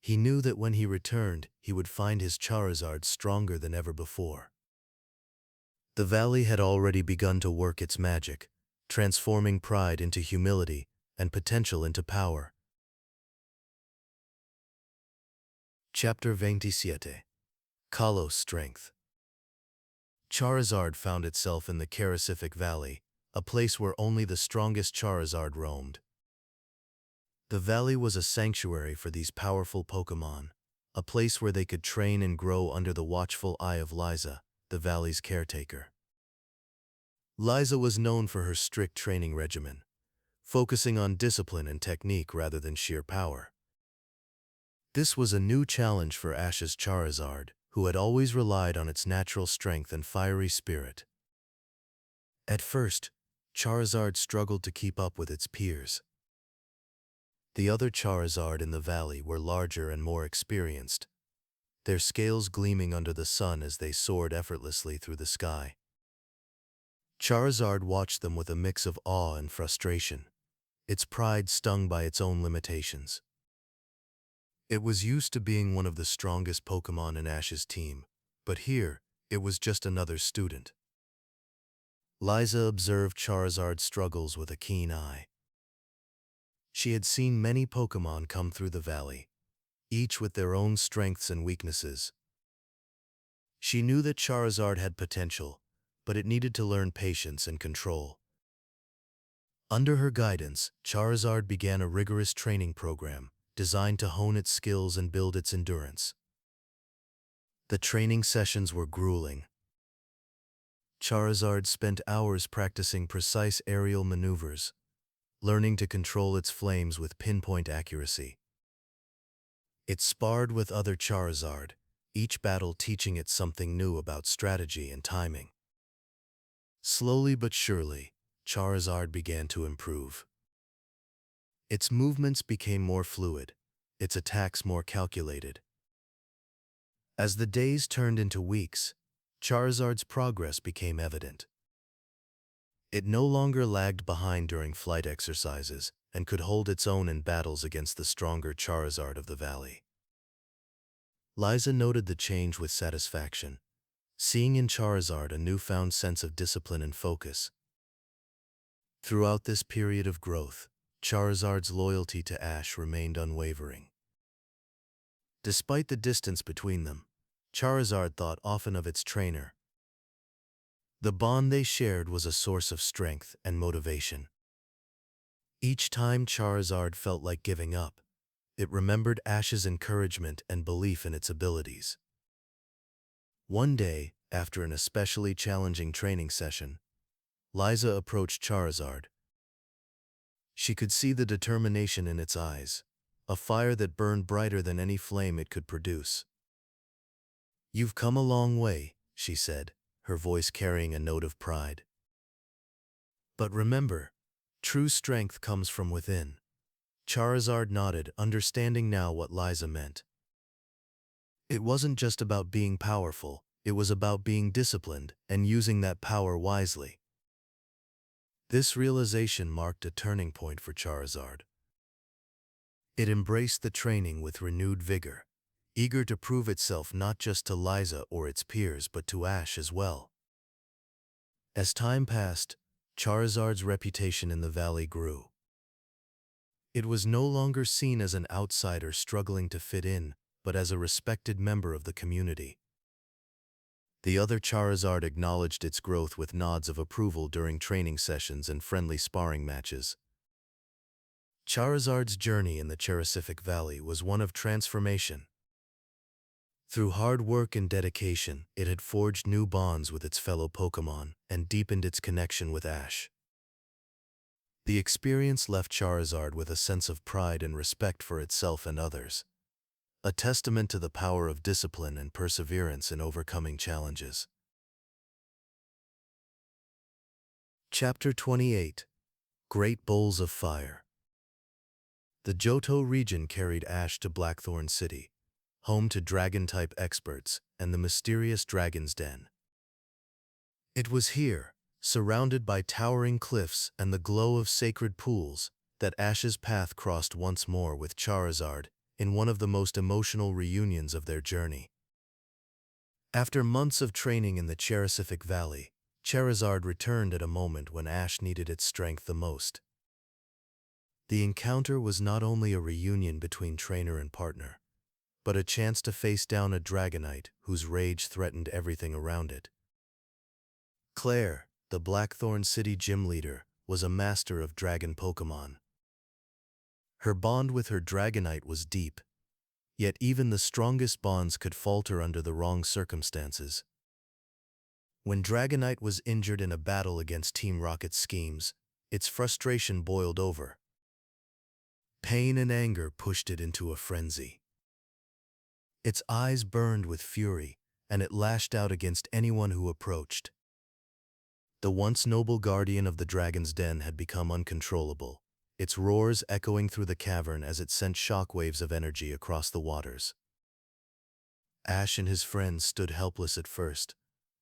He knew that when he returned, he would find his Charizard stronger than ever before. The valley had already begun to work its magic, transforming pride into humility and potential into power. Chapter 27. Kalos Strength. Charizard found itself in the Charisific Valley, a place where only the strongest Charizard roamed. The valley was a sanctuary for these powerful Pokémon, a place where they could train and grow under the watchful eye of Liza, the valley's caretaker. Liza was known for her strict training regimen, focusing on discipline and technique rather than sheer power. This was a new challenge for Ash's Charizard, who had always relied on its natural strength and fiery spirit. At first, Charizard struggled to keep up with its peers. The other Charizard in the valley were larger and more experienced, their scales gleaming under the sun as they soared effortlessly through the sky. Charizard watched them with a mix of awe and frustration, its pride stung by its own limitations. It was used to being one of the strongest Pokémon in Ash's team, but here, it was just another student. Liza observed Charizard's struggles with a keen eye. She had seen many Pokémon come through the valley, each with their own strengths and weaknesses. She knew that Charizard had potential, but it needed to learn patience and control. Under her guidance, Charizard began a rigorous training program designed to hone its skills and build its endurance. The training sessions were grueling. Charizard spent hours practicing precise aerial maneuvers, learning to control its flames with pinpoint accuracy. It sparred with other Charizard, each battle teaching it something new about strategy and timing. Slowly but surely, Charizard began to improve. Its movements became more fluid, its attacks more calculated. As the days turned into weeks, Charizard's progress became evident. It no longer lagged behind during flight exercises and could hold its own in battles against the stronger Charizard of the valley. Liza noted the change with satisfaction, seeing in Charizard a newfound sense of discipline and focus. Throughout this period of growth, Charizard's loyalty to Ash remained unwavering. Despite the distance between them, Charizard thought often of its trainer. The bond they shared was a source of strength and motivation. Each time Charizard felt like giving up, it remembered Ash's encouragement and belief in its abilities. One day, after an especially challenging training session, Liza approached Charizard. She could see the determination in its eyes, a fire that burned brighter than any flame it could produce. "You've come a long way," she said, her voice carrying a note of pride. "But remember, true strength comes from within." Charizard nodded, understanding now what Liza meant. It wasn't just about being powerful, it was about being disciplined and using that power wisely. This realization marked a turning point for Charizard. It embraced the training with renewed vigor, eager to prove itself not just to Liza or its peers but to Ash as well. As time passed, Charizard's reputation in the valley grew. It was no longer seen as an outsider struggling to fit in, but as a respected member of the community. The other Charizard acknowledged its growth with nods of approval during training sessions and friendly sparring matches. Charizard's journey in the Charisific Valley was one of transformation. Through hard work and dedication, it had forged new bonds with its fellow Pokémon and deepened its connection with Ash. The experience left Charizard with a sense of pride and respect for itself and others, a testament to the power of discipline and perseverance in overcoming challenges. Chapter 28. Great Bowls of Fire. The Johto region carried Ash to Blackthorn City, home to Dragon-type experts and the mysterious Dragon's Den. It was here, surrounded by towering cliffs and the glow of sacred pools, that Ash's path crossed once more with Charizard in one of the most emotional reunions of their journey. After months of training in the Cherisific Valley, Charizard returned at a moment when Ash needed its strength the most. The encounter was not only a reunion between trainer and partner, but a chance to face down a Dragonite whose rage threatened everything around it. Claire, the Blackthorn City gym leader, was a master of dragon Pokémon. Her bond with her Dragonite was deep, yet even the strongest bonds could falter under the wrong circumstances. When Dragonite was injured in a battle against Team Rocket's schemes, its frustration boiled over. Pain and anger pushed it into a frenzy. Its eyes burned with fury, and it lashed out against anyone who approached. The once noble guardian of the Dragon's Den had become uncontrollable, its roars echoing through the cavern as it sent shockwaves of energy across the waters. Ash and his friends stood helpless at first,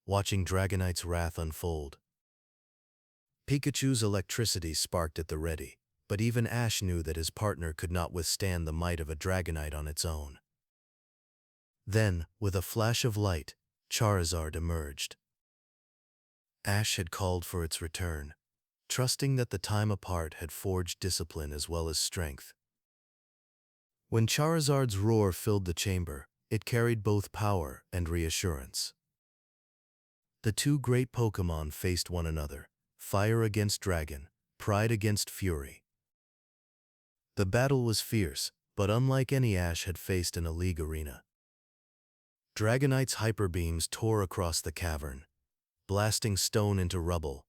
watching Dragonite's wrath unfold. Pikachu's electricity sparked at the ready, but even Ash knew that his partner could not withstand the might of a Dragonite on its own. Then, with a flash of light, Charizard emerged. Ash had called for its return, trusting that the time apart had forged discipline as well as strength. When Charizard's roar filled the chamber, it carried both power and reassurance. The two great Pokémon faced one another, fire against dragon, pride against fury. The battle was fierce, but unlike any Ash had faced in a league arena. Dragonite's hyper beams tore across the cavern, blasting stone into rubble.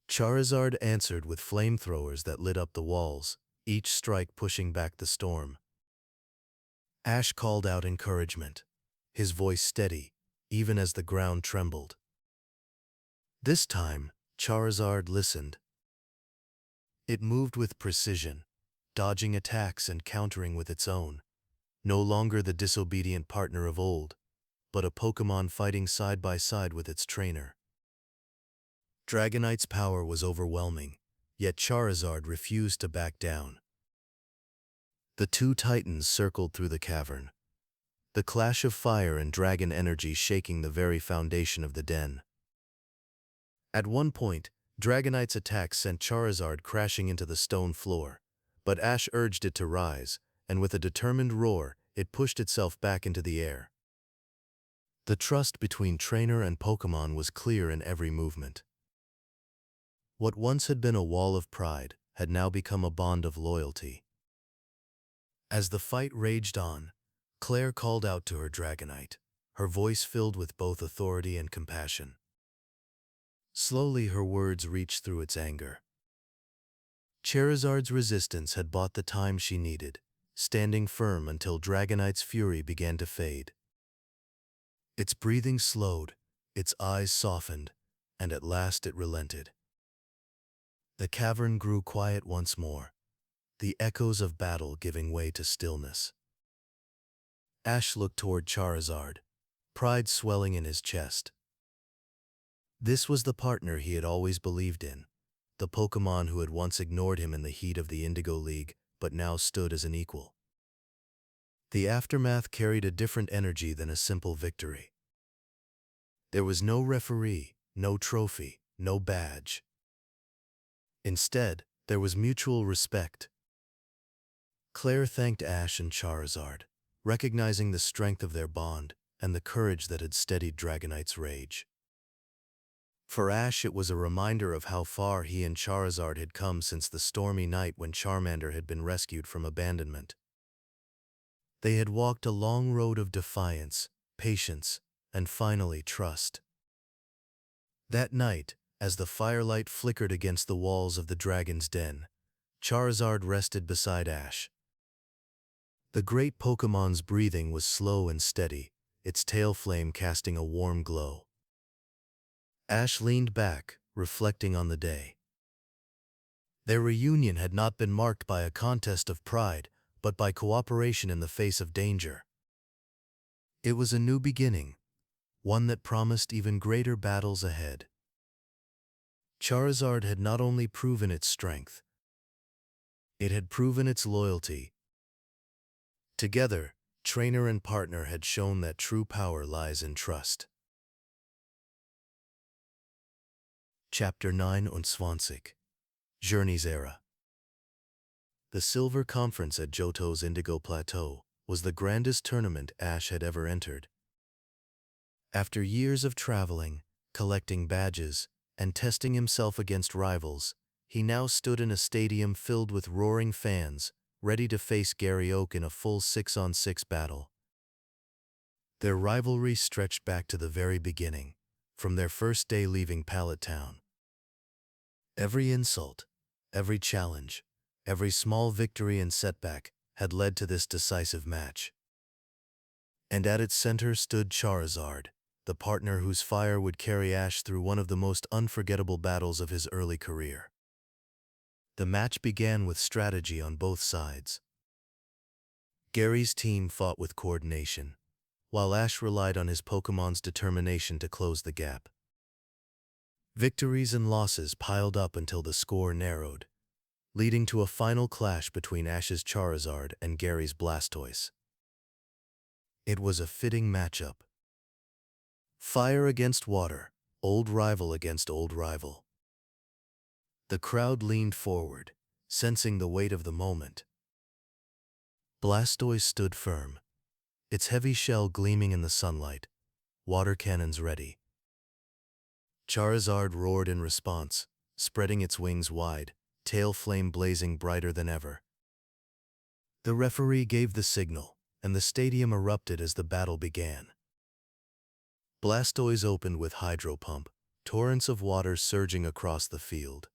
Charizard answered with flamethrowers that lit up the walls, each strike pushing back the storm. Ash called out encouragement, his voice steady, even as the ground trembled. This time, Charizard listened. It moved with precision, dodging attacks and countering with its own, no longer the disobedient partner of old, but a Pokémon fighting side by side with its trainer. Dragonite's power was overwhelming, yet Charizard refused to back down. The two titans circled through the cavern, the clash of fire and dragon energy shaking the very foundation of the den. At one point, Dragonite's attack sent Charizard crashing into the stone floor, but Ash urged it to rise, and with a determined roar, it pushed itself back into the air. The trust between trainer and Pokémon was clear in every movement. What once had been a wall of pride had now become a bond of loyalty. As the fight raged on, Claire called out to her Dragonite, her voice filled with both authority and compassion. Slowly her words reached through its anger. Charizard's resistance had bought the time she needed, standing firm until Dragonite's fury began to fade. Its breathing slowed, its eyes softened, and at last it relented. The cavern grew quiet once more, the echoes of battle giving way to stillness. Ash looked toward Charizard, pride swelling in his chest. This was the partner he had always believed in, the Pokémon who had once ignored him in the heat of the Indigo League, but now stood as an equal. The aftermath carried a different energy than a simple victory. There was no referee, no trophy, no badge. Instead, there was mutual respect. Claire thanked Ash and Charizard, recognizing the strength of their bond and the courage that had steadied Dragonite's rage. For Ash, it was a reminder of how far he and Charizard had come since the stormy night when Charmander had been rescued from abandonment. They had walked a long road of defiance, patience, and finally trust. That night, as the firelight flickered against the walls of the Dragon's Den, Charizard rested beside Ash. The great Pokémon's breathing was slow and steady, its tail flame casting a warm glow. Ash leaned back, reflecting on the day. Their reunion had not been marked by a contest of pride, but by cooperation in the face of danger. It was a new beginning, one that promised even greater battles ahead. Charizard had not only proven its strength, it had proven its loyalty. Together, trainer and partner had shown that true power lies in trust. Chapter 29, Journey's Era. The Silver Conference at Johto's Indigo Plateau was the grandest tournament Ash had ever entered. After years of traveling, collecting badges, and testing himself against rivals, he now stood in a stadium filled with roaring fans, ready to face Gary Oak in a full 6-on-6 battle. Their rivalry stretched back to the very beginning, from their first day leaving Pallet Town. Every insult, every challenge, every small victory and setback had led to this decisive match. And at its center stood Charizard, the partner whose fire would carry Ash through one of the most unforgettable battles of his early career. The match began with strategy on both sides. Gary's team fought with coordination, while Ash relied on his Pokemon's determination to close the gap. Victories and losses piled up until the score narrowed, leading to a final clash between Ash's Charizard and Gary's Blastoise. It was a fitting matchup. Fire against water, old rival against old rival. The crowd leaned forward, sensing the weight of the moment. Blastoise stood firm, its heavy shell gleaming in the sunlight, water cannons ready. Charizard roared in response, spreading its wings wide, tail flame blazing brighter than ever. The referee gave the signal, and the stadium erupted as the battle began. Blastoise opened with Hydro Pump, torrents of water surging across the field.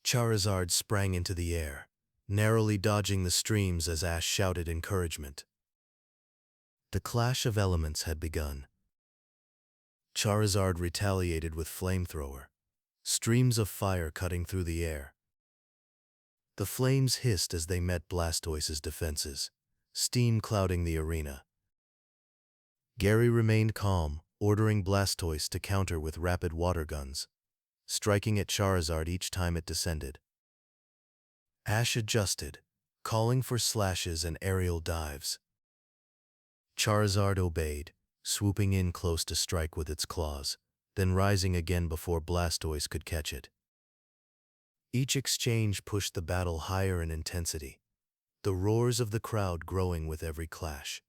Charizard sprang into the air, narrowly dodging the streams as Ash shouted encouragement. The clash of elements had begun. Charizard retaliated with Flamethrower, streams of fire cutting through the air. The flames hissed as they met Blastoise's defenses, steam clouding the arena. Gary remained calm, ordering Blastoise to counter with rapid water guns, striking at Charizard each time it descended. Ash adjusted, calling for slashes and aerial dives. Charizard obeyed, swooping in close to strike with its claws, then rising again before Blastoise could catch it. Each exchange pushed the battle higher in intensity, the roars of the crowd growing with every clash.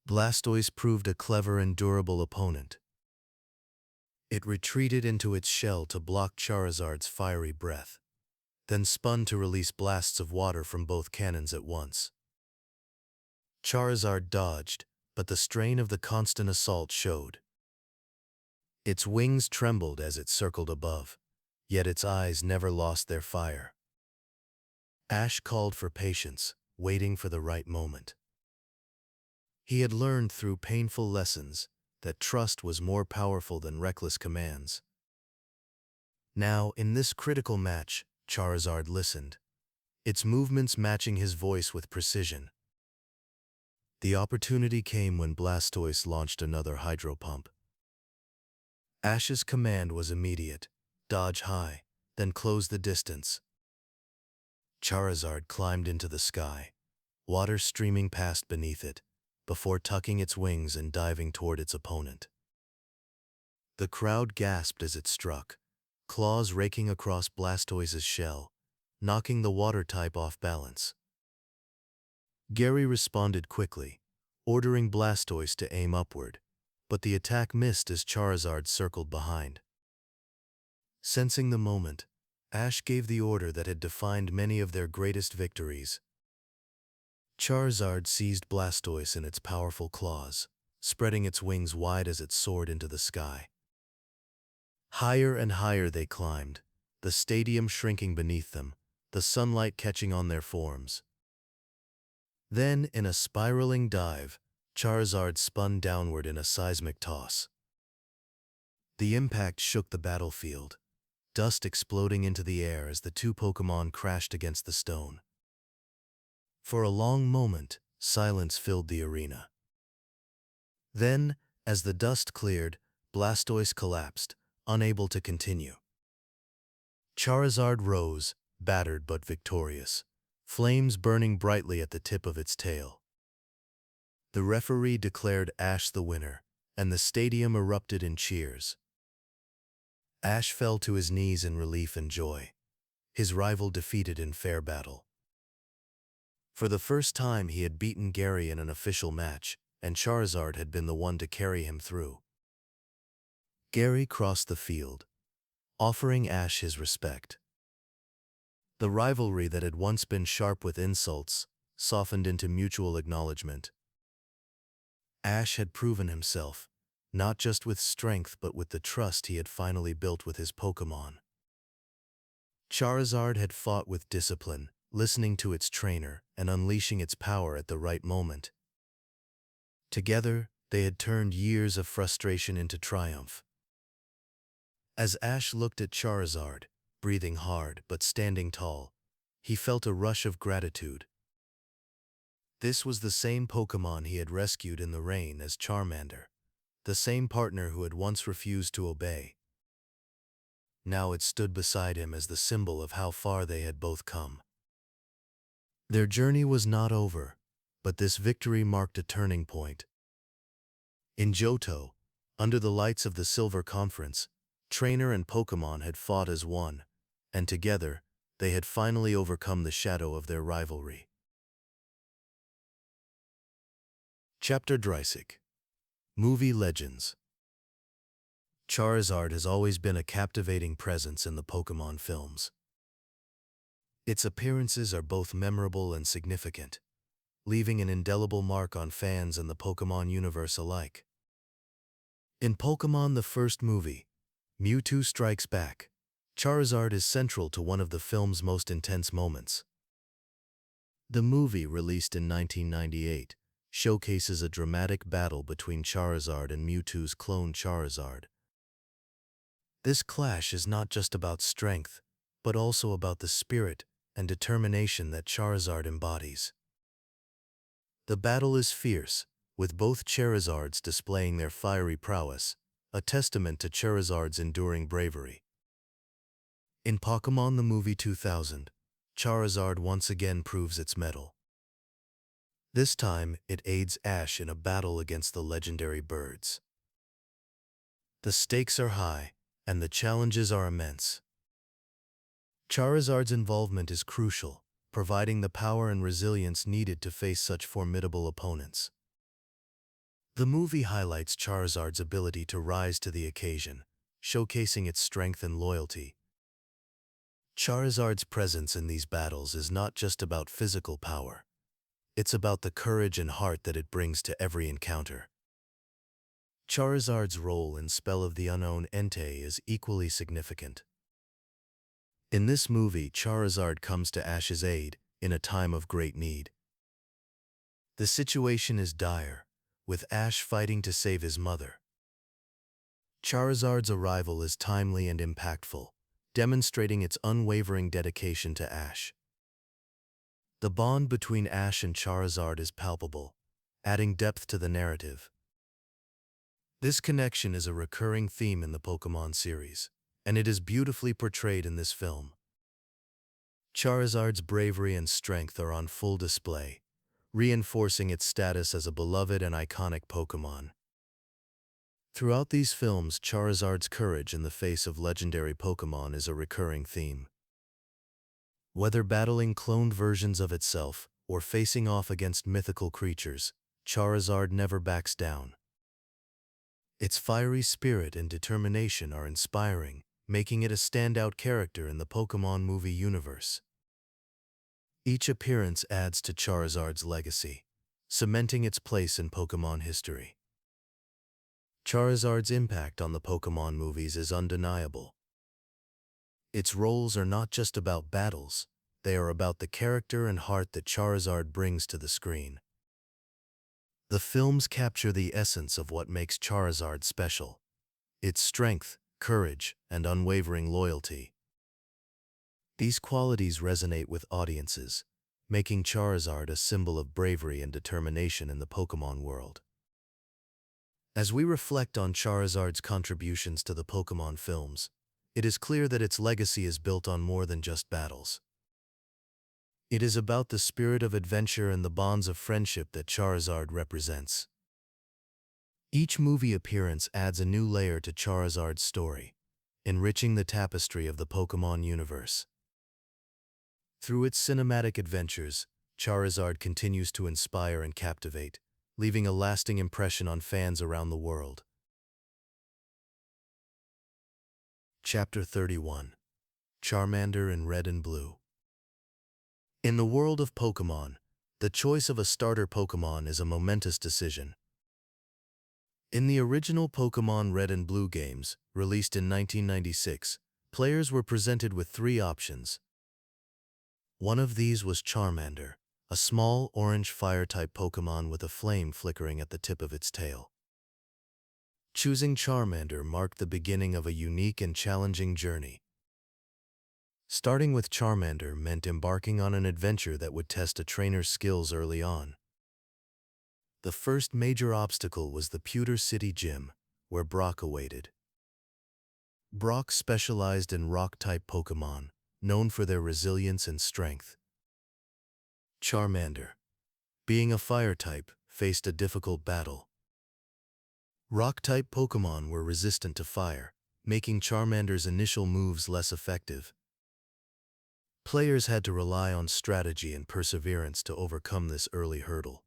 Blastoise proved a clever and durable opponent. It retreated into its shell to block Charizard's fiery breath, then spun to release blasts of water from both cannons at once. Charizard dodged, but the strain of the constant assault showed. Its wings trembled as it circled above, yet its eyes never lost their fire. Ash called for patience, waiting for the right moment. He had learned through painful lessons that trust was more powerful than reckless commands. Now, in this critical match, Charizard listened, its movements matching his voice with precision. The opportunity came when Blastoise launched another Hydro Pump. Ash's command was immediate: dodge high, then close the distance. Charizard climbed into the sky, water streaming past beneath it, before tucking its wings and diving toward its opponent. The crowd gasped as it struck, claws raking across Blastoise's shell, knocking the water type off balance. Gary responded quickly, ordering Blastoise to aim upward, but the attack missed as Charizard circled behind. Sensing the moment, Ash gave the order that had defined many of their greatest victories. Charizard seized Blastoise in its powerful claws, spreading its wings wide as it soared into the sky. Higher and higher they climbed, the stadium shrinking beneath them, the sunlight catching on their forms. Then, in a spiraling dive, Charizard spun downward in a seismic toss. The impact shook the battlefield, dust exploding into the air as the two Pokémon crashed against the stone. For a long moment, silence filled the arena. Then, as the dust cleared, Blastoise collapsed, unable to continue. Charizard rose, battered but victorious, flames burning brightly at the tip of its tail. The referee declared Ash the winner, and the stadium erupted in cheers. Ash fell to his knees in relief and joy, his rival defeated in fair battle. For the first time he had beaten Gary in an official match, and Charizard had been the one to carry him through. Gary crossed the field, offering Ash his respect. The rivalry that had once been sharp with insults softened into mutual acknowledgement. Ash had proven himself, not just with strength but with the trust he had finally built with his Pokémon. Charizard had fought with discipline, listening to its trainer and unleashing its power at the right moment. Together, they had turned years of frustration into triumph. As Ash looked at Charizard, breathing hard but standing tall, he felt a rush of gratitude. This was the same Pokémon he had rescued in the rain as Charmander, the same partner who had once refused to obey. Now it stood beside him as the symbol of how far they had both come. Their journey was not over, but this victory marked a turning point. In Johto, under the lights of the Silver Conference, trainer and Pokémon had fought as one, and together, they had finally overcome the shadow of their rivalry. Chapter Dreisig. Movie Legends. Charizard has always been a captivating presence in the Pokémon films. Its appearances are both memorable and significant, leaving an indelible mark on fans and the Pokémon universe alike. In Pokémon the first movie, Mewtwo Strikes Back, Charizard is central to one of the film's most intense moments. The movie, released in 1998, showcases a dramatic battle between Charizard and Mewtwo's clone Charizard. This clash is not just about strength, but also about the spirit and determination that Charizard embodies. The battle is fierce, with both Charizards displaying their fiery prowess, a testament to Charizard's enduring bravery. In Pokémon the Movie 2000, Charizard once again proves its mettle. This time, it aids Ash in a battle against the legendary birds. The stakes are high, and the challenges are immense. Charizard's involvement is crucial, providing the power and resilience needed to face such formidable opponents. The movie highlights Charizard's ability to rise to the occasion, showcasing its strength and loyalty. Charizard's presence in these battles is not just about physical power. It's about the courage and heart that it brings to every encounter. Charizard's role in Spell of the Unknown Entei is equally significant. In this movie, Charizard comes to Ash's aid in a time of great need. The situation is dire, with Ash fighting to save his mother. Charizard's arrival is timely and impactful, demonstrating its unwavering dedication to Ash. The bond between Ash and Charizard is palpable, adding depth to the narrative. This connection is a recurring theme in the Pokémon series, and it is beautifully portrayed in this film. Charizard's bravery and strength are on full display, reinforcing its status as a beloved and iconic Pokémon. Throughout these films, Charizard's courage in the face of legendary Pokémon is a recurring theme. Whether battling cloned versions of itself or facing off against mythical creatures, Charizard never backs down. Its fiery spirit and determination are inspiring, making it a standout character in the Pokémon movie universe. Each appearance adds to Charizard's legacy, cementing its place in Pokémon history. Charizard's impact on the Pokémon movies is undeniable. Its roles are not just about battles, they are about the character and heart that Charizard brings to the screen. The films capture the essence of what makes Charizard special: its strength, courage, and unwavering loyalty. These qualities resonate with audiences, making Charizard a symbol of bravery and determination in the Pokémon world. As we reflect on Charizard's contributions to the Pokémon films, it is clear that its legacy is built on more than just battles. It is about the spirit of adventure and the bonds of friendship that Charizard represents. Each movie appearance adds a new layer to Charizard's story, enriching the tapestry of the Pokémon universe. Through its cinematic adventures, Charizard continues to inspire and captivate, leaving a lasting impression on fans around the world. Chapter 31. Charmander in Red and Blue. In the world of Pokémon, the choice of a starter Pokémon is a momentous decision. In the original Pokémon Red and Blue games, released in 1996, players were presented with three options. One of these was Charmander, a small orange fire-type Pokémon with a flame flickering at the tip of its tail. Choosing Charmander marked the beginning of a unique and challenging journey. Starting with Charmander meant embarking on an adventure that would test a trainer's skills early on. The first major obstacle was the Pewter City Gym, where Brock awaited. Brock specialized in rock-type Pokémon, known for their resilience and strength. Charmander, being a fire-type, faced a difficult battle. Rock-type Pokémon were resistant to fire, making Charmander's initial moves less effective. Players had to rely on strategy and perseverance to overcome this early hurdle.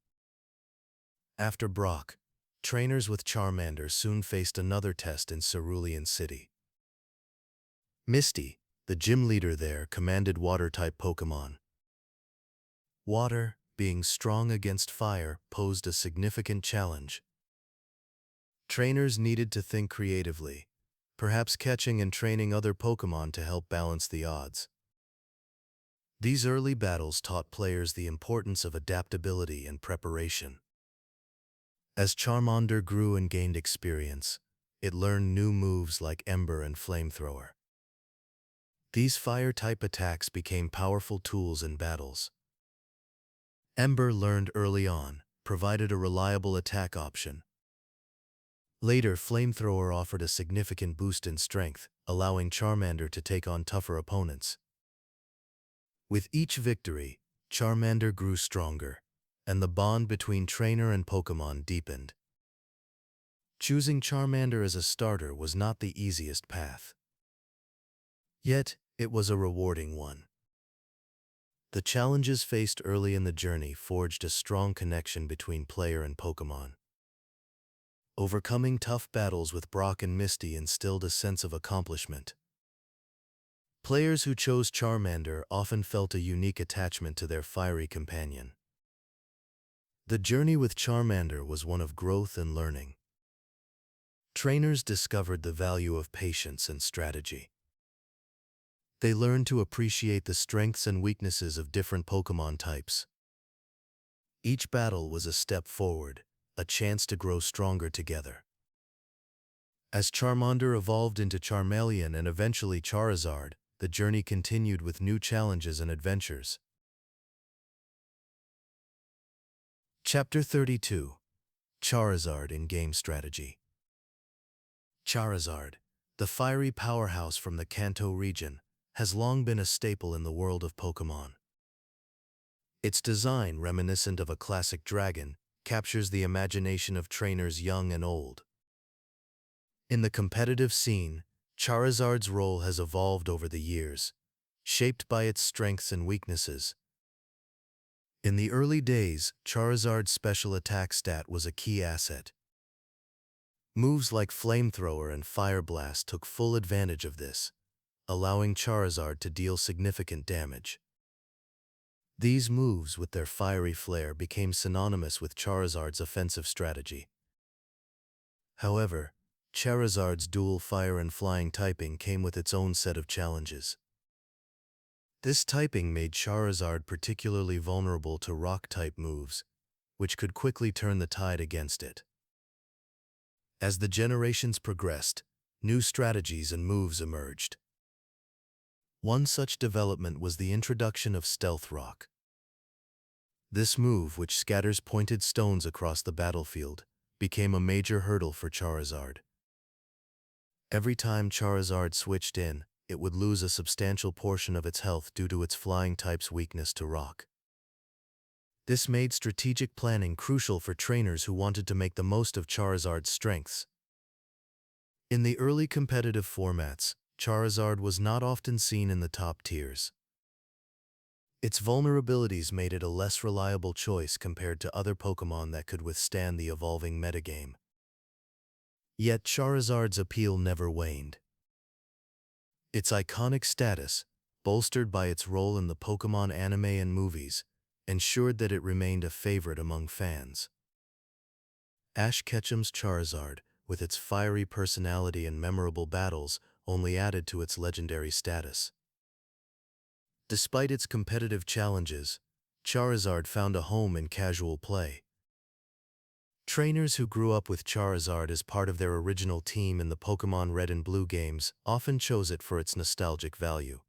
After Brock, trainers with Charmander soon faced another test in Cerulean City. Misty, the gym leader there, commanded water-type Pokémon. Water, being strong against fire, posed a significant challenge. Trainers needed to think creatively, perhaps catching and training other Pokémon to help balance the odds. These early battles taught players the importance of adaptability and preparation. As Charmander grew and gained experience, it learned new moves like Ember and Flamethrower. These fire-type attacks became powerful tools in battles. Ember, learned early on, provided a reliable attack option. Later, Flamethrower offered a significant boost in strength, allowing Charmander to take on tougher opponents. With each victory, Charmander grew stronger, and the bond between trainer and Pokémon deepened. Choosing Charmander as a starter was not the easiest path. Yet, it was a rewarding one. The challenges faced early in the journey forged a strong connection between player and Pokémon. Overcoming tough battles with Brock and Misty instilled a sense of accomplishment. Players who chose Charmander often felt a unique attachment to their fiery companion. The journey with Charmander was one of growth and learning. Trainers discovered the value of patience and strategy. They learned to appreciate the strengths and weaknesses of different Pokémon types. Each battle was a step forward, a chance to grow stronger together. As Charmander evolved into Charmeleon and eventually Charizard, the journey continued with new challenges and adventures. Chapter 32. Charizard in Game Strategy. Charizard, the fiery powerhouse from the Kanto region, has long been a staple in the world of Pokémon. Its design, reminiscent of a classic dragon, captures the imagination of trainers young and old. In the competitive scene, Charizard's role has evolved over the years, shaped by its strengths and weaknesses. In the early days, Charizard's special attack stat was a key asset. Moves like Flamethrower and Fire Blast took full advantage of this, allowing Charizard to deal significant damage. These moves, with their fiery flair, became synonymous with Charizard's offensive strategy. However, Charizard's dual fire and flying typing came with its own set of challenges. This typing made Charizard particularly vulnerable to rock-type moves, which could quickly turn the tide against it. As the generations progressed, new strategies and moves emerged. One such development was the introduction of Stealth Rock. This move, which scatters pointed stones across the battlefield, became a major hurdle for Charizard. Every time Charizard switched in, it would lose a substantial portion of its health due to its flying type's weakness to rock. This made strategic planning crucial for trainers who wanted to make the most of Charizard's strengths. In the early competitive formats, Charizard was not often seen in the top tiers. Its vulnerabilities made it a less reliable choice compared to other Pokémon that could withstand the evolving metagame. Yet Charizard's appeal never waned. Its iconic status, bolstered by its role in the Pokémon anime and movies, ensured that it remained a favorite among fans. Ash Ketchum's Charizard, with its fiery personality and memorable battles, only added to its legendary status. Despite its competitive challenges, Charizard found a home in casual play. Trainers who grew up with Charizard as part of their original team in the Pokémon Red and Blue games often chose it for its nostalgic value.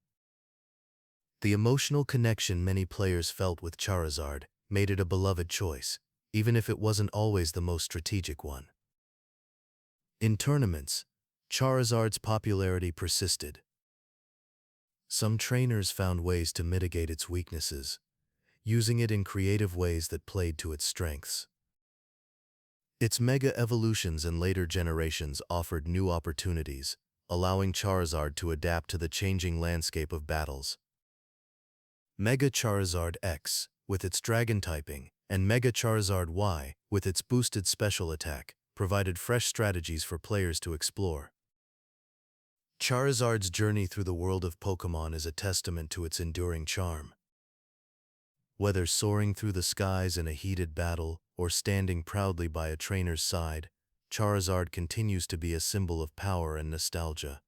The emotional connection many players felt with Charizard made it a beloved choice, even if it wasn't always the most strategic one. In tournaments, Charizard's popularity persisted. Some trainers found ways to mitigate its weaknesses, using it in creative ways that played to its strengths. Its mega evolutions in later generations offered new opportunities, allowing Charizard to adapt to the changing landscape of battles. Mega Charizard X, with its dragon typing, and Mega Charizard Y, with its boosted special attack, provided fresh strategies for players to explore. Charizard's journey through the world of Pokémon is a testament to its enduring charm. Whether soaring through the skies in a heated battle or standing proudly by a trainer's side, Charizard continues to be a symbol of power and nostalgia.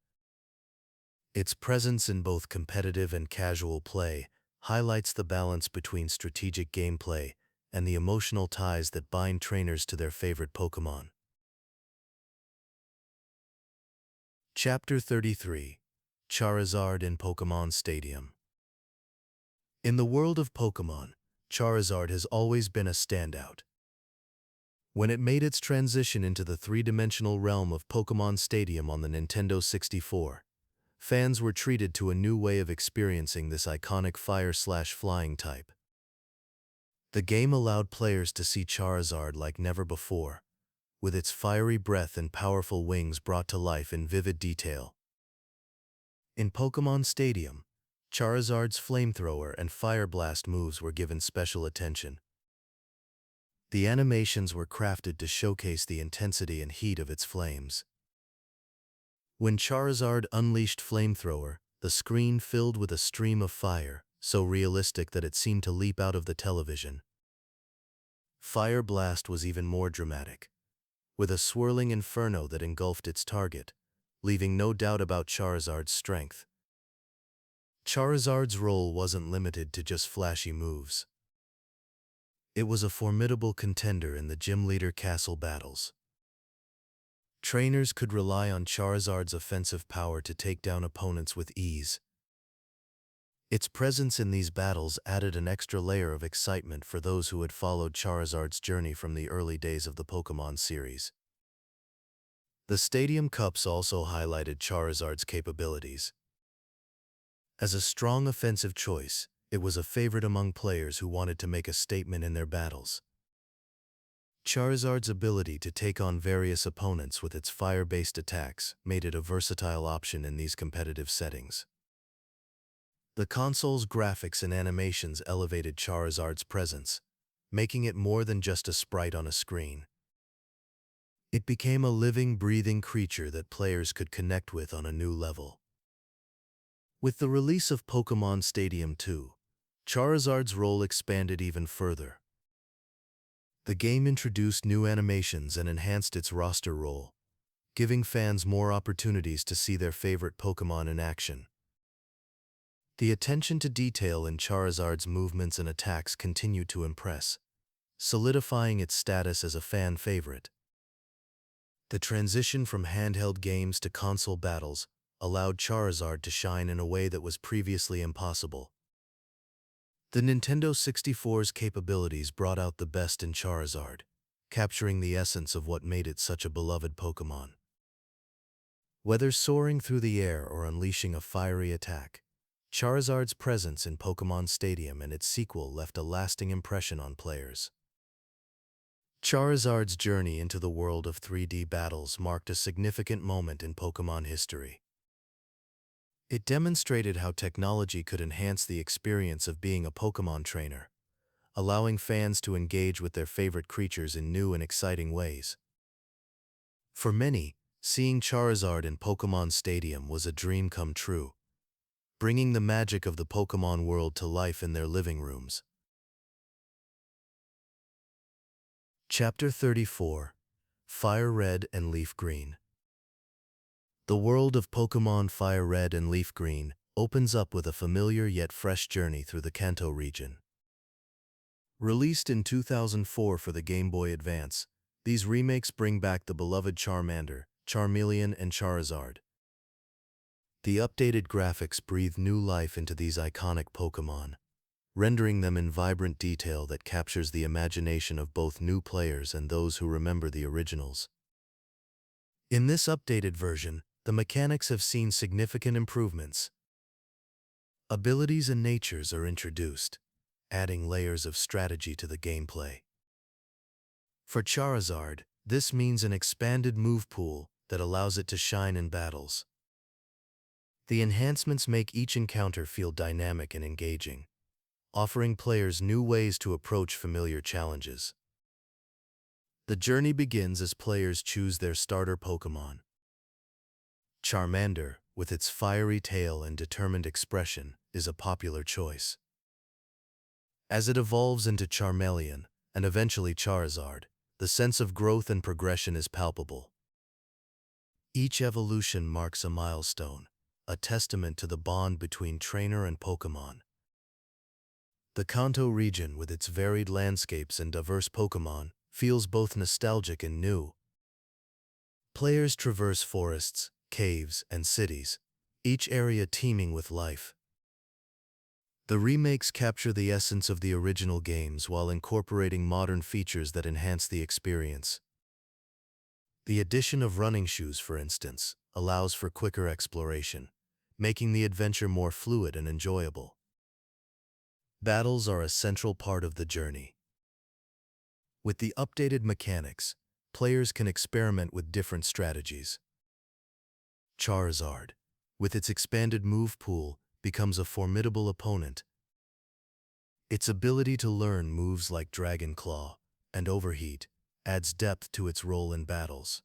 Its presence in both competitive and casual play highlights the balance between strategic gameplay and the emotional ties that bind trainers to their favorite Pokémon. Chapter 33: Charizard in Pokémon Stadium. In the world of Pokémon, Charizard has always been a standout. When it made its transition into the three-dimensional realm of Pokémon Stadium on the Nintendo 64, fans were treated to a new way of experiencing this iconic fire/flying type. The game allowed players to see Charizard like never before, with its fiery breath and powerful wings brought to life in vivid detail. In Pokémon Stadium, Charizard's Flamethrower and Fire Blast moves were given special attention. The animations were crafted to showcase the intensity and heat of its flames. When Charizard unleashed Flamethrower, the screen filled with a stream of fire, so realistic that it seemed to leap out of the television. Fire Blast was even more dramatic, with a swirling inferno that engulfed its target, leaving no doubt about Charizard's strength. Charizard's role wasn't limited to just flashy moves. It was a formidable contender in the Gym Leader Castle battles. Trainers could rely on Charizard's offensive power to take down opponents with ease. Its presence in these battles added an extra layer of excitement for those who had followed Charizard's journey from the early days of the Pokémon series. The Stadium Cups also highlighted Charizard's capabilities. As a strong offensive choice, it was a favorite among players who wanted to make a statement in their battles. Charizard's ability to take on various opponents with its fire-based attacks made it a versatile option in these competitive settings. The console's graphics and animations elevated Charizard's presence, making it more than just a sprite on a screen. It became a living, breathing creature that players could connect with on a new level. With the release of Pokémon Stadium 2, Charizard's role expanded even further. The game introduced new animations and enhanced its roster role, giving fans more opportunities to see their favorite Pokémon in action. The attention to detail in Charizard's movements and attacks continued to impress, solidifying its status as a fan favorite. The transition from handheld games to console battles allowed Charizard to shine in a way that was previously impossible. The Nintendo 64's capabilities brought out the best in Charizard, capturing the essence of what made it such a beloved Pokémon. Whether soaring through the air or unleashing a fiery attack, Charizard's presence in Pokémon Stadium and its sequel left a lasting impression on players. Charizard's journey into the world of 3D battles marked a significant moment in Pokémon history. It demonstrated how technology could enhance the experience of being a Pokémon trainer, allowing fans to engage with their favorite creatures in new and exciting ways. For many, seeing Charizard in Pokémon Stadium was a dream come true, bringing the magic of the Pokémon world to life in their living rooms. Chapter 34: FireRed and LeafGreen. The world of Pokémon FireRed and LeafGreen opens up with a familiar yet fresh journey through the Kanto region. Released in 2004 for the Game Boy Advance, these remakes bring back the beloved Charmander, Charmeleon, and Charizard. The updated graphics breathe new life into these iconic Pokémon, rendering them in vibrant detail that captures the imagination of both new players and those who remember the originals. In this updated version, the mechanics have seen significant improvements. Abilities and natures are introduced, adding layers of strategy to the gameplay. For Charizard, this means an expanded move pool that allows it to shine in battles. The enhancements make each encounter feel dynamic and engaging, offering players new ways to approach familiar challenges. The journey begins as players choose their starter Pokémon. Charmander, with its fiery tail and determined expression, is a popular choice. As it evolves into Charmeleon, and eventually Charizard, the sense of growth and progression is palpable. Each evolution marks a milestone, a testament to the bond between trainer and Pokémon. The Kanto region, with its varied landscapes and diverse Pokémon, feels both nostalgic and new. Players traverse forests, caves, and cities, each area teeming with life. The remakes capture the essence of the original games while incorporating modern features that enhance the experience. The addition of running shoes, for instance, allows for quicker exploration, making the adventure more fluid and enjoyable. Battles are a central part of the journey. With the updated mechanics, players can experiment with different strategies. Charizard, with its expanded move pool, becomes a formidable opponent. Its ability to learn moves like Dragon Claw and Overheat adds depth to its role in battles.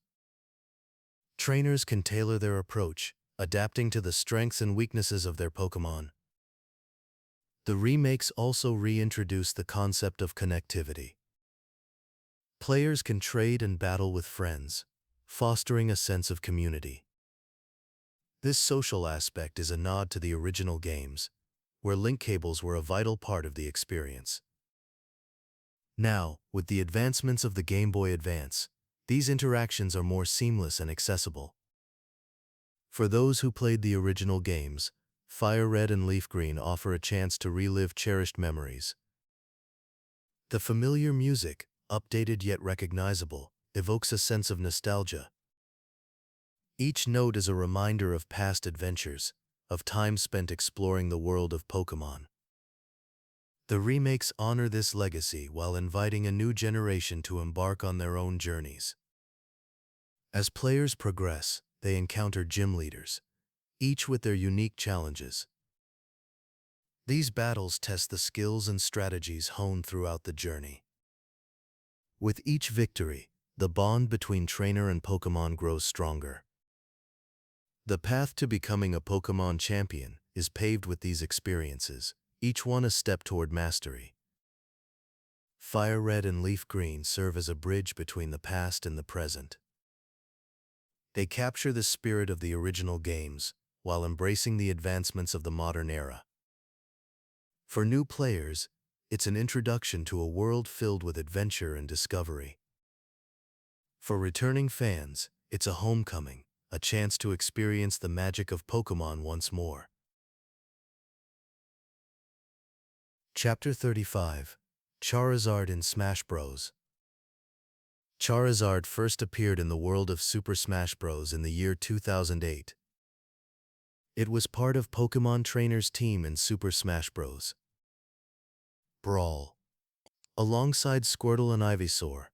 Trainers can tailor their approach, adapting to the strengths and weaknesses of their Pokémon. The remakes also reintroduce the concept of connectivity. Players can trade and battle with friends, fostering a sense of community. This social aspect is a nod to the original games, where link cables were a vital part of the experience. Now, with the advancements of the Game Boy Advance, these interactions are more seamless and accessible. For those who played the original games, FireRed and LeafGreen offer a chance to relive cherished memories. The familiar music, updated yet recognizable, evokes a sense of nostalgia. Each note is a reminder of past adventures, of time spent exploring the world of Pokémon. The remakes honor this legacy while inviting a new generation to embark on their own journeys. As players progress, they encounter gym leaders, each with their unique challenges. These battles test the skills and strategies honed throughout the journey. With each victory, the bond between trainer and Pokémon grows stronger. The path to becoming a Pokémon champion is paved with these experiences, each one a step toward mastery. FireRed and LeafGreen serve as a bridge between the past and the present. They capture the spirit of the original games while embracing the advancements of the modern era. For new players, it's an introduction to a world filled with adventure and discovery. For returning fans, it's a homecoming, a chance to experience the magic of Pokémon once more. Chapter 35. Charizard in Smash Bros. Charizard first appeared in the world of Super Smash Bros. In the year 2008. It was part of Pokémon Trainer's team in Super Smash Bros. Brawl. Alongside Squirtle and Ivysaur,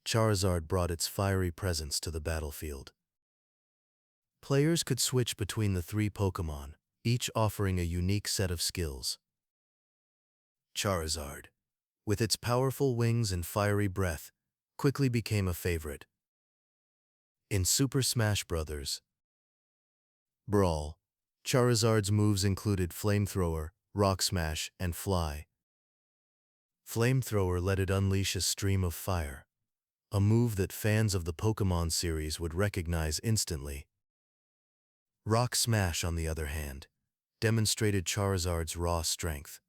Charizard brought its fiery presence to the battlefield. Players could switch between the three Pokémon, each offering a unique set of skills. Charizard, with its powerful wings and fiery breath, quickly became a favorite. In Super Smash Bros. Brawl, Charizard's moves included Flamethrower, Rock Smash, and Fly. Flamethrower let it unleash a stream of fire, a move that fans of the Pokémon series would recognize instantly. Rock Smash, on the other hand, demonstrated Charizard's raw strength.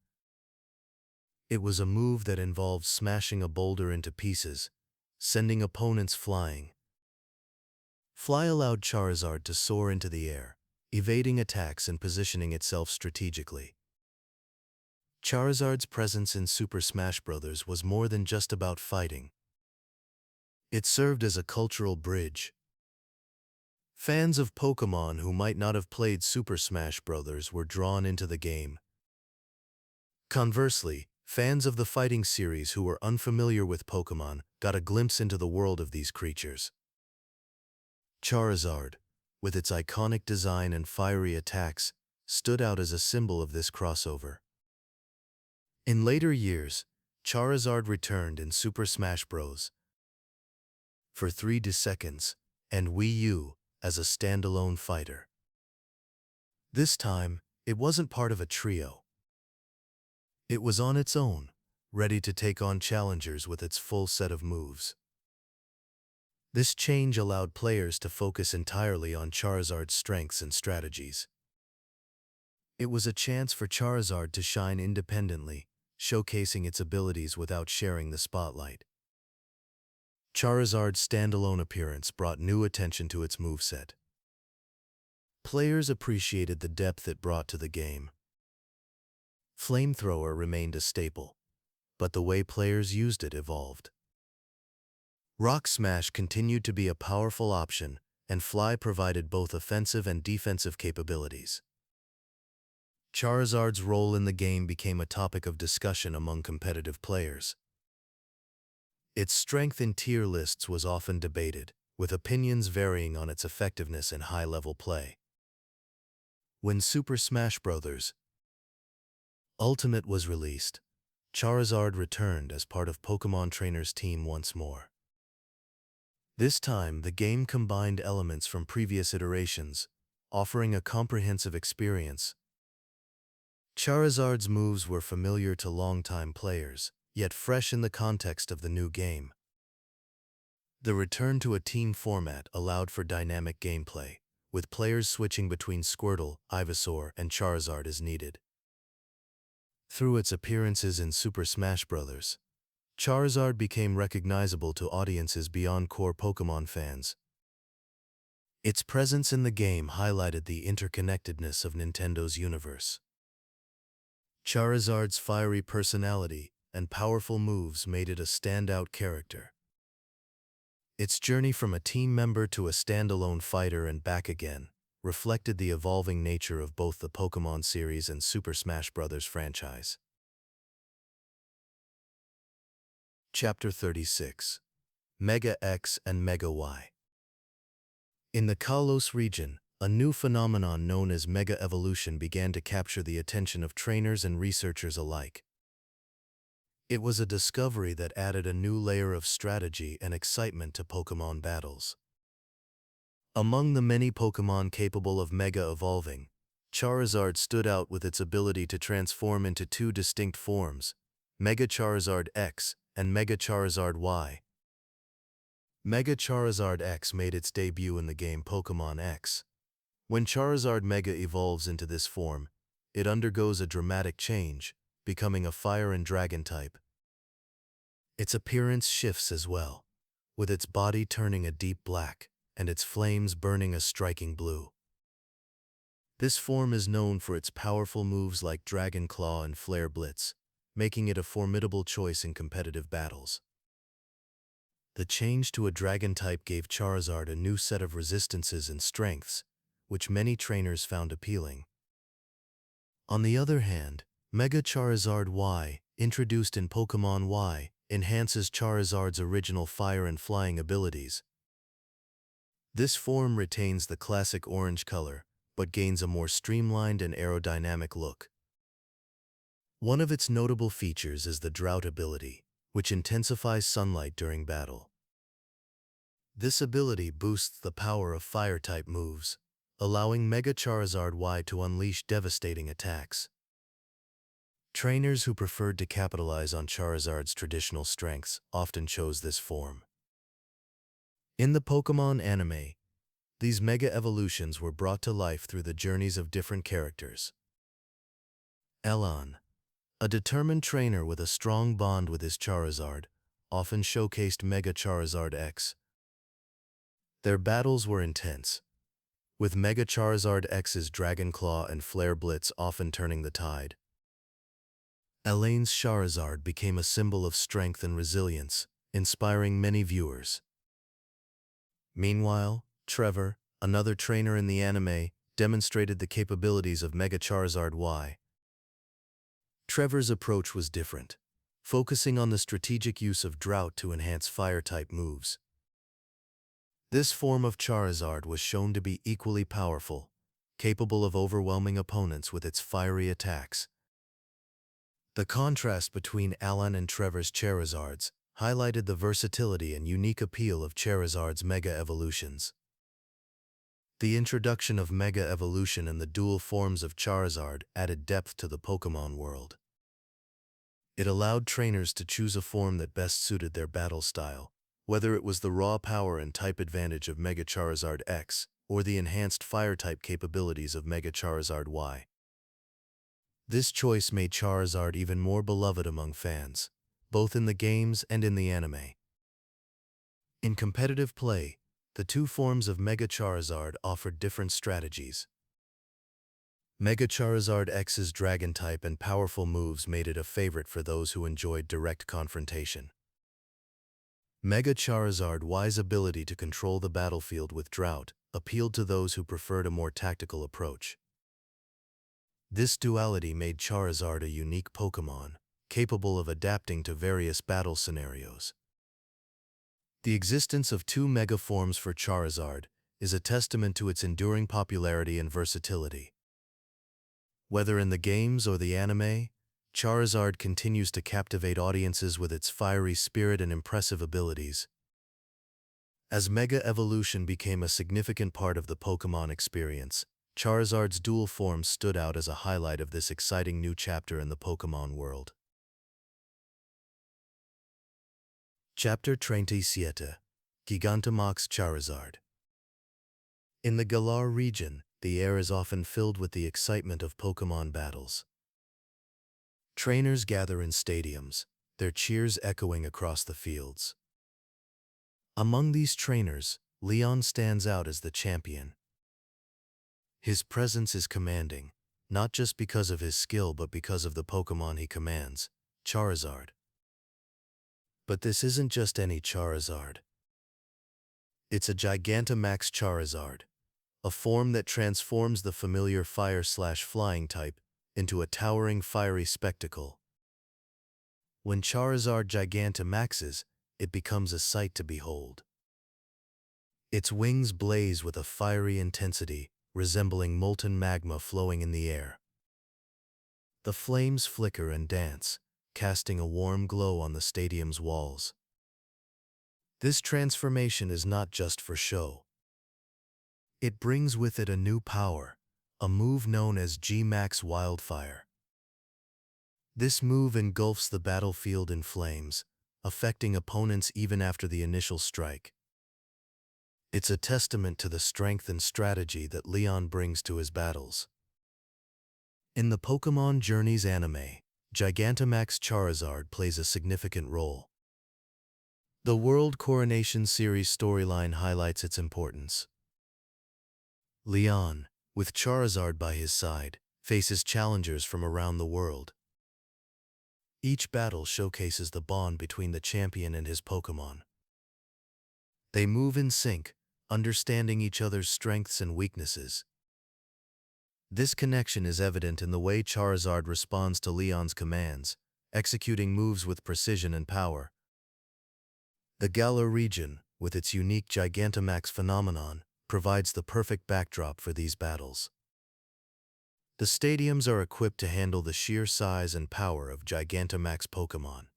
It was a move that involved smashing a boulder into pieces, sending opponents flying. Fly allowed Charizard to soar into the air, evading attacks and positioning itself strategically. Charizard's presence in Super Smash Bros. Was more than just about fighting. It served as a cultural bridge. Fans of Pokémon who might not have played Super Smash Bros. Were drawn into the game. Conversely, fans of the fighting series who were unfamiliar with Pokémon got a glimpse into the world of these creatures. Charizard, with its iconic design and fiery attacks, stood out as a symbol of this crossover. In later years, Charizard returned in Super Smash Bros. For 3 seconds, and Wii U as a standalone fighter. This time, it wasn't part of a trio. It was on its own, ready to take on challengers with its full set of moves. This change allowed players to focus entirely on Charizard's strengths and strategies. It was a chance for Charizard to shine independently, showcasing its abilities without sharing the spotlight. Charizard's standalone appearance brought new attention to its moveset. Players appreciated the depth it brought to the game. Flamethrower remained a staple, but the way players used it evolved. Rock Smash continued to be a powerful option, and Fly provided both offensive and defensive capabilities. Charizard's role in the game became a topic of discussion among competitive players. Its strength in tier lists was often debated, with opinions varying on its effectiveness in high-level play. When Super Smash Bros. Ultimate was released, Charizard returned as part of Pokémon Trainer's team once more. This time, the game combined elements from previous iterations, offering a comprehensive experience. Charizard's moves were familiar to longtime players, yet fresh in the context of the new game. The return to a team format allowed for dynamic gameplay, with players switching between Squirtle, Ivysaur, and Charizard as needed. Through its appearances in Super Smash Bros., Charizard became recognizable to audiences beyond core Pokémon fans. Its presence in the game highlighted the interconnectedness of Nintendo's universe. Charizard's fiery personality and powerful moves made it a standout character. Its journey from a team member to a standalone fighter and back again reflected the evolving nature of both the Pokémon series and Super Smash Bros. Franchise. Chapter 36. Mega X and Mega Y. In the Kalos region, a new phenomenon known as Mega Evolution began to capture the attention of trainers and researchers alike. It was a discovery that added a new layer of strategy and excitement to Pokémon battles. Among the many Pokémon capable of Mega Evolving, Charizard stood out with its ability to transform into 2 distinct forms, Mega Charizard X and Mega Charizard Y. Mega Charizard X made its debut in the game Pokémon X. When Charizard Mega evolves into this form, it undergoes a dramatic change, becoming a Fire and Dragon type. Its appearance shifts as well, with its body turning a deep black and its flames burning a striking blue. This form is known for its powerful moves like Dragon Claw and Flare Blitz, making it a formidable choice in competitive battles. The change to a dragon type gave Charizard a new set of resistances and strengths, which many trainers found appealing. On the other hand, Mega Charizard Y, introduced in Pokémon Y, enhances Charizard's original fire and flying abilities. This form retains the classic orange color, but gains a more streamlined and aerodynamic look. One of its notable features is the Drought ability, which intensifies sunlight during battle. This ability boosts the power of Fire-type moves, allowing Mega Charizard Y to unleash devastating attacks. Trainers who preferred to capitalize on Charizard's traditional strengths often chose this form. In the Pokémon anime, these Mega Evolutions were brought to life through the journeys of different characters. Elon, a determined trainer with a strong bond with his Charizard, often showcased Mega Charizard X. Their battles were intense, with Mega Charizard X's Dragon Claw and Flare Blitz often turning the tide. Elaine's Charizard became a symbol of strength and resilience, inspiring many viewers. Meanwhile, Trevor, another trainer in the anime, demonstrated the capabilities of Mega Charizard Y. Trevor's approach was different, focusing on the strategic use of Drought to enhance Fire-type moves. This form of Charizard was shown to be equally powerful, capable of overwhelming opponents with its fiery attacks. The contrast between Alan and Trevor's Charizards highlighted the versatility and unique appeal of Charizard's Mega Evolutions. The introduction of Mega Evolution and the dual forms of Charizard added depth to the Pokémon world. It allowed trainers to choose a form that best suited their battle style, whether it was the raw power and type advantage of Mega Charizard X or the enhanced Fire-type capabilities of Mega Charizard Y. This choice made Charizard even more beloved among fans, both in the games and in the anime. In competitive play, the two forms of Mega Charizard offered different strategies. Mega Charizard X's Dragon type and powerful moves made it a favorite for those who enjoyed direct confrontation. Mega Charizard Y's ability to control the battlefield with Drought appealed to those who preferred a more tactical approach. This duality made Charizard a unique Pokémon, capable of adapting to various battle scenarios. The existence of two Mega forms for Charizard is a testament to its enduring popularity and versatility. Whether in the games or the anime, Charizard continues to captivate audiences with its fiery spirit and impressive abilities. As Mega Evolution became a significant part of the Pokémon experience, Charizard's dual forms stood out as a highlight of this exciting new chapter in the Pokémon world. Chapter 27 Gigantamax Charizard. In the Galar region, the air is often filled with the excitement of Pokémon battles. Trainers gather in stadiums, their cheers echoing across the fields. Among these trainers, Leon stands out as the champion. His presence is commanding, not just because of his skill but because of the Pokémon he commands, Charizard. But this isn't just any Charizard. It's a Gigantamax Charizard, a form that transforms the familiar fire/flying type into a towering fiery spectacle. When Charizard Gigantamaxes, it becomes a sight to behold. Its wings blaze with a fiery intensity, resembling molten magma flowing in the air. The flames flicker and dance, casting a warm glow on the stadium's walls. This transformation is not just for show. It brings with it a new power, a move known as VMAX Wildfire. This move engulfs the battlefield in flames, affecting opponents even after the initial strike. It's a testament to the strength and strategy that Leon brings to his battles. In the Pokémon Journeys anime, Gigantamax Charizard plays a significant role. The World Coronation Series storyline highlights its importance. Leon, with Charizard by his side, faces challengers from around the world. Each battle showcases the bond between the champion and his Pokémon. They move in sync, understanding each other's strengths and weaknesses. This connection is evident in the way Charizard responds to Leon's commands, executing moves with precision and power. The Galar region, with its unique Gigantamax phenomenon, provides the perfect backdrop for these battles. The stadiums are equipped to handle the sheer size and power of Gigantamax Pokémon.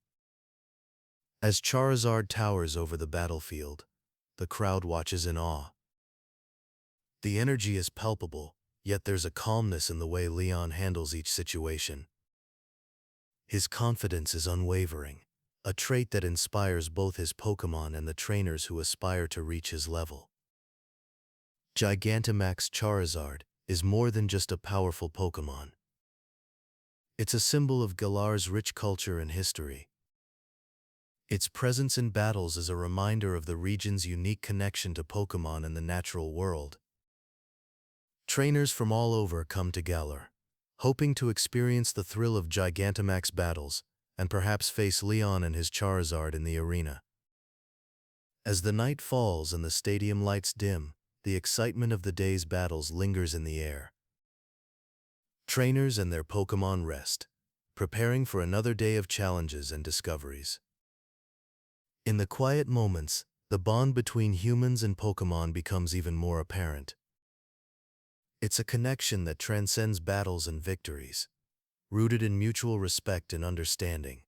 As Charizard towers over the battlefield, the crowd watches in awe. The energy is palpable, yet there's a calmness in the way Leon handles each situation. His confidence is unwavering, a trait that inspires both his Pokémon and the trainers who aspire to reach his level. Gigantamax Charizard is more than just a powerful Pokémon. It's a symbol of Galar's rich culture and history. Its presence in battles is a reminder of the region's unique connection to Pokémon and the natural world. Trainers from all over come to Galar, hoping to experience the thrill of Gigantamax battles and perhaps face Leon and his Charizard in the arena. As the night falls and the stadium lights dim, the excitement of the day's battles lingers in the air. Trainers and their Pokémon rest, preparing for another day of challenges and discoveries. In the quiet moments, the bond between humans and Pokémon becomes even more apparent. It's a connection that transcends battles and victories, rooted in mutual respect and understanding.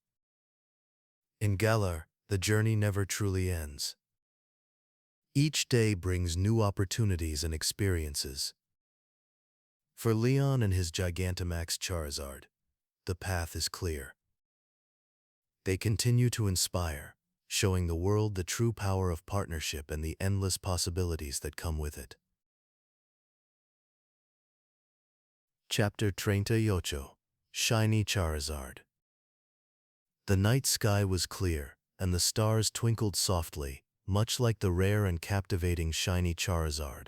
In Galar, the journey never truly ends. Each day brings new opportunities and experiences. For Leon and his Gigantamax Charizard, the path is clear. They continue to inspire, showing the world the true power of partnership and the endless possibilities that come with it. Chapter 38 – Shiny Charizard. The night sky was clear, and the stars twinkled softly, much like the rare and captivating Shiny Charizard.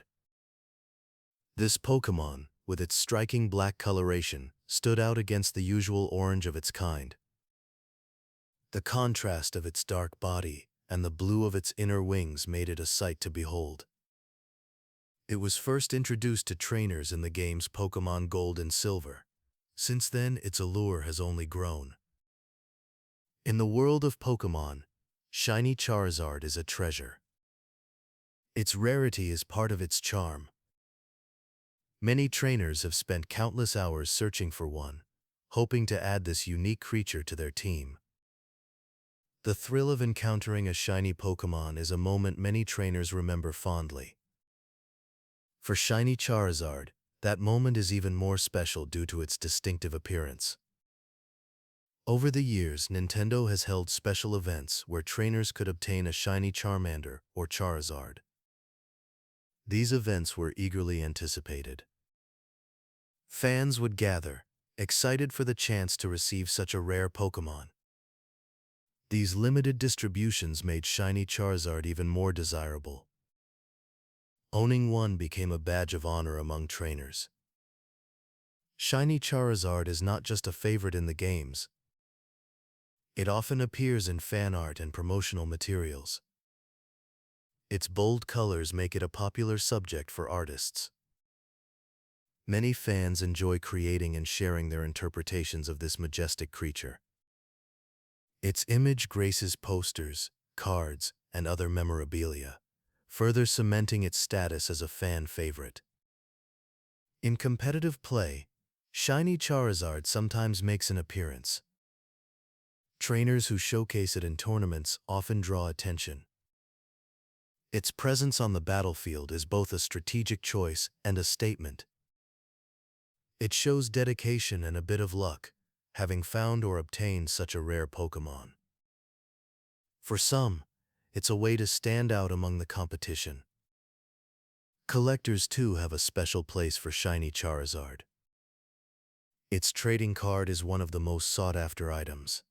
This Pokémon, with its striking black coloration, stood out against the usual orange of its kind. The contrast of its dark body and the blue of its inner wings made it a sight to behold. It was first introduced to trainers in the game's Pokémon Gold and Silver. Since then, its allure has only grown. In the world of Pokémon, Shiny Charizard is a treasure. Its rarity is part of its charm. Many trainers have spent countless hours searching for one, hoping to add this unique creature to their team. The thrill of encountering a shiny Pokémon is a moment many trainers remember fondly. For Shiny Charizard, that moment is even more special due to its distinctive appearance. Over the years, Nintendo has held special events where trainers could obtain a shiny Charmander or Charizard. These events were eagerly anticipated. Fans would gather, excited for the chance to receive such a rare Pokémon. These limited distributions made Shiny Charizard even more desirable. Owning one became a badge of honor among trainers. Shiny Charizard is not just a favorite in the games. It often appears in fan art and promotional materials. Its bold colors make it a popular subject for artists. Many fans enjoy creating and sharing their interpretations of this majestic creature. Its image graces posters, cards, and other memorabilia, further cementing its status as a fan favorite. In competitive play, Shiny Charizard sometimes makes an appearance. Trainers who showcase it in tournaments often draw attention. Its presence on the battlefield is both a strategic choice and a statement. It shows dedication and a bit of luck, having found or obtained such a rare Pokémon. For some, it's a way to stand out among the competition. Collectors too have a special place for Shiny Charizard. Its trading card is one of the most sought-after items.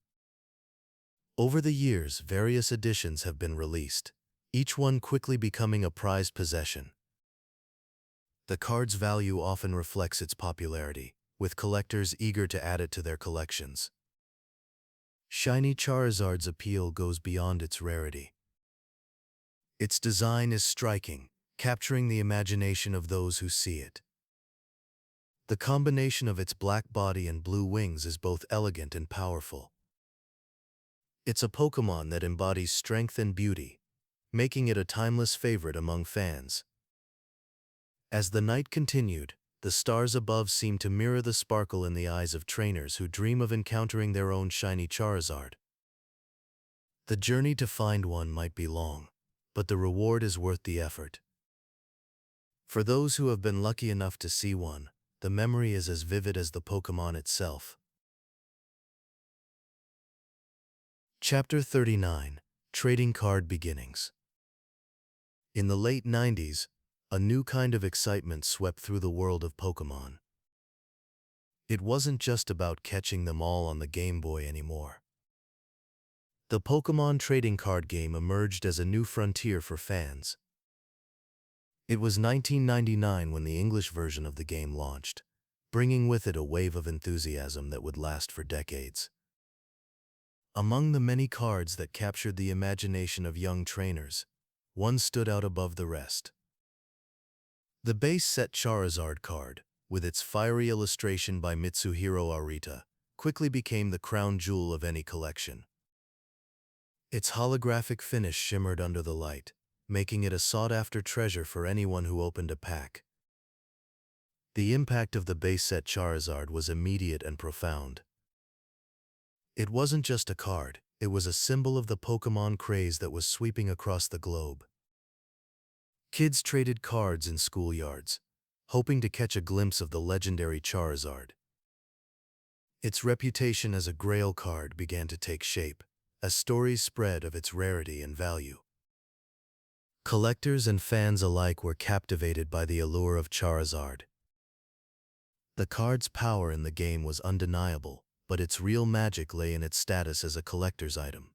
Over the years, various editions have been released, each one quickly becoming a prized possession. The card's value often reflects its popularity, with collectors eager to add it to their collections. Shiny Charizard's appeal goes beyond its rarity. Its design is striking, capturing the imagination of those who see it. The combination of its black body and blue wings is both elegant and powerful. It's a Pokémon that embodies strength and beauty, making it a timeless favorite among fans. As the night continued, the stars above seemed to mirror the sparkle in the eyes of trainers who dream of encountering their own shiny Charizard. The journey to find one might be long, but the reward is worth the effort. For those who have been lucky enough to see one, the memory is as vivid as the Pokémon itself. Chapter 39: Trading Card Beginnings. In the late 90s, a new kind of excitement swept through the world of Pokémon. It wasn't just about catching them all on the Game Boy anymore. The Pokémon trading card game emerged as a new frontier for fans. It was 1999 when the English version of the game launched, bringing with it a wave of enthusiasm that would last for decades. Among the many cards that captured the imagination of young trainers, one stood out above the rest. The base set Charizard card, with its fiery illustration by Mitsuhiro Arita, quickly became the crown jewel of any collection. Its holographic finish shimmered under the light, making it a sought-after treasure for anyone who opened a pack. The impact of the base set Charizard was immediate and profound. It wasn't just a card, it was a symbol of the Pokémon craze that was sweeping across the globe. Kids traded cards in schoolyards, hoping to catch a glimpse of the legendary Charizard. Its reputation as a Grail card began to take shape, as stories spread of its rarity and value. Collectors and fans alike were captivated by the allure of Charizard. The card's power in the game was undeniable, but its real magic lay in its status as a collector's item.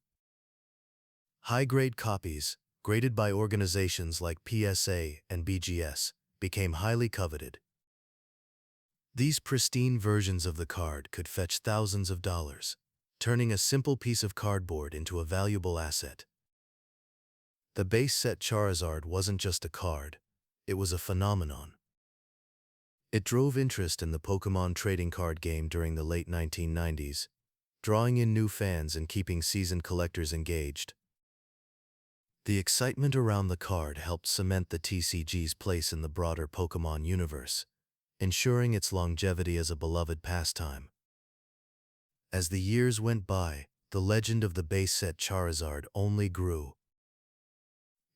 High-grade copies, graded by organizations like PSA and BGS, became highly coveted. These pristine versions of the card could fetch thousands of dollars, turning a simple piece of cardboard into a valuable asset. The base set Charizard wasn't just a card, it was a phenomenon. It drove interest in the Pokémon trading card game during the late 1990s, drawing in new fans and keeping seasoned collectors engaged. The excitement around the card helped cement the TCG's place in the broader Pokémon universe, ensuring its longevity as a beloved pastime. As the years went by, the legend of the base set Charizard only grew.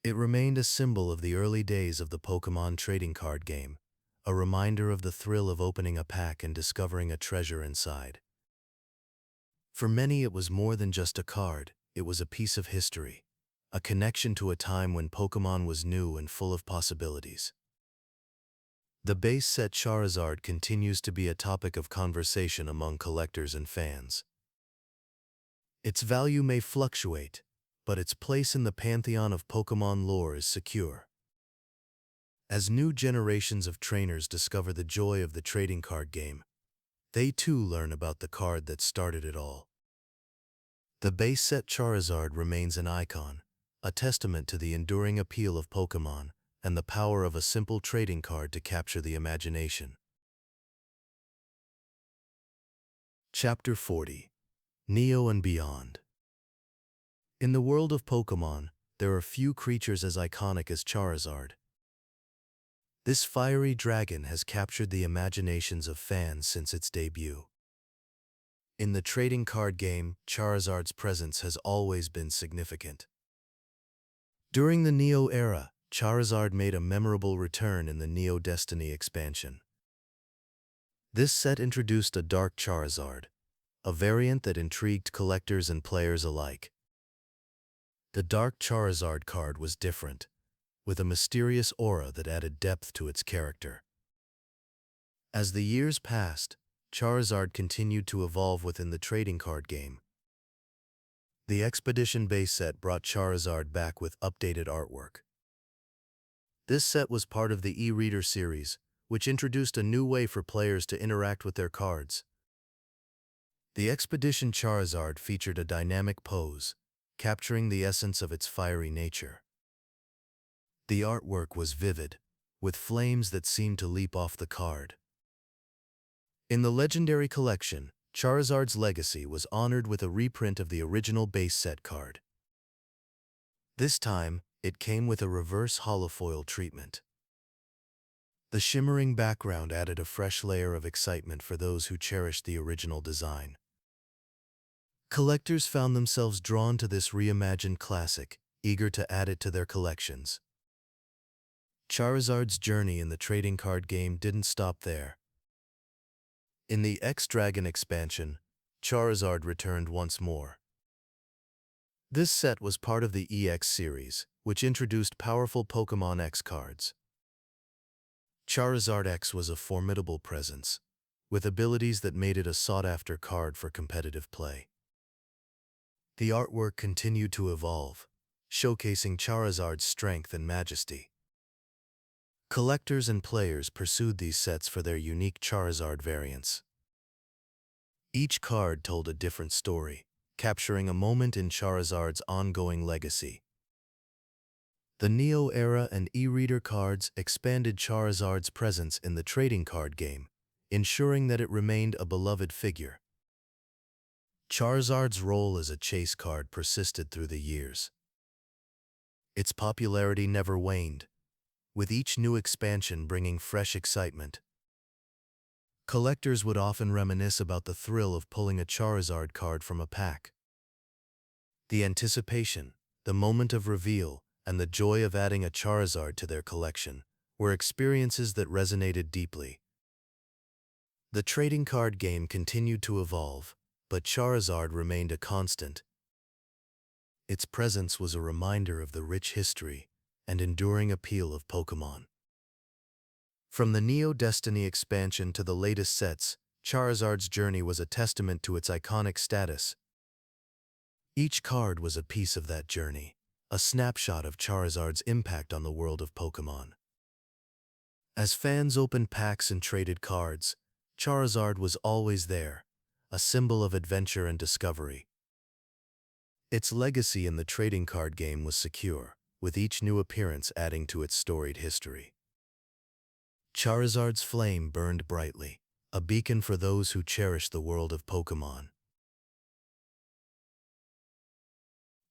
It remained a symbol of the early days of the Pokémon trading card game, a reminder of the thrill of opening a pack and discovering a treasure inside. For many, it was more than just a card, it was a piece of history, a connection to a time when Pokémon was new and full of possibilities. The base set Charizard continues to be a topic of conversation among collectors and fans. Its value may fluctuate, but its place in the pantheon of Pokémon lore is secure. As new generations of trainers discover the joy of the trading card game, they too learn about the card that started it all. The base set Charizard remains an icon, a testament to the enduring appeal of Pokémon and the power of a simple trading card to capture the imagination. Chapter 40: Neo and Beyond. In the world of Pokémon, there are few creatures as iconic as Charizard. This fiery dragon has captured the imaginations of fans since its debut. In the trading card game, Charizard's presence has always been significant. During the Neo era, Charizard made a memorable return in the Neo Destiny expansion. This set introduced a Dark Charizard, a variant that intrigued collectors and players alike. The Dark Charizard card was different, with a mysterious aura that added depth to its character. As the years passed, Charizard continued to evolve within the trading card game. The Expedition base set brought Charizard back with updated artwork. This set was part of the e-reader series, which introduced a new way for players to interact with their cards. The Expedition Charizard featured a dynamic pose, capturing the essence of its fiery nature. The artwork was vivid, with flames that seemed to leap off the card. In the Legendary Collection, Charizard's legacy was honored with a reprint of the original base set card. This time, it came with a reverse holofoil treatment. The shimmering background added a fresh layer of excitement for those who cherished the original design. Collectors found themselves drawn to this reimagined classic, eager to add it to their collections. Charizard's journey in the trading card game didn't stop there. In the X-Dragon expansion, Charizard returned once more. This set was part of the EX series, which introduced powerful Pokémon X cards. Charizard X was a formidable presence, with abilities that made it a sought-after card for competitive play. The artwork continued to evolve, showcasing Charizard's strength and majesty. Collectors and players pursued these sets for their unique Charizard variants. Each card told a different story, capturing a moment in Charizard's ongoing legacy. The Neo era and e-reader cards expanded Charizard's presence in the trading card game, ensuring that it remained a beloved figure. Charizard's role as a chase card persisted through the years. Its popularity never waned, with each new expansion bringing fresh excitement. Collectors would often reminisce about the thrill of pulling a Charizard card from a pack. The anticipation, the moment of reveal, and the joy of adding a Charizard to their collection were experiences that resonated deeply. The trading card game continued to evolve, but Charizard remained a constant. Its presence was a reminder of the rich history and enduring appeal of Pokémon. From the Neo Destiny expansion to the latest sets, Charizard's journey was a testament to its iconic status. Each card was a piece of that journey, a snapshot of Charizard's impact on the world of Pokémon. As fans opened packs and traded cards, Charizard was always there, a symbol of adventure and discovery. Its legacy in the trading card game was secure, with each new appearance adding to its storied history. Charizard's flame burned brightly, a beacon for those who cherish the world of Pokémon.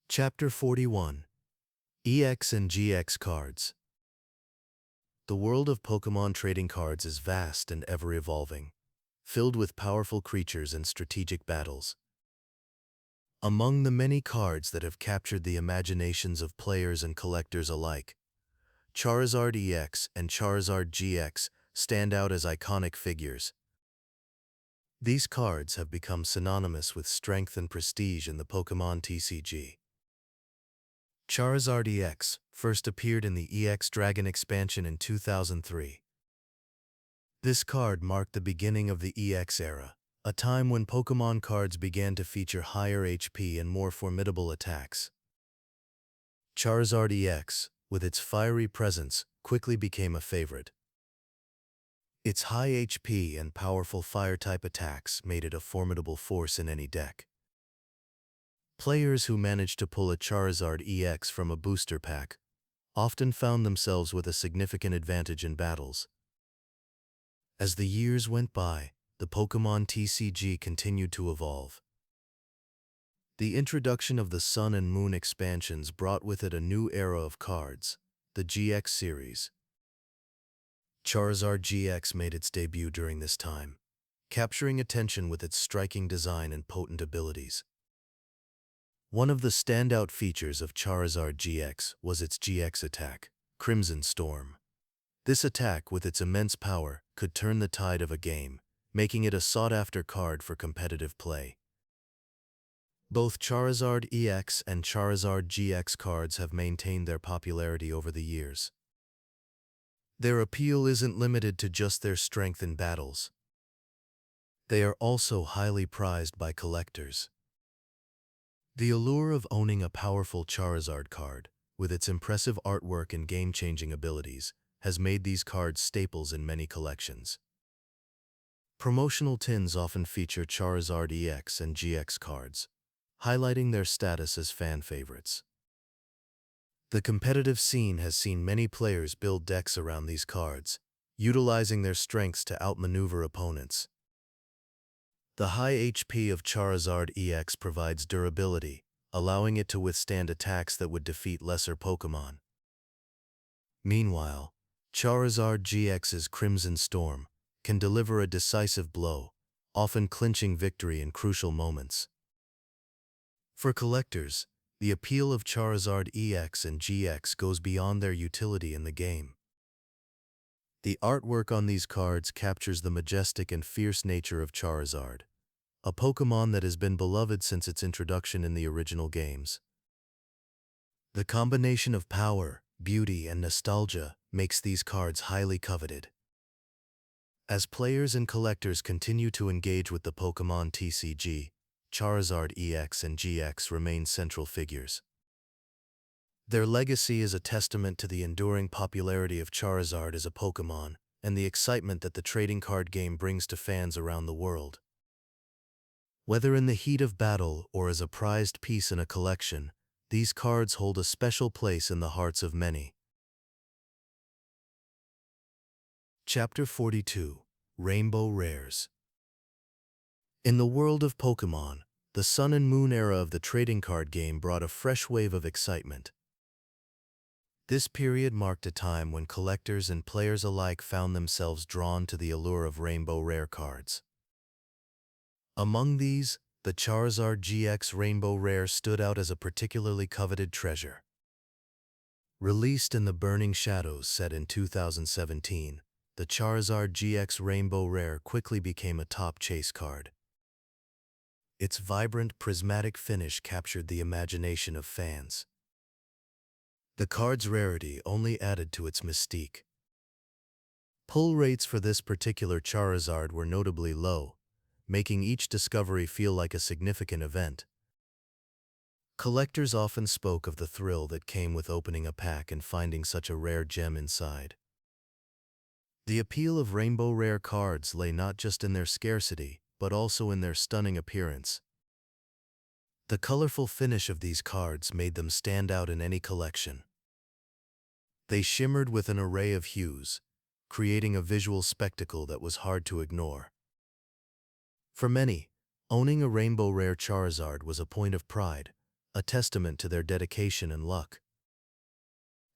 Chapter 41: EX and GX Cards. The world of Pokémon trading cards is vast and ever-evolving, filled with powerful creatures and strategic battles. Among the many cards that have captured the imaginations of players and collectors alike, Charizard EX and Charizard GX stand out as iconic figures. These cards have become synonymous with strength and prestige in the Pokémon TCG. Charizard EX first appeared in the EX Dragon expansion in 2003. This card marked the beginning of the EX era, a time when Pokémon cards began to feature higher HP and more formidable attacks. Charizard EX, with its fiery presence, quickly became a favorite. Its high HP and powerful fire-type attacks made it a formidable force in any deck. Players who managed to pull a Charizard EX from a booster pack often found themselves with a significant advantage in battles. As the years went by, the Pokémon TCG continued to evolve. The introduction of the Sun and Moon expansions brought with it a new era of cards, the GX series. Charizard GX made its debut during this time, capturing attention with its striking design and potent abilities. One of the standout features of Charizard GX was its GX attack, Crimson Storm. This attack, with its immense power, could turn the tide of a game, making it a sought-after card for competitive play. Both Charizard EX and Charizard GX cards have maintained their popularity over the years. Their appeal isn't limited to just their strength in battles. They are also highly prized by collectors. The allure of owning a powerful Charizard card, with its impressive artwork and game-changing abilities, has made these cards staples in many collections. Promotional tins often feature Charizard EX and GX cards, highlighting their status as fan favorites. The competitive scene has seen many players build decks around these cards, utilizing their strengths to outmaneuver opponents. The high HP of Charizard EX provides durability, allowing it to withstand attacks that would defeat lesser Pokémon. Meanwhile, Charizard GX's Crimson Storm can deliver a decisive blow, often clinching victory in crucial moments. For collectors, the appeal of Charizard EX and GX goes beyond their utility in the game. The artwork on these cards captures the majestic and fierce nature of Charizard, a Pokémon that has been beloved since its introduction in the original games. The combination of power, beauty, and nostalgia makes these cards highly coveted. As players and collectors continue to engage with the Pokémon TCG, Charizard EX and GX remain central figures. Their legacy is a testament to the enduring popularity of Charizard as a Pokémon and the excitement that the trading card game brings to fans around the world. Whether in the heat of battle or as a prized piece in a collection, these cards hold a special place in the hearts of many. Chapter 42: Rainbow Rares. In the world of Pokémon, the Sun and Moon era of the trading card game brought a fresh wave of excitement. This period marked a time when collectors and players alike found themselves drawn to the allure of rainbow rare cards. Among these, the Charizard GX Rainbow Rare stood out as a particularly coveted treasure. Released in the Burning Shadows set in 2017, the Charizard GX Rainbow Rare quickly became a top chase card. Its vibrant, prismatic finish captured the imagination of fans. The card's rarity only added to its mystique. Pull rates for this particular Charizard were notably low, making each discovery feel like a significant event. Collectors often spoke of the thrill that came with opening a pack and finding such a rare gem inside. The appeal of rainbow rare cards lay not just in their scarcity, but also in their stunning appearance. The colorful finish of these cards made them stand out in any collection. They shimmered with an array of hues, creating a visual spectacle that was hard to ignore. For many, owning a rainbow rare Charizard was a point of pride, a testament to their dedication and luck.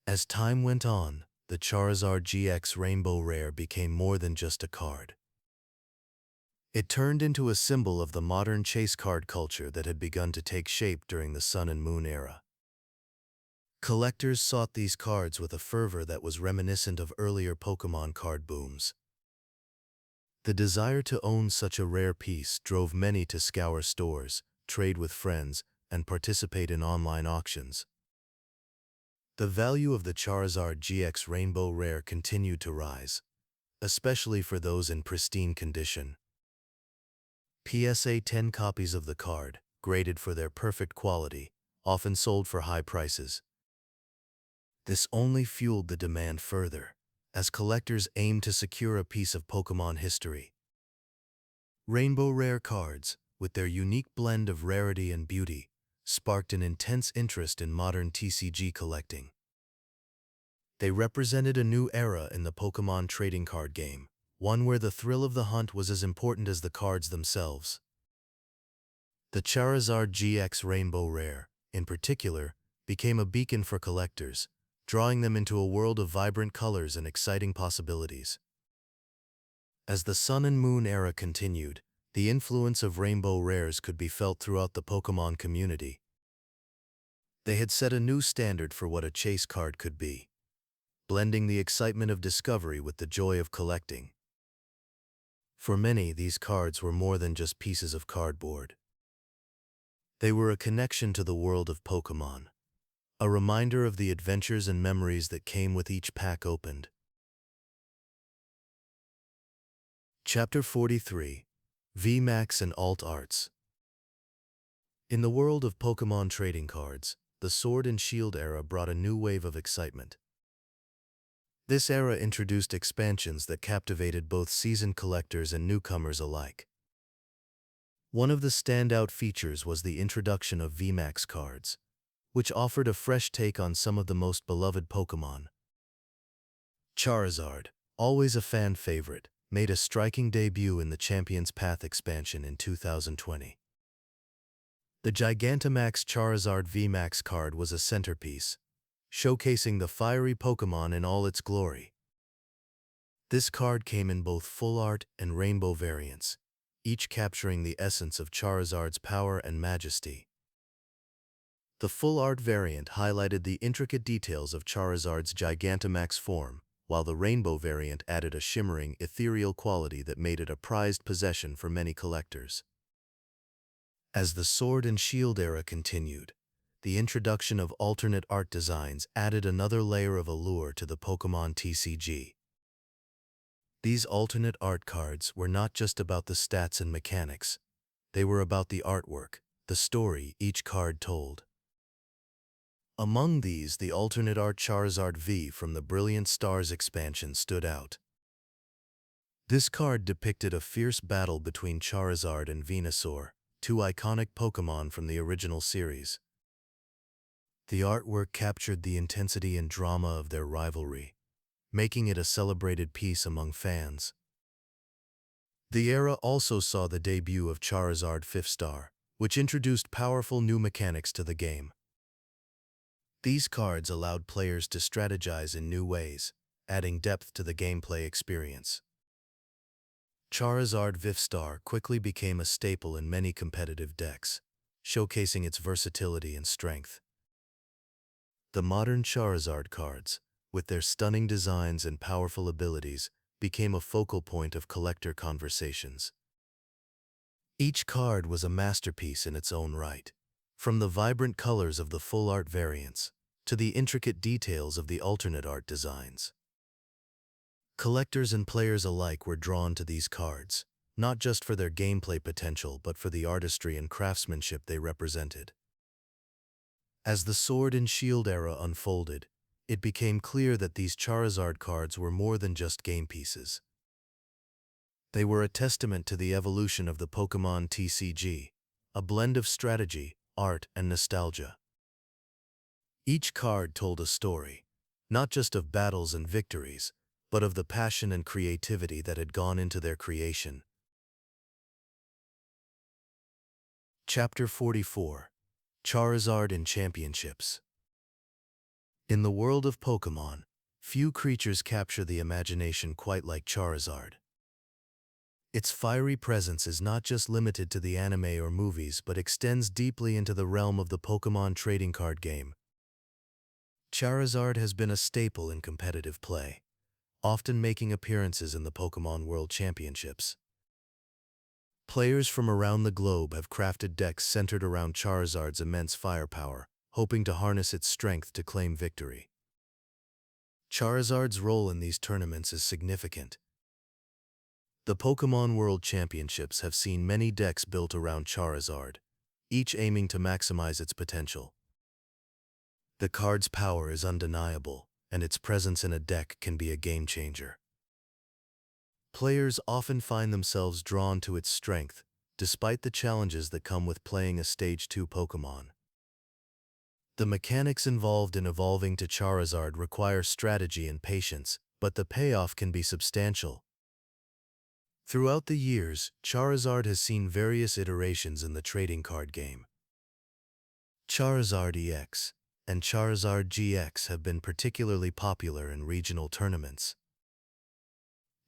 As time went on, the Charizard GX Rainbow Rare became more than just a card. It turned into a symbol of the modern chase card culture that had begun to take shape during the Sun and Moon era. Collectors sought these cards with a fervor that was reminiscent of earlier Pokémon card booms. The desire to own such a rare piece drove many to scour stores, trade with friends, and participate in online auctions. The value of the Charizard GX Rainbow Rare continued to rise, especially for those in pristine condition. PSA 10 copies of the card, graded for their perfect quality, often sold for high prices. This only fueled the demand further, as collectors aimed to secure a piece of Pokémon history. Rainbow Rare cards, with their unique blend of rarity and beauty, sparked an intense interest in modern TCG collecting. They represented a new era in the Pokémon trading card game, one where the thrill of the hunt was as important as the cards themselves. The Charizard GX Rainbow Rare, in particular, became a beacon for collectors, drawing them into a world of vibrant colors and exciting possibilities. As the Sun and Moon era continued, the influence of Rainbow Rares could be felt throughout the Pokémon community. They had set a new standard for what a chase card could be, blending the excitement of discovery with the joy of collecting. For many, these cards were more than just pieces of cardboard. They were a connection to the world of Pokémon, a reminder of the adventures and memories that came with each pack opened. Chapter 43: VMAX and Alt Arts. In the world of Pokémon trading cards, the Sword and Shield era brought a new wave of excitement. This era introduced expansions that captivated both seasoned collectors and newcomers alike. One of the standout features was the introduction of VMAX cards, which offered a fresh take on some of the most beloved Pokémon. Charizard, always a fan favorite, made a striking debut in the Champion's Path expansion in 2020. The Gigantamax Charizard VMAX card was a centerpiece, showcasing the fiery Pokémon in all its glory. This card came in both full art and rainbow variants, each capturing the essence of Charizard's power and majesty. The full art variant highlighted the intricate details of Charizard's Gigantamax form, while the rainbow variant added a shimmering, ethereal quality that made it a prized possession for many collectors. As the Sword and Shield era continued, the introduction of alternate art designs added another layer of allure to the Pokémon TCG. These alternate art cards were not just about the stats and mechanics, they were about the artwork, the story each card told. Among these, the alternate art Charizard V from the Brilliant Stars expansion stood out. This card depicted a fierce battle between Charizard and Venusaur, two iconic Pokémon from the original series. The artwork captured the intensity and drama of their rivalry, making it a celebrated piece among fans. The era also saw the debut of Charizard 5th Star, which introduced powerful new mechanics to the game. These cards allowed players to strategize in new ways, adding depth to the gameplay experience. Charizard 5th Star quickly became a staple in many competitive decks, showcasing its versatility and strength. The modern Charizard cards, with their stunning designs and powerful abilities, became a focal point of collector conversations. Each card was a masterpiece in its own right, from the vibrant colors of the full art variants to the intricate details of the alternate art designs. Collectors and players alike were drawn to these cards, not just for their gameplay potential but for the artistry and craftsmanship they represented. As the Sword and Shield era unfolded, it became clear that these Charizard cards were more than just game pieces. They were a testament to the evolution of the Pokémon TCG, a blend of strategy, art, and nostalgia. Each card told a story, not just of battles and victories, but of the passion and creativity that had gone into their creation. Chapter 44: Charizard in Championships. In the world of Pokémon, few creatures capture the imagination quite like Charizard. Its fiery presence is not just limited to the anime or movies but extends deeply into the realm of the Pokémon trading card game. Charizard has been a staple in competitive play, often making appearances in the Pokémon World Championships. Players from around the globe have crafted decks centered around Charizard's immense firepower, hoping to harness its strength to claim victory. Charizard's role in these tournaments is significant. The Pokémon World Championships have seen many decks built around Charizard, each aiming to maximize its potential. The card's power is undeniable, and its presence in a deck can be a game-changer. Players often find themselves drawn to its strength, despite the challenges that come with playing a Stage 2 Pokémon. The mechanics involved in evolving to Charizard require strategy and patience, but the payoff can be substantial. Throughout the years, Charizard has seen various iterations in the trading card game. Charizard EX and Charizard GX have been particularly popular in regional tournaments.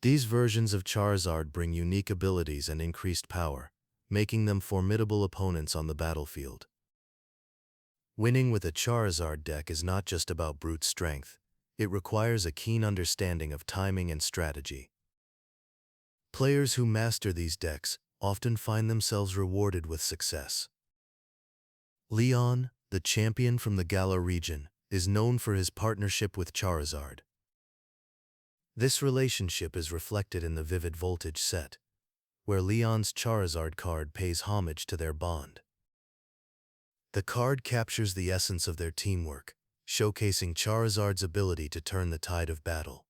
These versions of Charizard bring unique abilities and increased power, making them formidable opponents on the battlefield. Winning with a Charizard deck is not just about brute strength, it requires a keen understanding of timing and strategy. Players who master these decks often find themselves rewarded with success. Leon, the champion from the Galar region, is known for his partnership with Charizard. This relationship is reflected in the Vivid Voltage set, where Leon's Charizard card pays homage to their bond. The card captures the essence of their teamwork, showcasing Charizard's ability to turn the tide of battle.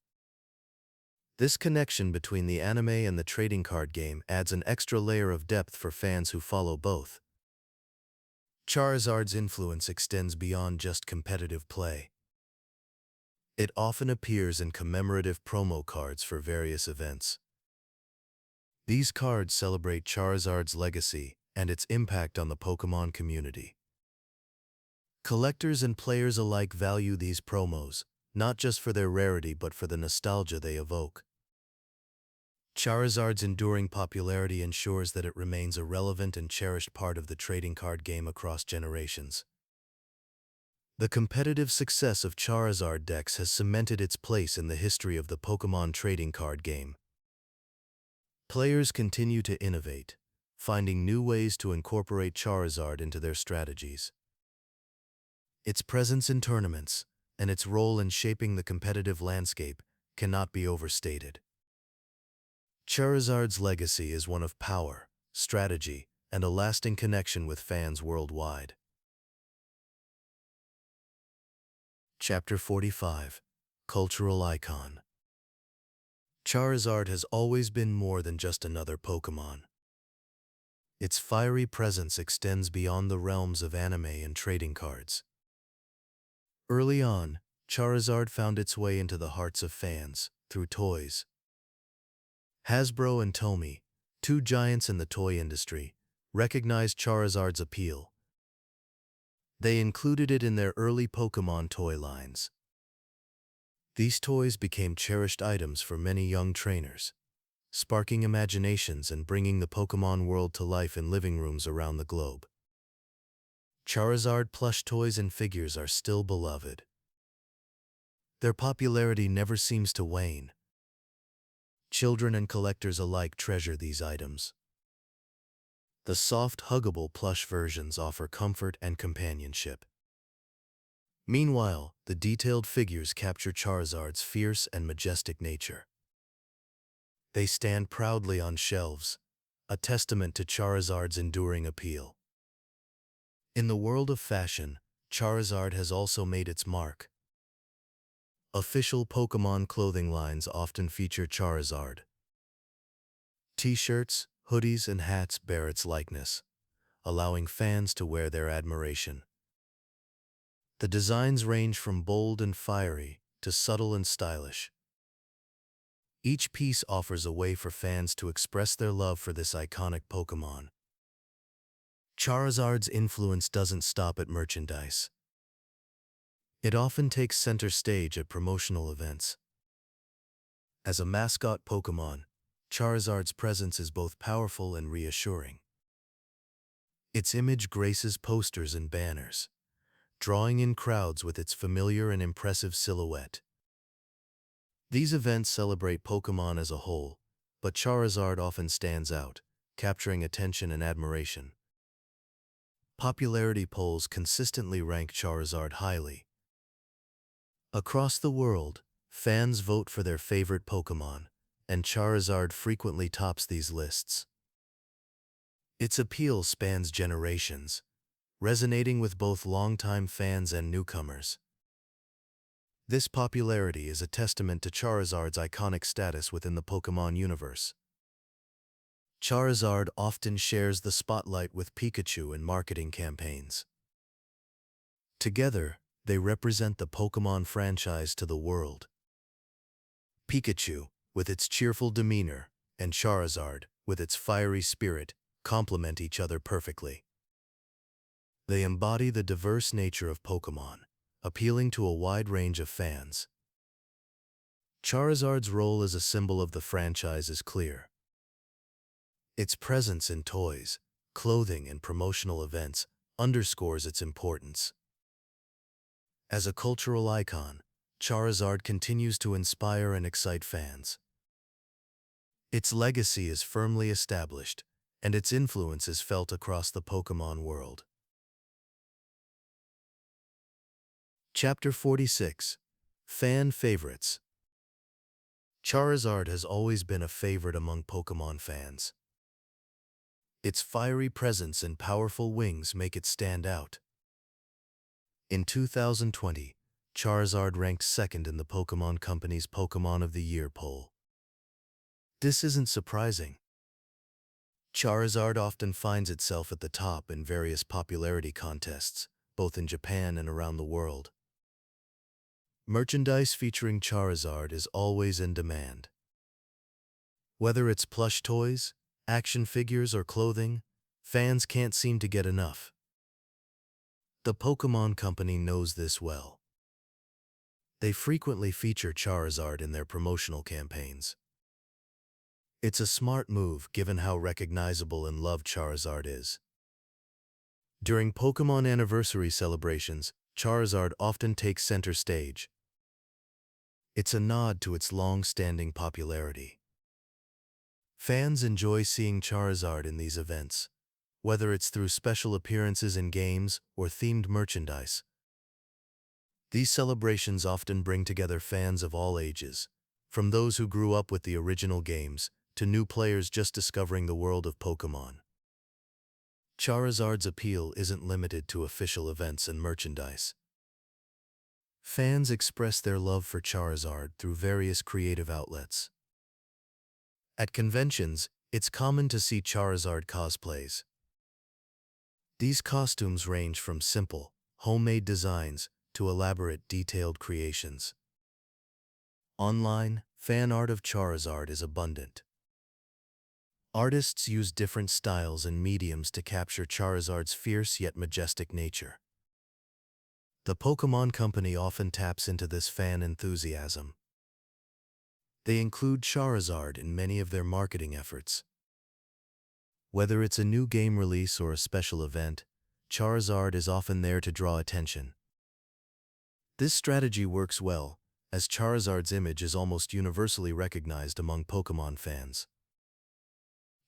This connection between the anime and the trading card game adds an extra layer of depth for fans who follow both. Charizard's influence extends beyond just competitive play. It often appears in commemorative promo cards for various events. These cards celebrate Charizard's legacy and its impact on the Pokémon community. Collectors and players alike value these promos, not just for their rarity but for the nostalgia they evoke. Charizard's enduring popularity ensures that it remains a relevant and cherished part of the trading card game across generations. The competitive success of Charizard decks has cemented its place in the history of the Pokémon trading card game. Players continue to innovate, finding new ways to incorporate Charizard into their strategies. Its presence in tournaments and its role in shaping the competitive landscape cannot be overstated. Charizard's legacy is one of power, strategy, and a lasting connection with fans worldwide. Chapter 45. Cultural Icon. Charizard has always been more than just another Pokémon. Its fiery presence extends beyond the realms of anime and trading cards. Early on, Charizard found its way into the hearts of fans through toys. Hasbro and Tomy, two giants in the toy industry, recognized Charizard's appeal. They included it in their early Pokémon toy lines. These toys became cherished items for many young trainers, sparking imaginations and bringing the Pokémon world to life in living rooms around the globe. Charizard plush toys and figures are still beloved. Their popularity never seems to wane. Children and collectors alike treasure these items. The soft, huggable plush versions offer comfort and companionship. Meanwhile, the detailed figures capture Charizard's fierce and majestic nature. They stand proudly on shelves, a testament to Charizard's enduring appeal. In the world of fashion, Charizard has also made its mark. Official Pokémon clothing lines often feature Charizard. T-shirts, hoodies, and hats bear its likeness, allowing fans to wear their admiration. The designs range from bold and fiery to subtle and stylish. Each piece offers a way for fans to express their love for this iconic Pokémon. Charizard's influence doesn't stop at merchandise. It often takes center stage at promotional events. As a mascot Pokémon, Charizard's presence is both powerful and reassuring. Its image graces posters and banners, drawing in crowds with its familiar and impressive silhouette. These events celebrate Pokémon as a whole, but Charizard often stands out, capturing attention and admiration. Popularity polls consistently rank Charizard highly. Across the world, fans vote for their favorite Pokémon, and Charizard frequently tops these lists. Its appeal spans generations, resonating with both longtime fans and newcomers. This popularity is a testament to Charizard's iconic status within the Pokémon universe. Charizard often shares the spotlight with Pikachu in marketing campaigns. Together, they represent the Pokémon franchise to the world. Pikachu, with its cheerful demeanor, and Charizard, with its fiery spirit, complement each other perfectly. They embody the diverse nature of Pokémon, appealing to a wide range of fans. Charizard's role as a symbol of the franchise is clear. Its presence in toys, clothing, and promotional events underscores its importance. As a cultural icon, Charizard continues to inspire and excite fans. Its legacy is firmly established, and its influence is felt across the Pokémon world. Chapter 46. Fan Favorites. Charizard has always been a favorite among Pokémon fans. Its fiery presence and powerful wings make it stand out, In 2020, Charizard ranked second in the Pokémon Company's Pokémon of the Year poll. This isn't surprising. Charizard often finds itself at the top in various popularity contests, both in Japan and around the world. Merchandise featuring Charizard is always in demand. Whether it's plush toys, action figures, or clothing, fans can't seem to get enough. The Pokémon Company knows this well. They frequently feature Charizard in their promotional campaigns. It's a smart move given how recognizable and loved Charizard is. During Pokémon anniversary celebrations, Charizard often takes center stage. It's a nod to its long-standing popularity. Fans enjoy seeing Charizard in these events, whether it's through special appearances in games or themed merchandise. These celebrations often bring together fans of all ages, from those who grew up with the original games to new players just discovering the world of Pokémon. Charizard's appeal isn't limited to official events and merchandise. Fans express their love for Charizard through various creative outlets. At conventions, it's common to see Charizard cosplays. These costumes range from simple, homemade designs to elaborate, detailed creations. Online, fan art of Charizard is abundant. Artists use different styles and mediums to capture Charizard's fierce yet majestic nature. The Pokémon Company often taps into this fan enthusiasm. They include Charizard in many of their marketing efforts. Whether it's a new game release or a special event, Charizard is often there to draw attention. This strategy works well, as Charizard's image is almost universally recognized among Pokémon fans.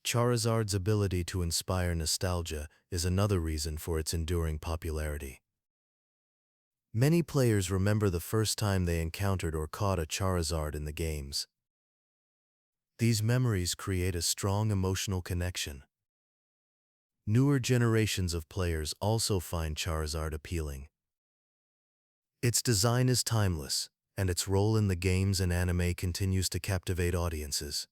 Charizard's ability to inspire nostalgia is another reason for its enduring popularity. Many players remember the first time they encountered or caught a Charizard in the games. These memories create a strong emotional connection. Newer generations of players also find Charizard appealing. Its design is timeless, and its role in the games and anime continues to captivate audiences.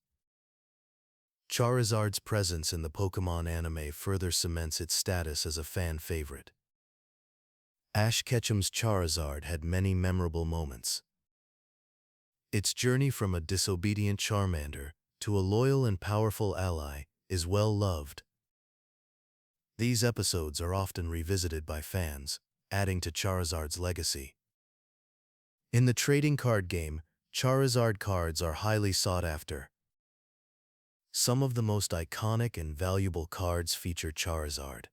Charizard's presence in the Pokémon anime further cements its status as a fan favorite. Ash Ketchum's Charizard had many memorable moments. Its journey from a disobedient Charmander to a loyal and powerful ally is well loved. These episodes are often revisited by fans, adding to Charizard's legacy. In the trading card game, Charizard cards are highly sought after. Some of the most iconic and valuable cards feature Charizard.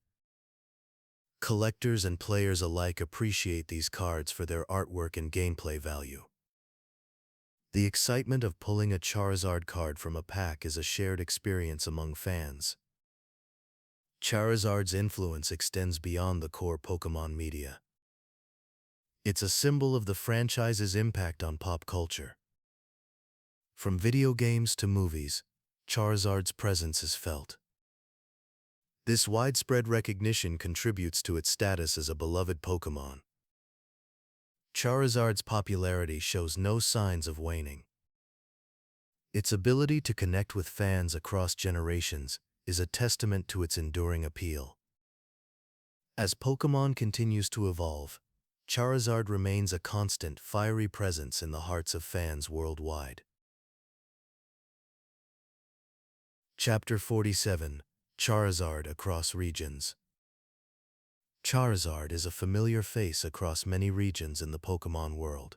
Collectors and players alike appreciate these cards for their artwork and gameplay value. The excitement of pulling a Charizard card from a pack is a shared experience among fans. Charizard's influence extends beyond the core Pokémon media. It's a symbol of the franchise's impact on pop culture. From video games to movies, Charizard's presence is felt. This widespread recognition contributes to its status as a beloved Pokémon. Charizard's popularity shows no signs of waning. Its ability to connect with fans across generations is a testament to its enduring appeal. As Pokémon continues to evolve, Charizard remains a constant, fiery presence in the hearts of fans worldwide. Chapter 47: Charizard Across Regions. Charizard is a familiar face across many regions in the Pokémon world.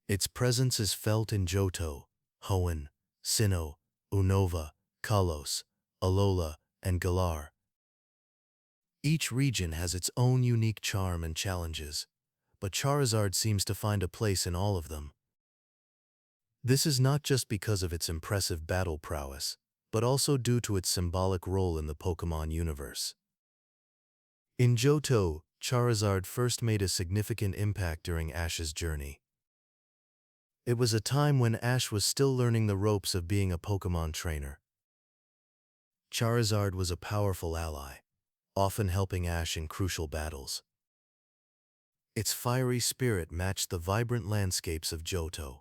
Its presence is felt in Johto, Hoenn, Sinnoh, Unova, Kalos, Alola, and Galar. Each region has its own unique charm and challenges, but Charizard seems to find a place in all of them. This is not just because of its impressive battle prowess, but also due to its symbolic role in the Pokémon universe. In Johto, Charizard first made a significant impact during Ash's journey. It was a time when Ash was still learning the ropes of being a Pokémon trainer. Charizard was a powerful ally, often helping Ash in crucial battles. Its fiery spirit matched the vibrant landscapes of Johto,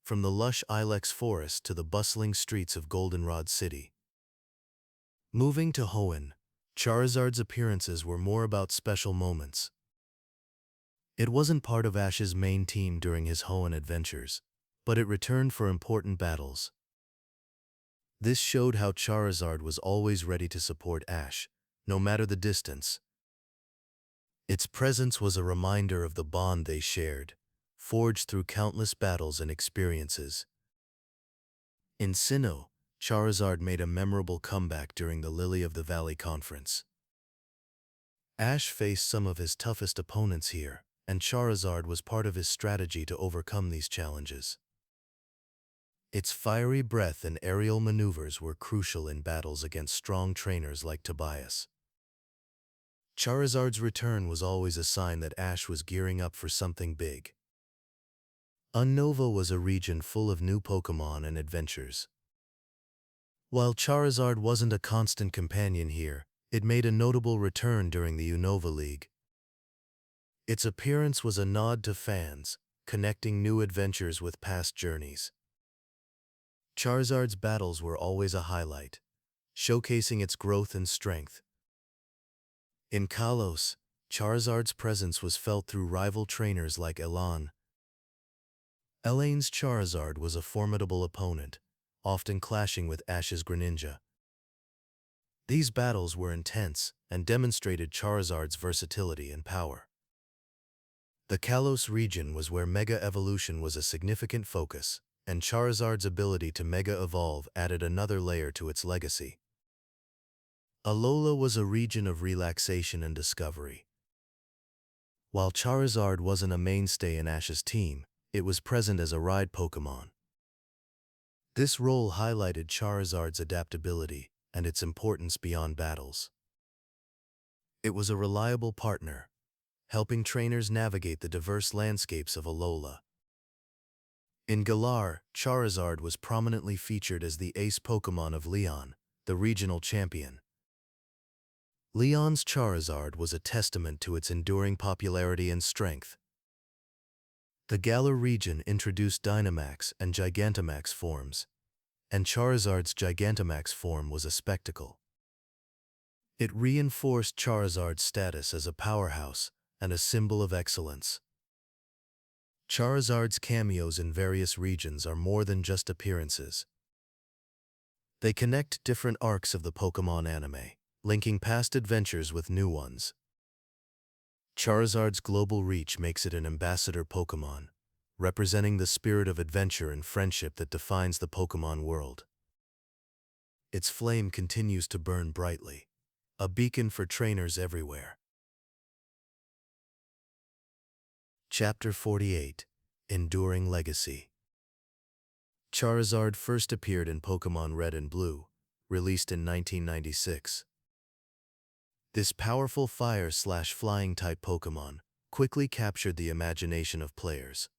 from the lush ilex forest to the bustling streets of Goldenrod City. Moving to Hoenn, Charizard's appearances were more about special moments. It wasn't part of Ash's main team during his Hoenn Adventures, but it returned for important battles. This showed how Charizard was always ready to support Ash, no matter the distance. Its presence was a reminder of the bond they shared, forged through countless battles and experiences. In Sinnoh, Charizard made a memorable comeback during the Lily of the Valley conference. Ash faced some of his toughest opponents here, and Charizard was part of his strategy to overcome these challenges. Its fiery breath and aerial maneuvers were crucial in battles against strong trainers like Tobias. Charizard's return was always a sign that Ash was gearing up for something big. Unova was a region full of new Pokémon and adventures. While Charizard wasn't a constant companion here, it made a notable return during the Unova League. Its appearance was a nod to fans, connecting new adventures with past journeys. Charizard's battles were always a highlight, showcasing its growth and strength. In Kalos, Charizard's presence was felt through rival trainers like Elaine's Charizard was a formidable opponent, often clashing with Ash's Greninja. These battles were intense and demonstrated Charizard's versatility and power. The Kalos region was where Mega Evolution was a significant focus, and Charizard's ability to Mega Evolve added another layer to its legacy. Alola was a region of relaxation and discovery. While Charizard wasn't a mainstay in Ash's team, it was present as a ride Pokémon. This role highlighted Charizard's adaptability and its importance beyond battles. It was a reliable partner, helping trainers navigate the diverse landscapes of Alola. In Galar, Charizard was prominently featured as the ace Pokémon of Leon, the regional champion. Leon's Charizard was a testament to its enduring popularity and strength. The Galar region introduced Dynamax and Gigantamax forms, and Charizard's Gigantamax form was a spectacle. It reinforced Charizard's status as a powerhouse and a symbol of excellence. Charizard's cameos in various regions are more than just appearances. They connect different arcs of the Pokémon anime, linking past adventures with new ones. Charizard's global reach makes it an ambassador Pokémon, representing the spirit of adventure and friendship that defines the Pokémon world. Its flame continues to burn brightly, a beacon for trainers everywhere. Chapter 48: Enduring Legacy. Charizard first appeared in Pokémon Red and Blue, released in 1996. This powerful fire/flying type Pokémon quickly captured the imagination of players.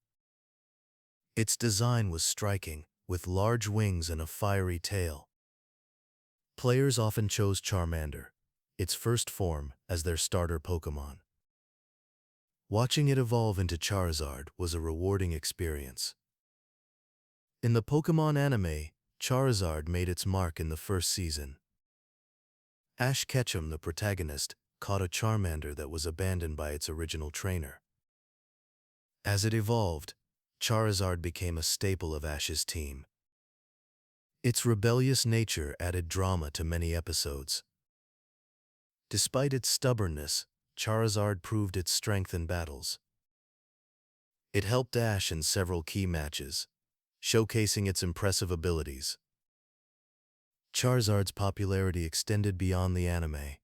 Its design was striking, with large wings and a fiery tail. Players often chose Charmander, its first form, as their starter Pokémon. Watching it evolve into Charizard was a rewarding experience. In the Pokémon anime, Charizard made its mark in the first season. Ash Ketchum, the protagonist, caught a Charmander that was abandoned by its original trainer. As it evolved, Charizard became a staple of Ash's team. Its rebellious nature added drama to many episodes. Despite its stubbornness, Charizard proved its strength in battles. It helped Ash in several key matches, showcasing its impressive abilities. Charizard's popularity extended beyond the anime.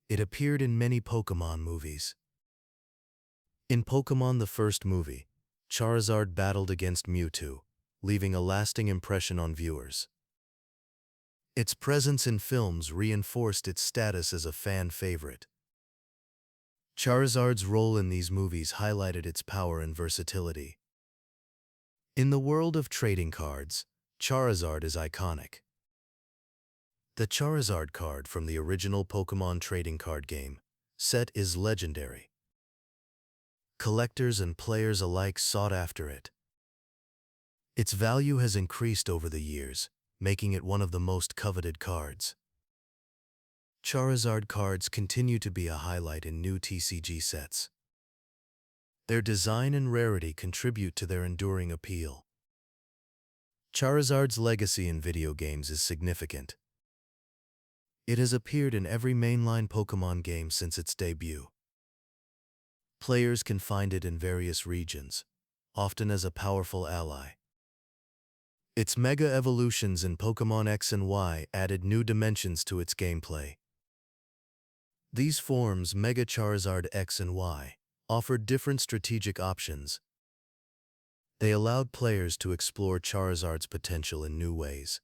It appeared in many Pokémon movies. In Pokémon the first movie, Charizard battled against Mewtwo, leaving a lasting impression on viewers. Its presence in films reinforced its status as a fan favorite. Charizard's role in these movies highlighted its power and versatility. In the world of trading cards, Charizard is iconic. The Charizard card from the original Pokémon trading card game set is legendary. Collectors and players alike sought after it. Its value has increased over the years, making it one of the most coveted cards. Charizard cards continue to be a highlight in new TCG sets. Their design and rarity contribute to their enduring appeal. Charizard's legacy in video games is significant. It has appeared in every mainline Pokémon game since its debut. Players can find it in various regions, often as a powerful ally. Its Mega Evolutions in Pokémon X and Y added new dimensions to its gameplay. These forms, Mega Charizard X and Y, offered different strategic options. They allowed players to explore Charizard's potential in new ways.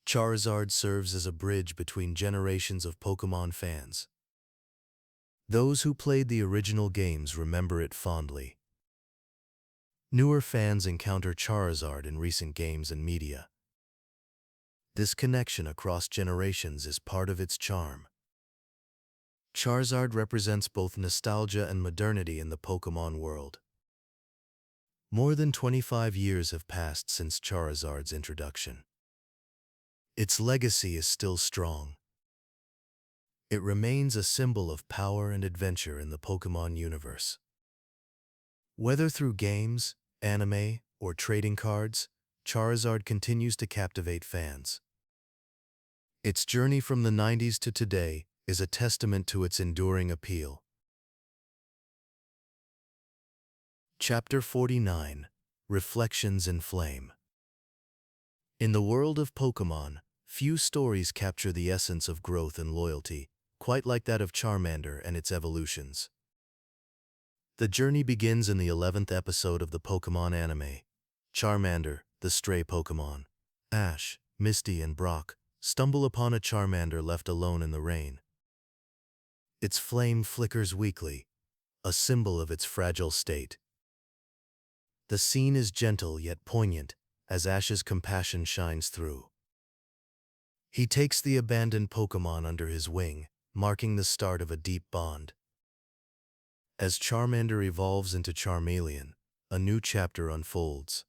Charizard serves as a bridge between generations of Pokémon fans. Those who played the original games remember it fondly. Newer fans encounter Charizard in recent games and media. This connection across generations is part of its charm. Charizard represents both nostalgia and modernity in the Pokémon world. More than 25 years have passed since Charizard's introduction. Its legacy is still strong. It remains a symbol of power and adventure in the Pokémon universe. Whether through games, anime, or trading cards, Charizard continues to captivate fans. Its journey from the 90s to today is a testament to its enduring appeal. Chapter 49: Reflections in Flame. In the world of Pokémon, few stories capture the essence of growth and loyalty, quite like that of Charmander and its evolutions. The journey begins in the 11th episode of the Pokémon anime. Charmander, the stray Pokémon. Ash, Misty, and Brock stumble upon a Charmander left alone in the rain. Its flame flickers weakly, a symbol of its fragile state. The scene is gentle yet poignant as Ash's compassion shines through. He takes the abandoned Pokémon under his wing, marking the start of a deep bond. As Charmander evolves into Charmeleon, a new chapter unfolds.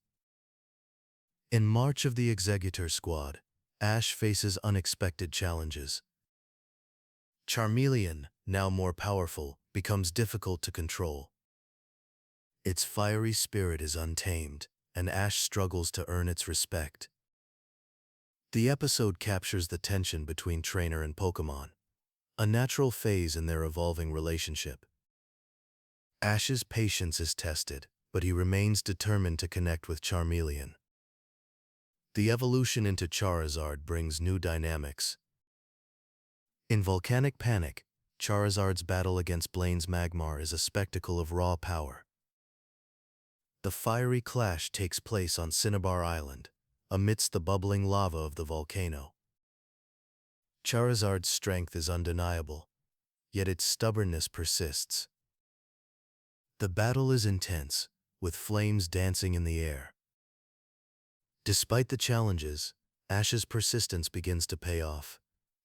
In March of the Executor Squad, Ash faces unexpected challenges. Charmeleon, now more powerful, becomes difficult to control. Its fiery spirit is untamed, and Ash struggles to earn its respect. The episode captures the tension between trainer and Pokémon, a natural phase in their evolving relationship. Ash's patience is tested, but he remains determined to connect with Charmeleon. The evolution into Charizard brings new dynamics. In Volcanic Panic, Charizard's battle against Blaine's Magmar is a spectacle of raw power. The fiery clash takes place on Cinnabar Island, amidst the bubbling lava of the volcano. Charizard's strength is undeniable, yet its stubbornness persists. The battle is intense, with flames dancing in the air. Despite the challenges, Ash's persistence begins to pay off,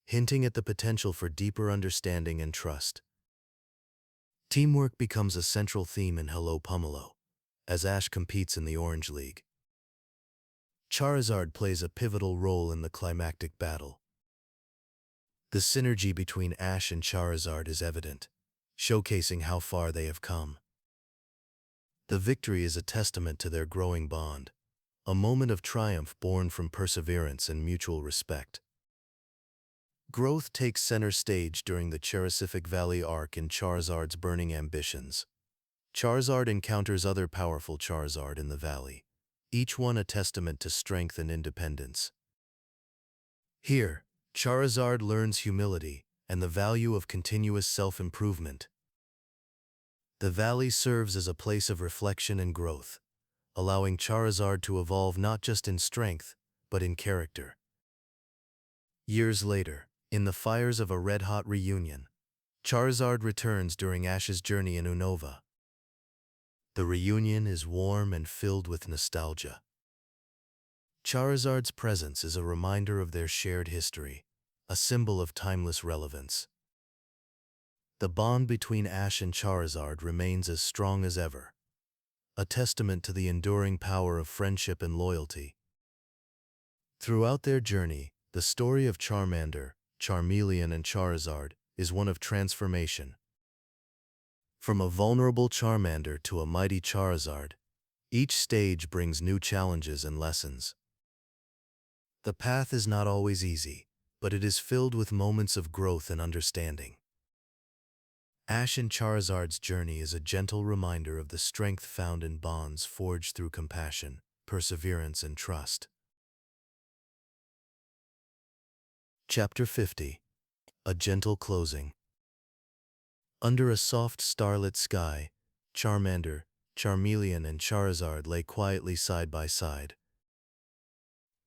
hinting at the potential for deeper understanding and trust. Teamwork becomes a central theme in Hello Pomelo, as Ash competes in the Orange League. Charizard plays a pivotal role in the climactic battle. The synergy between Ash and Charizard is evident, showcasing how far they have come. The victory is a testament to their growing bond, a moment of triumph born from perseverance and mutual respect. Growth takes center stage during the Cherisific Valley arc in Charizard's burning ambitions. Charizard encounters other powerful Charizard in the valley, each one a testament to strength and independence. Here, Charizard learns humility and the value of continuous self-improvement. The valley serves as a place of reflection and growth, allowing Charizard to evolve not just in strength, but in character. Years later, in the fires of a red-hot reunion, Charizard returns during Ash's journey in Unova. The reunion is warm and filled with nostalgia. Charizard's presence is a reminder of their shared history, a symbol of timeless relevance. The bond between Ash and Charizard remains as strong as ever, a testament to the enduring power of friendship and loyalty. Throughout their journey, the story of Charmander, Charmeleon, and Charizard is one of transformation. From a vulnerable Charmander to a mighty Charizard, each stage brings new challenges and lessons. The path is not always easy, but it is filled with moments of growth and understanding. Ash and Charizard's journey is a gentle reminder of the strength found in bonds forged through compassion, perseverance, and trust. Chapter 50. A Gentle Closing. Under a soft starlit sky, Charmander, Charmeleon, and Charizard lay quietly side by side.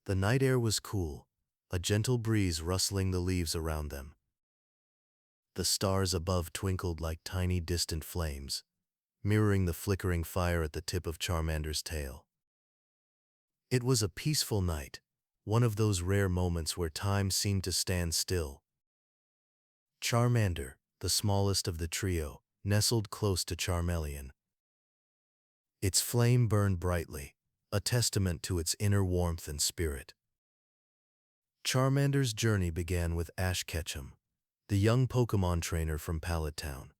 The night air was cool, a gentle breeze rustling the leaves around them. The stars above twinkled like tiny distant flames, mirroring the flickering fire at the tip of Charmander's tail. It was a peaceful night, one of those rare moments where time seemed to stand still. Charmander, the smallest of the trio, nestled close to Charmeleon. Its flame burned brightly, a testament to its inner warmth and spirit. Charmander's journey began with Ash Ketchum, the young Pokémon trainer from Pallet Town.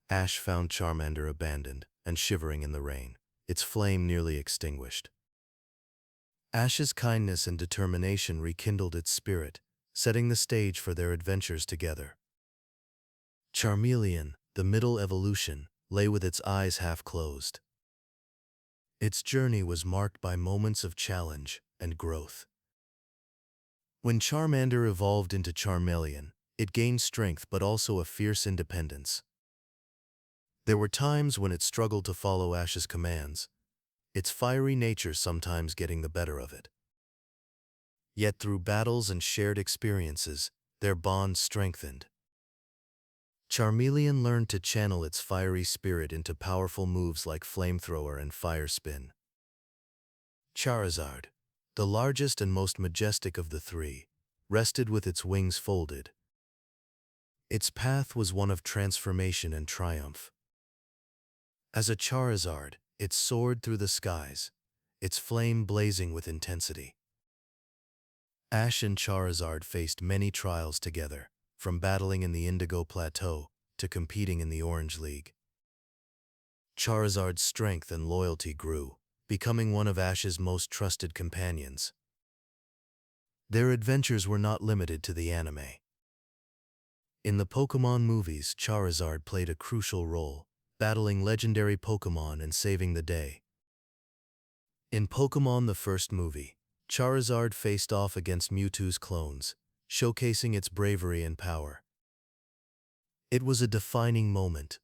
Ash found Charmander abandoned and shivering in the rain, its flame nearly extinguished. Ash's kindness and determination rekindled its spirit, setting the stage for their adventures together. Charmeleon, the middle evolution, lay with its eyes half closed. Its journey was marked by moments of challenge and growth. When Charmander evolved into Charmeleon, it gained strength but also a fierce independence. There were times when it struggled to follow Ash's commands, its fiery nature sometimes getting the better of it. Yet through battles and shared experiences, their bond strengthened. Charmeleon learned to channel its fiery spirit into powerful moves like Flamethrower and Fire Spin. Charizard, the largest and most majestic of the three, rested with its wings folded. Its path was one of transformation and triumph. As a Charizard, it soared through the skies, its flame blazing with intensity. Ash and Charizard faced many trials together, from battling in the Indigo Plateau to competing in the Orange League. Charizard's strength and loyalty grew, becoming one of Ash's most trusted companions. Their adventures were not limited to the anime. In the Pokémon movies, Charizard played a crucial role, battling legendary Pokémon and saving the day. In Pokémon the first movie, Charizard faced off against Mewtwo's clones, showcasing its bravery and power. It was a defining moment,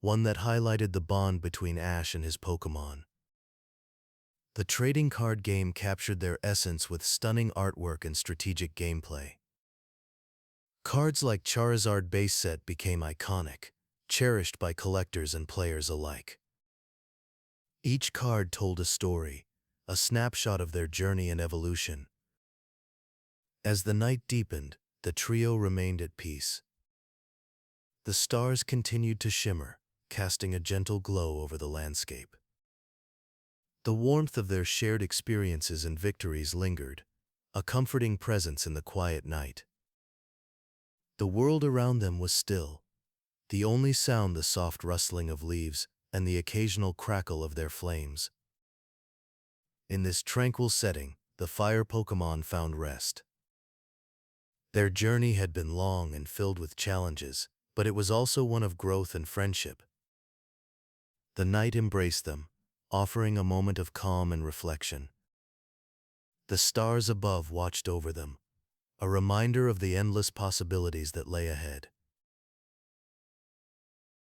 one that highlighted the bond between Ash and his Pokémon. The trading card game captured their essence with stunning artwork and strategic gameplay. Cards like Charizard base set became iconic, cherished by collectors and players alike. Each card told a story, a snapshot of their journey and evolution. As the night deepened, the trio remained at peace. The stars continued to shimmer, casting a gentle glow over the landscape. The warmth of their shared experiences and victories lingered, a comforting presence in the quiet night. The world around them was still, the only sound the soft rustling of leaves and the occasional crackle of their flames. In this tranquil setting, the fire Pokémon found rest. Their journey had been long and filled with challenges, but it was also one of growth and friendship. The night embraced them, offering a moment of calm and reflection. The stars above watched over them, a reminder of the endless possibilities that lay ahead.